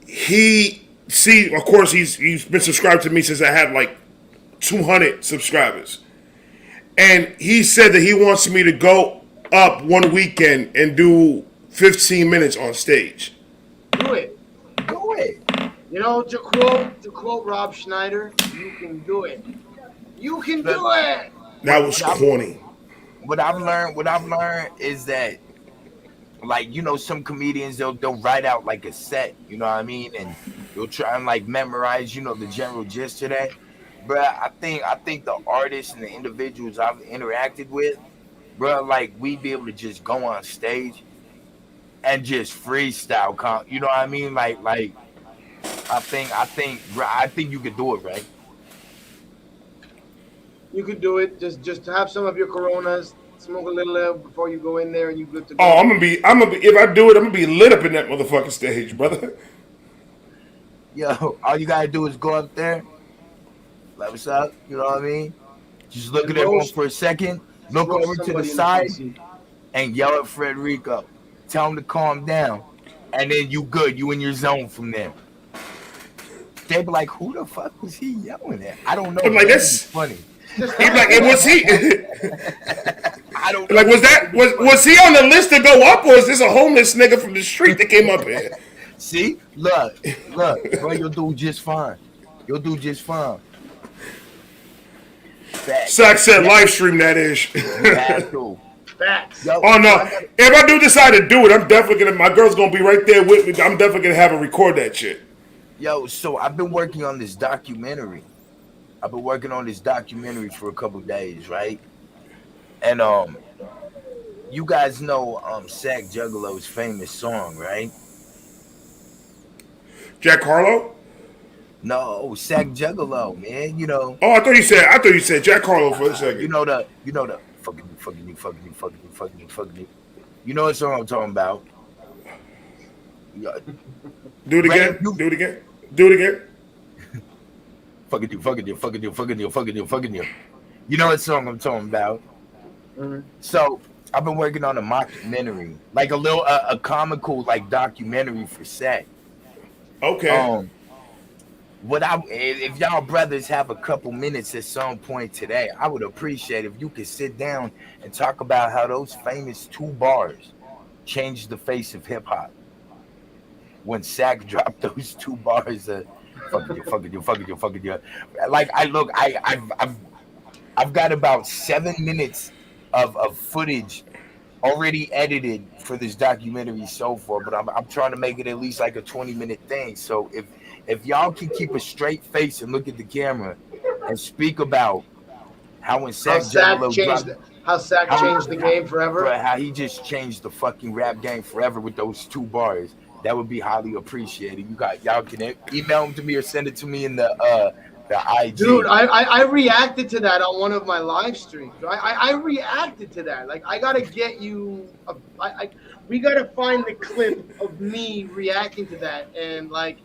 of course he's been subscribed to me since I had like 200 subscribers, and he said that he wants me to go up one weekend and do 15 minutes on stage. Do it. Do it. You know, to quote Rob Schneider, you can do it. You can do it. That was corny. What I've learned is that, like, you know, some comedians they'll write out like a set, you know what I mean, and they'll try and like memorize, you know, the general gist of that. But I think the artists and the individuals I've interacted with, bro, like we'd be able to just go on stage and just freestyle, you know what I mean? Like I think you could do it, right? You could do it. Just have some of your Coronas, smoke a little before you go in there, and you good to go. Oh, I'm gonna be. If I do it, I'm gonna be lit up in that motherfucking stage, brother. Yo, all you gotta do is go up there, like what's up, you know what I mean? Just look at everyone for a second, look over to the side, and yell at Frederico. Tell him to calm down, and then you good. You in your zone from there. They be like, "Who the fuck was he yelling at?" I don't know. I'm like, that's funny. He's like, was he? I don't know. Like, was he on the list to go up, or is this a homeless nigga from the street that came up here? See, look, bro, you'll do just fine. You'll do just fine. Sack said live stream that ish. Facts. Oh no! If I do decide to do it, I'm definitely gonna. My girl's gonna be right there with me. I'm definitely gonna have her record that shit. Yo, so I've been working on this documentary. For a couple days, right? And you guys know Sack Juggalo's famous song, right? Jack Harlow? No, Sack Juggalo, man. You know. Oh, I thought you said Jack Harlow for a second. You know the fucking you. You know what song I'm talking about? Do it again. Do it again. Fucking you. You know what song I'm talking about? Mm-hmm. So I've been working on a mockumentary, like a comical like documentary for Sack. Okay. If y'all brothers have a couple minutes at some point today, I would appreciate if you could sit down and talk about how those famous 2 bars changed the face of hip hop. When Sack dropped those 2 bars of fucking you. Like I've got about 7 minutes of footage already edited for this documentary so far, but I'm trying to make it at least like a 20-minute thing. So if y'all can keep a straight face and look at the camera and speak about how when Sack changed the game forever, bro, how he just changed the fucking rap game forever with those 2 bars. That would be highly appreciated. Y'all can email them to me or send it to me in the IG. Dude, I reacted to that on one of my live streams. I reacted to that. Like, I gotta get you. We gotta find the clip of me reacting to that, and like,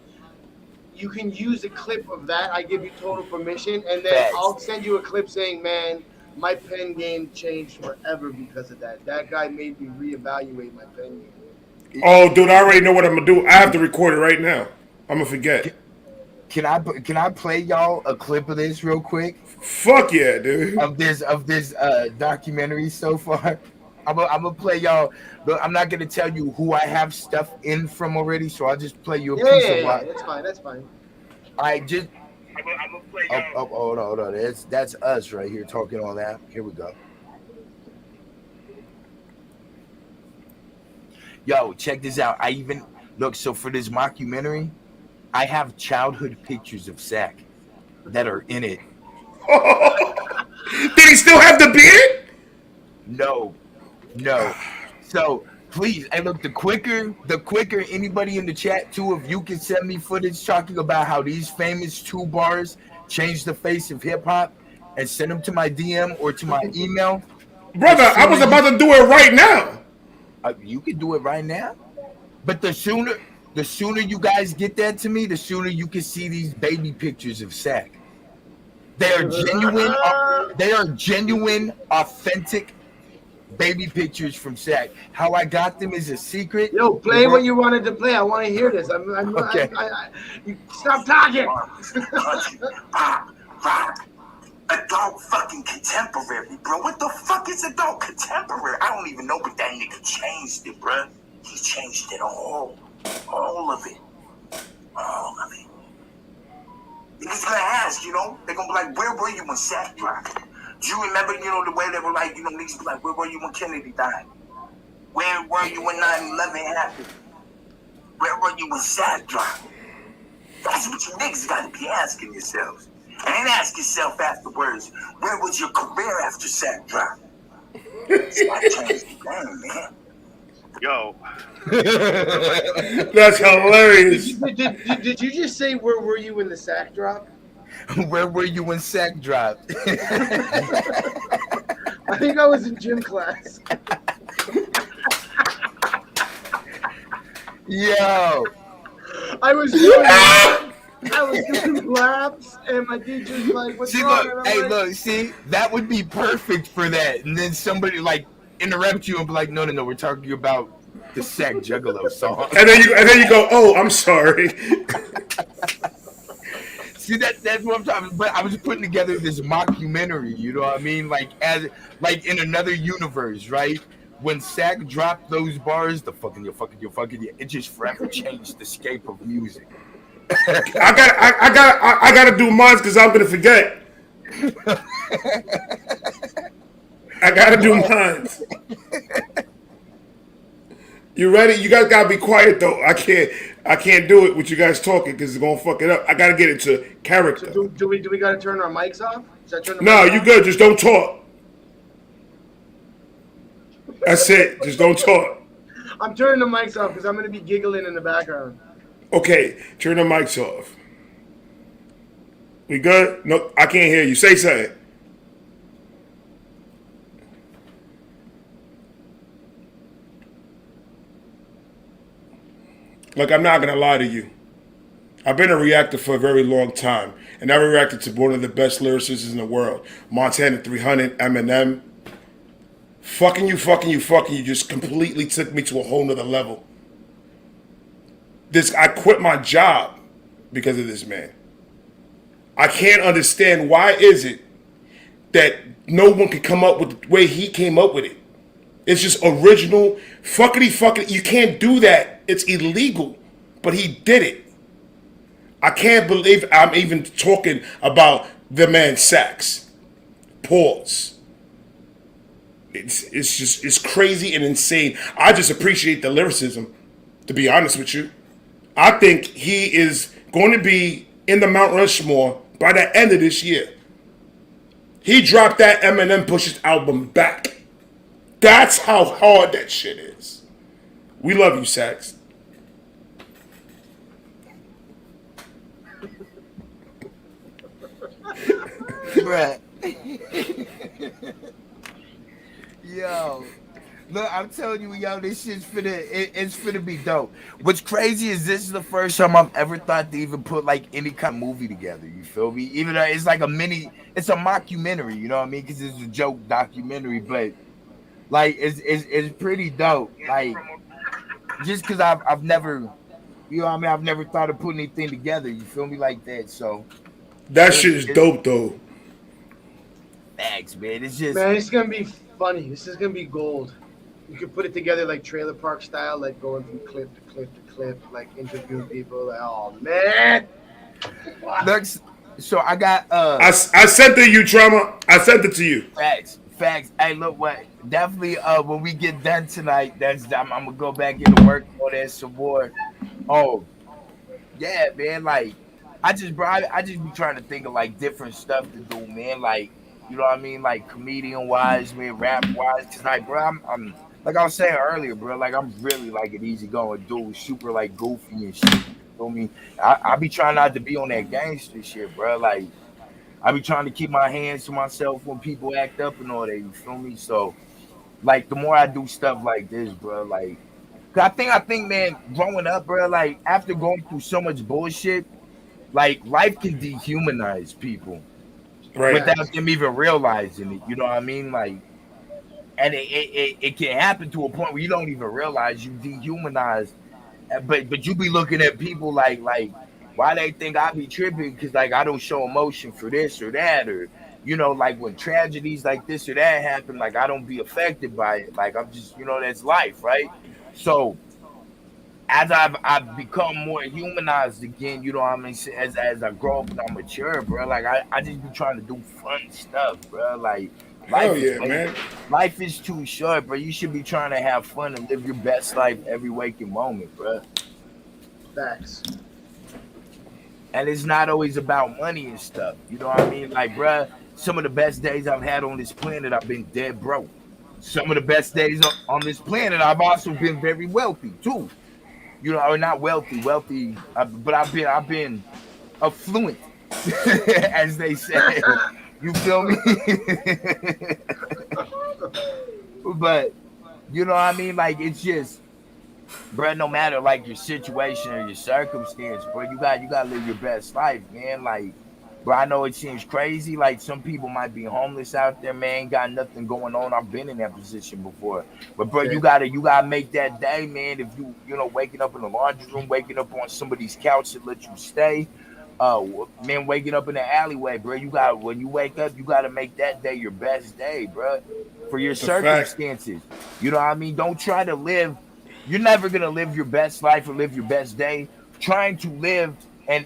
you can use a clip of that. I give you total permission, and then I'll send you a clip saying, "Man, my pen game changed forever because of that. That guy made me reevaluate my pen game." Oh, dude, I already know what I'm gonna do. I have to record it right now. I'm gonna forget. Can I play y'all a clip of this real quick? Fuck yeah, dude. Of this documentary so far. I'm gonna play y'all, but I'm not gonna tell you who I have stuff in from already. So I'll just play you a piece of what. That's fine. I'm gonna play y'all. Hold on. That's us right here talking all that. Here we go. Yo, check this out. So for this mockumentary, I have childhood pictures of Sack that are in it. Did he still have the beard? No. So Please, hey, look, the quicker anybody in the chat too, if you can send me footage talking about how these famous 2 bars changed the face of hip hop, and send them to my DM or to my email. Brother, I was about to do it right now. You can do it right now, but the sooner you guys get that to me, the sooner you can see these baby pictures of Sack. They are genuine. They are genuine, authentic baby pictures from Sack. How I got them is a secret. Yo, play what you wanted to play. I want to hear this. Okay. You stop talking. Adult fucking contemporary, bro. What the fuck is adult contemporary? I don't even know, but that nigga changed it, bro. He changed it all of it. Niggas gonna ask, you know, they're gonna be like, where were you when Sack dropped? Do you remember, you know, the way they were like, you know, niggas be like, where were you when Kennedy died? Where were you when 9/11 happened? Where were you when Sack dropped? That's what you niggas gotta be asking yourselves. And ask yourself afterwards, where was your career after Sack dropped? Sack changed the game, man. Yo. That's hilarious. Did you just say where were you when the Sack dropped? Where were you when Sack dropped? I think I was in gym class. Yo. I was doing laps, and my teacher's like, "What's wrong?" Look, hey, look, see, that would be perfect for that. And then somebody like interrupt you and be like, "No, we're talking about the Sack Juggalo song." And then you go, "Oh, I'm sorry." See, that's what I'm talking about. But I was putting together this mockumentary, you know what I mean? Like in another universe, right? When Sack dropped those bars, the fucking you're fucking, it just forever changed the scape of music. I gotta do mine because I'm gonna forget. I gotta do mine. You ready? You guys gotta be quiet though. I can't do it with you guys talking because it's gonna fuck it up. I gotta get into character. So do we gotta turn our mics off? No, you good. Just don't talk. That's it. Just don't talk. I'm turning the mics off because I'm gonna be giggling in the background. Okay, turn the mics off. We good? No, I can't hear you. Say something. Look, I'm not going to lie to you. I've been a reactor for a very long time, and I've reacted to one of the best lyricists in the world, Montana 300, Eminem. Fucking you just completely took me to a whole nother level. I quit my job because of this man. I can't understand why is it that no one can come up with the way he came up with it. It's just original, fuckity. You can't do that. It's illegal. But he did it. I can't believe I'm even talking about the man Sax. Pause. It's crazy and insane. I just appreciate the lyricism, to be honest with you. I think he is going to be in the Mount Rushmore by the end of this year. He dropped that Eminem Push's album back. That's how hard that shit is. We love you, Sax. Bruh. Yo. Look, I'm telling you, yo, this shit's it's finna be dope. What's crazy is this is the first time I've ever thought to even put like any kind of movie together. You feel me? Even though it's like it's a mockumentary. You know what I mean? Because it's a joke documentary, but like it's pretty dope. Like just because I've never, you know what I mean? I've never thought of putting anything together. You feel me? Like that. So that shit is dope, though. Thanks, man. It's just it's gonna be funny. This is gonna be gold. You could put it together like Trailer Park style, like going from clip to clip to clip, like interviewing people. Like, oh man. Next, so I got I sent it to you, Trauma. I sent it to you. Facts. Hey, look, what? Definitely. When we get done tonight, I'm gonna go back into work on that some more. Oh, yeah, man. Like, I just be trying to think of like different stuff to do, man. Like, you know what I mean? Like comedian wise, man, rap wise. Cause like, bro, I'm like I was saying earlier, bro, like I'm really like an easygoing dude, super like goofy and shit. You feel me? I be trying not to be on that gangster shit, bro. Like I be trying to keep my hands to myself when people act up and all that. You feel me? So like the more I do stuff like this, bro, like 'cause I think, man, growing up, bro, like after going through so much bullshit, like life can dehumanize people Right. without them even realizing it. You know what I mean? Like, and it can happen to a point where you don't even realize you dehumanize. But you be looking at people like why they think I be tripping because like I don't show emotion for this or that or like when tragedies like this or that happen, like I don't be affected by it. Like I'm just that's life, right? So as I've become more humanized again, what I mean, as I grow up and I mature, bro, like I just be trying to do fun stuff, bro. Like Hell life is yeah, man. life is too short, bro. You should be trying to have fun and live your best life every waking moment, bro. Facts. And it's not always about money and stuff. You know what I mean? Like, bro, some of the best days I've had on this planet, I've been dead broke. Some of the best days on this planet, I've also been very wealthy too. Or not wealthy, but I've been affluent, as they say. You feel me? But you know what I mean? Like it's just, bro. No matter like your situation or your circumstance, bro, you gotta live your best life, man. Like, bro, I know it seems crazy. Like some people might be homeless out there, man. Ain't got nothing going on. I've been in that position before, but bro, you gotta make that day, man. If waking up in the laundry room, waking up on somebody's couch that let you stay, man, waking up in the alleyway, bro. When you wake up, you gotta make that day your best day, bro, for your It's a fact. circumstances. You know what I mean? Don't try to live. You're never gonna live your best life or live your best day trying to live and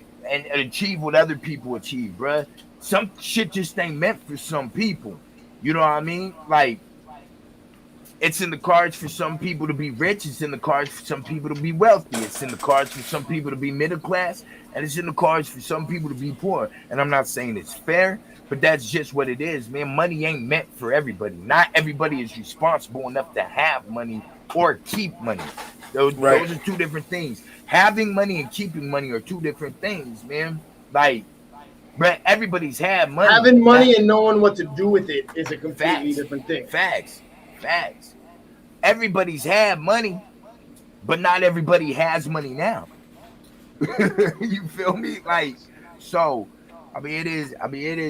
achieve what other people achieve, bruh. Some shit just ain't meant for some people. You know what I mean? Like, it's in the cards for some people to be rich. It's in the cards for some people to be wealthy. It's in the cards for some people to be middle class. And it's in the cards for some people to be poor. And I'm not saying it's fair, but that's just what it is, man. Money ain't meant for everybody. Not everybody is responsible enough to have money or keep money. Those are two different things. Having money and keeping money are two different things, man. Like, bro, everybody's had money. Having money and knowing what to do with it is a completely different thing. Facts. Everybody's had money, but not everybody has money now. You feel me? Like, so, it is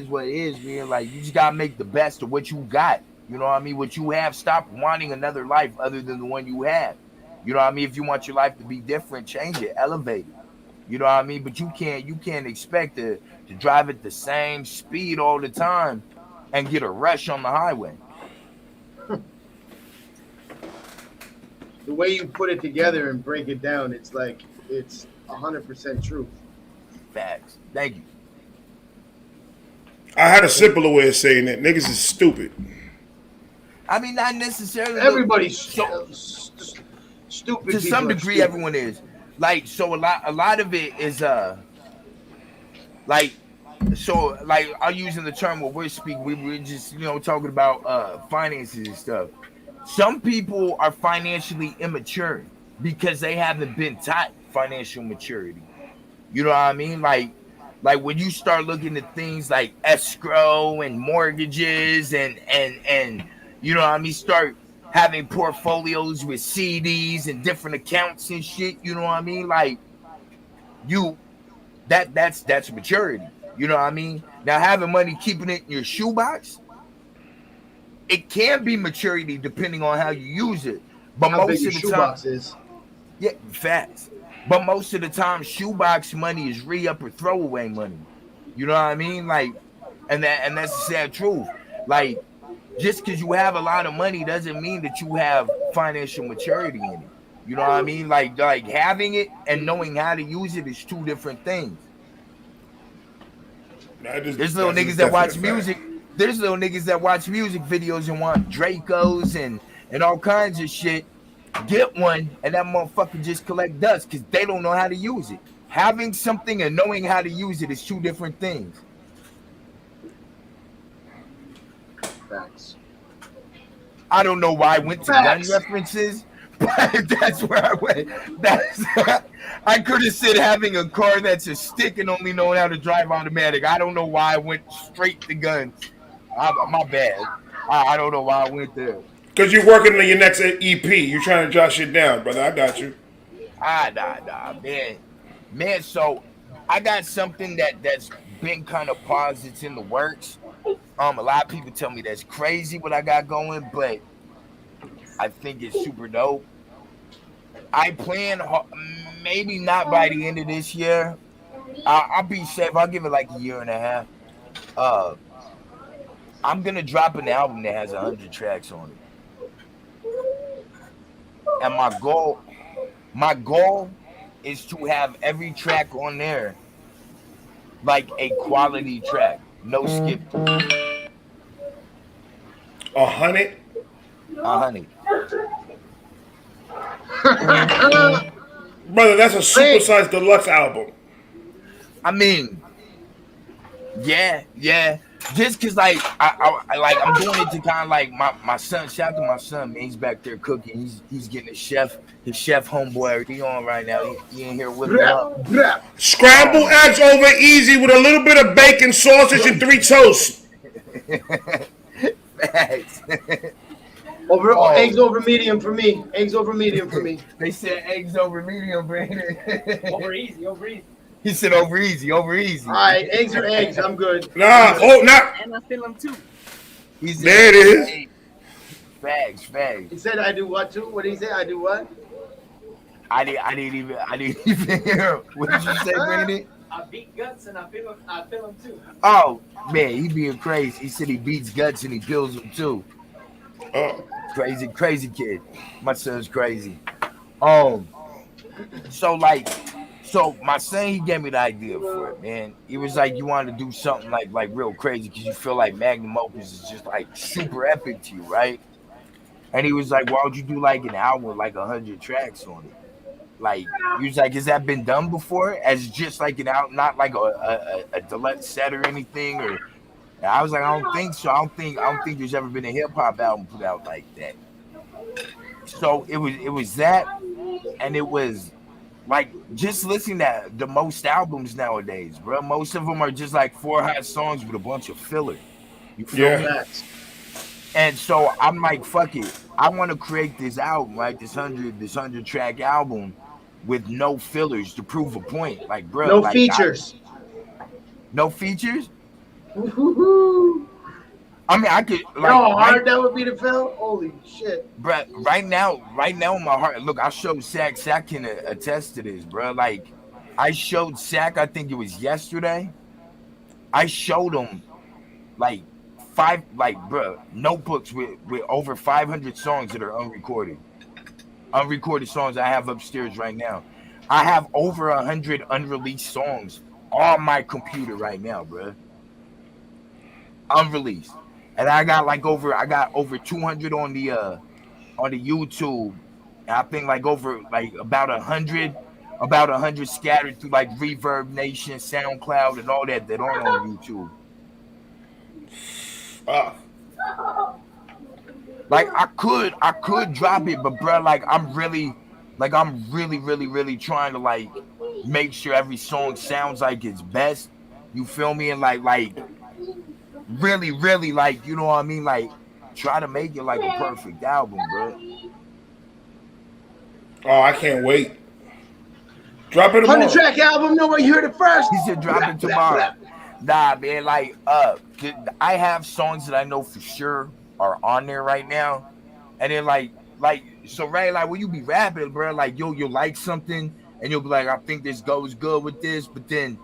what it is, man. Like, you just gotta make the best of what you got. You know what I mean? What you have, stop wanting another life other than the one you have. You know what I mean? If you want your life to be different, change it, elevate it. You know what I mean? But you can't expect to drive at the same speed all the time and get a rush on the highway. The way you put it together and break it down, it's 100% true. Facts. Thank you. I had a simpler way of saying that. Niggas is stupid. I mean, not necessarily. Everybody's stupid. To some degree, stupid. everyone is. Like, so a lot of it is like, so like I'm using the term what we're speaking. We're just talking about finances and stuff. Some people are financially immature because they haven't been taught financial maturity. You know what I mean? Like when you start looking at things like escrow and mortgages and you know what I mean, start having portfolios with CDs and different accounts and shit. You know what I mean? Like that's maturity. You know what I mean? Now having money, keeping it in your shoebox, it can be maturity depending on how you use it. But how most big of your the time, shoebox is. yeah, facts. But most of the time, shoebox money is re-up or throwaway money. You know what I mean? Like, and that's the sad truth. Like, just because you have a lot of money doesn't mean that you have financial maturity in it. You know what I mean? Like having it and knowing how to use it is two different things. There's little niggas that watch music. There's little niggas that watch music videos and want Dracos and all kinds of shit. Get one, and that motherfucker just collect dust because they don't know how to use it. Having something and knowing how to use it is two different things. Facts. I don't know why I went to gun references, but that's where I went. That's I could have said having a car that's a stick and only knowing how to drive automatic. I don't know why I went straight to guns. My bad. I don't know why I went there. Because you're working on your next EP. You're trying to jot shit down, brother. I got you. Nah, man. So I got something that's been kind of paused. It's in the works. A lot of people tell me that's crazy what I got going, but I think it's super dope. I plan maybe not by the end of this year. I'll be safe. I'll give it like a year and a half. I'm gonna drop an album that has 100 tracks on it, and my goal is to have every track on there like a quality track, no skip. 100. 100. Brother, that's a supersized deluxe album. I mean, yeah. Just cause like I'm doing it to kind of like my son. Shout out to my son, man. He's back there cooking. He's getting his chef homeboy. He on right now. He in here whipping up. Scrambled eggs over easy with a little bit of bacon, sausage, and 3 toasts. Facts. Eggs over medium for me. Eggs over medium for me. They said eggs over medium, Brandon. Over easy. He said over easy. All right, eggs are eggs. I'm good. Nah. And I feel them too. There it is. Facts. He said I do what too? What did he say? I do what? I didn't even hear. What did you say, Brandon? I beat guts and I feel them too. Oh man, he being crazy. He said he beats guts and he kills them too. Crazy kid. My son's crazy. So my son, he gave me the idea for it, man. He was like, you want to do something like real crazy because you feel like magnum opus is just like super epic to you, right? And he was like, why would you do like an album with like 100 tracks on it? Like, he was like, has that been done before? As just like an album, not like a deluxe set or anything? Or and I was like, I don't think so. I don't think there's ever been a hip hop album put out like that. So it was that, and it was like just listening to the most albums nowadays, bro. Most of them are just like 4 hot songs with a bunch of filler. You feel me? And so I'm like, fuck it. I want to create this album, right? This 100 track album with no fillers to prove a point. Like, bro, no features. No features? Woo-hoo-hoo. I mean, I could. Like, how hard that would be to fill? Holy shit, bro! Right now, in my heart, look, I showed Sack. Sack can attest to this, bro. Like, I showed Sack. I think it was yesterday. I showed him like 5, bro, notebooks with over 500 songs that are unrecorded songs I have upstairs right now. I have over 100 unreleased songs on my computer right now, bro. Unreleased. And I got over 200 on the YouTube. And I think about 100 scattered through like Reverb Nation, SoundCloud, and all that aren't on YouTube. Like I could drop it, but bro, like I'm really trying to like make sure every song sounds like its best. You feel me? And like really, like, you know what I mean? Like, try to make it like a perfect album, bro. Oh, I can't wait. Drop it tomorrow. 100 track album, nobody heard it first. He said drop it tomorrow. Nah, man, like, I have songs that I know for sure are on there right now. And then like, so Ray, like, when you be rapping, bro, like, you'll like something and you'll be like, I think this goes good with this, but then,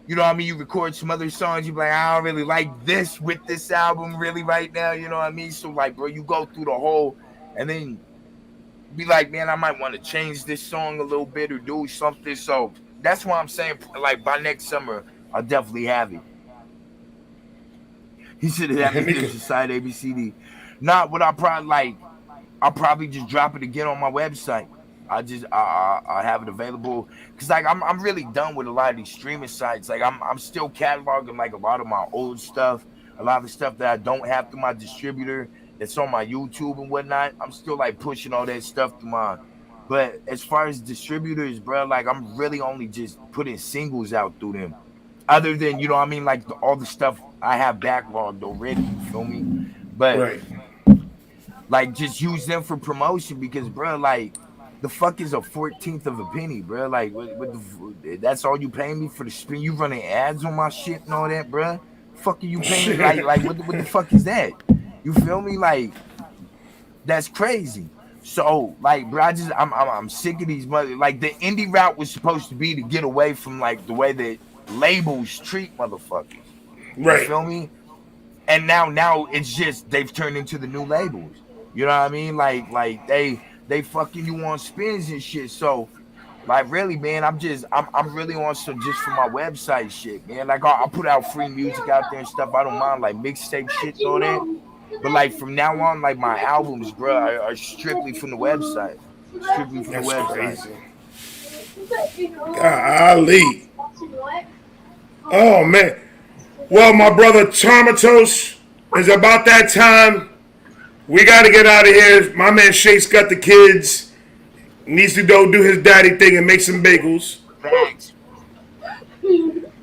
you know what I mean? You record some other songs, you be like, I don't really like this with this album really right now, you know what I mean? So like, bro, you go through the whole, and then be like, man, I might want to change this song a little bit or do something. So that's why I'm saying, like, by next summer, I'll definitely have it. He said that this side ABCD. Not what I'll probably just drop it again on my website. I have it available because like I'm really done with a lot of these streaming sites. Like I'm still cataloging like a lot of my old stuff, a lot of the stuff that I don't have through my distributor, that's on my YouTube and whatnot. I'm still like pushing all that stuff to mine. But as far as distributors, bro, like I'm really only just putting singles out through them. Other than, you know what I mean, like all the stuff I have backlogged already, you feel me? But Right. like just use them for promotion because, bro, like the fuck is a 14th of a penny, bro? Like that's all you pay me for the spin? You running ads on my shit and all that, bro? Fuck are you paying me? Like what the fuck is that? You feel me? Like that's crazy. So like, bro, I'm sick of these mother. Like the indie route was supposed to be to get away from like the way that labels treat motherfuckers. You Right. feel me? And now it's just they've turned into the new labels. You know what I mean? Like they fucking you on spins and shit. So like really, man, I'm really on some just for my website shit, man. Like I'll put out free music out there and stuff. I don't mind like mixtape shit and all that. But like from now on, like my albums, bro, are strictly from the website. Strictly from That's the website. crazy. Golly. Oh man. Well, my brother Tomatos, it's about that time. We got to get out of here. My man Shakey's got the kids. Needs to go do his daddy thing and make some bagels. Thanks.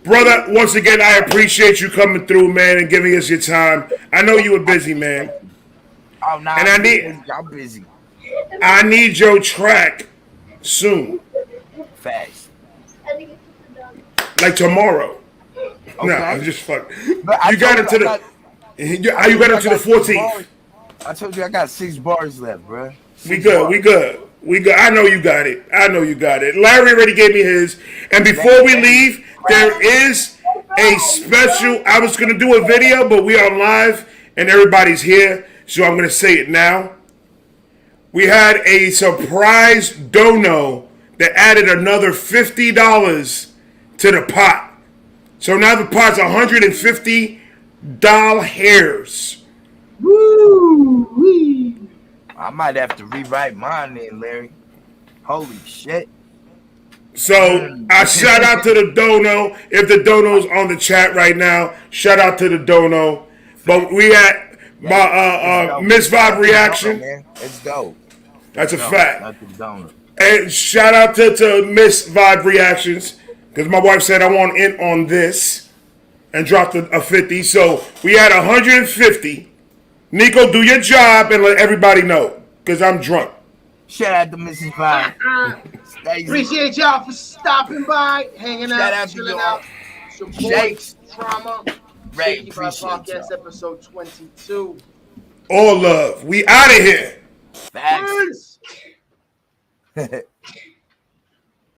Brother, once again, I appreciate you coming through, man, and giving us your time. I know you were busy, man. Oh no, And I'm busy. I need your track soon. Fast. Like tomorrow. Okay. No, I'm just fucking. But You got it to the. You got it to the 14th. I told you I got 6 bars left, bro. We good. I know you got it. Larry already gave me his. And before we leave, there is a special. I was gonna do a video, but we are live and everybody's here, so I'm gonna say it now. We had a surprise dono that added another $50 to the pot. So now the pot's $150. Woo-wee. I might have to rewrite mine then, Larry. Holy shit. So I shout out to the dono. If the dono's on the chat right now, shout out to the dono. But we at my Miss Vibe reaction. Let's go. That's a fact. Not the donor. And shout out to Miss Vibe reactions because my wife said I want in on this and dropped a 50. So we had 150. Nico, do your job and let everybody know because I'm drunk. Shout out to Mrs. Vine. Appreciate y'all for stopping by, hanging Shout out, out to chilling y'all. out. Support Shakes. Trauma. Ray, Shakey Vibe appreciate Podcast y'all. episode 22. All love. We out of here. Facts. Peace.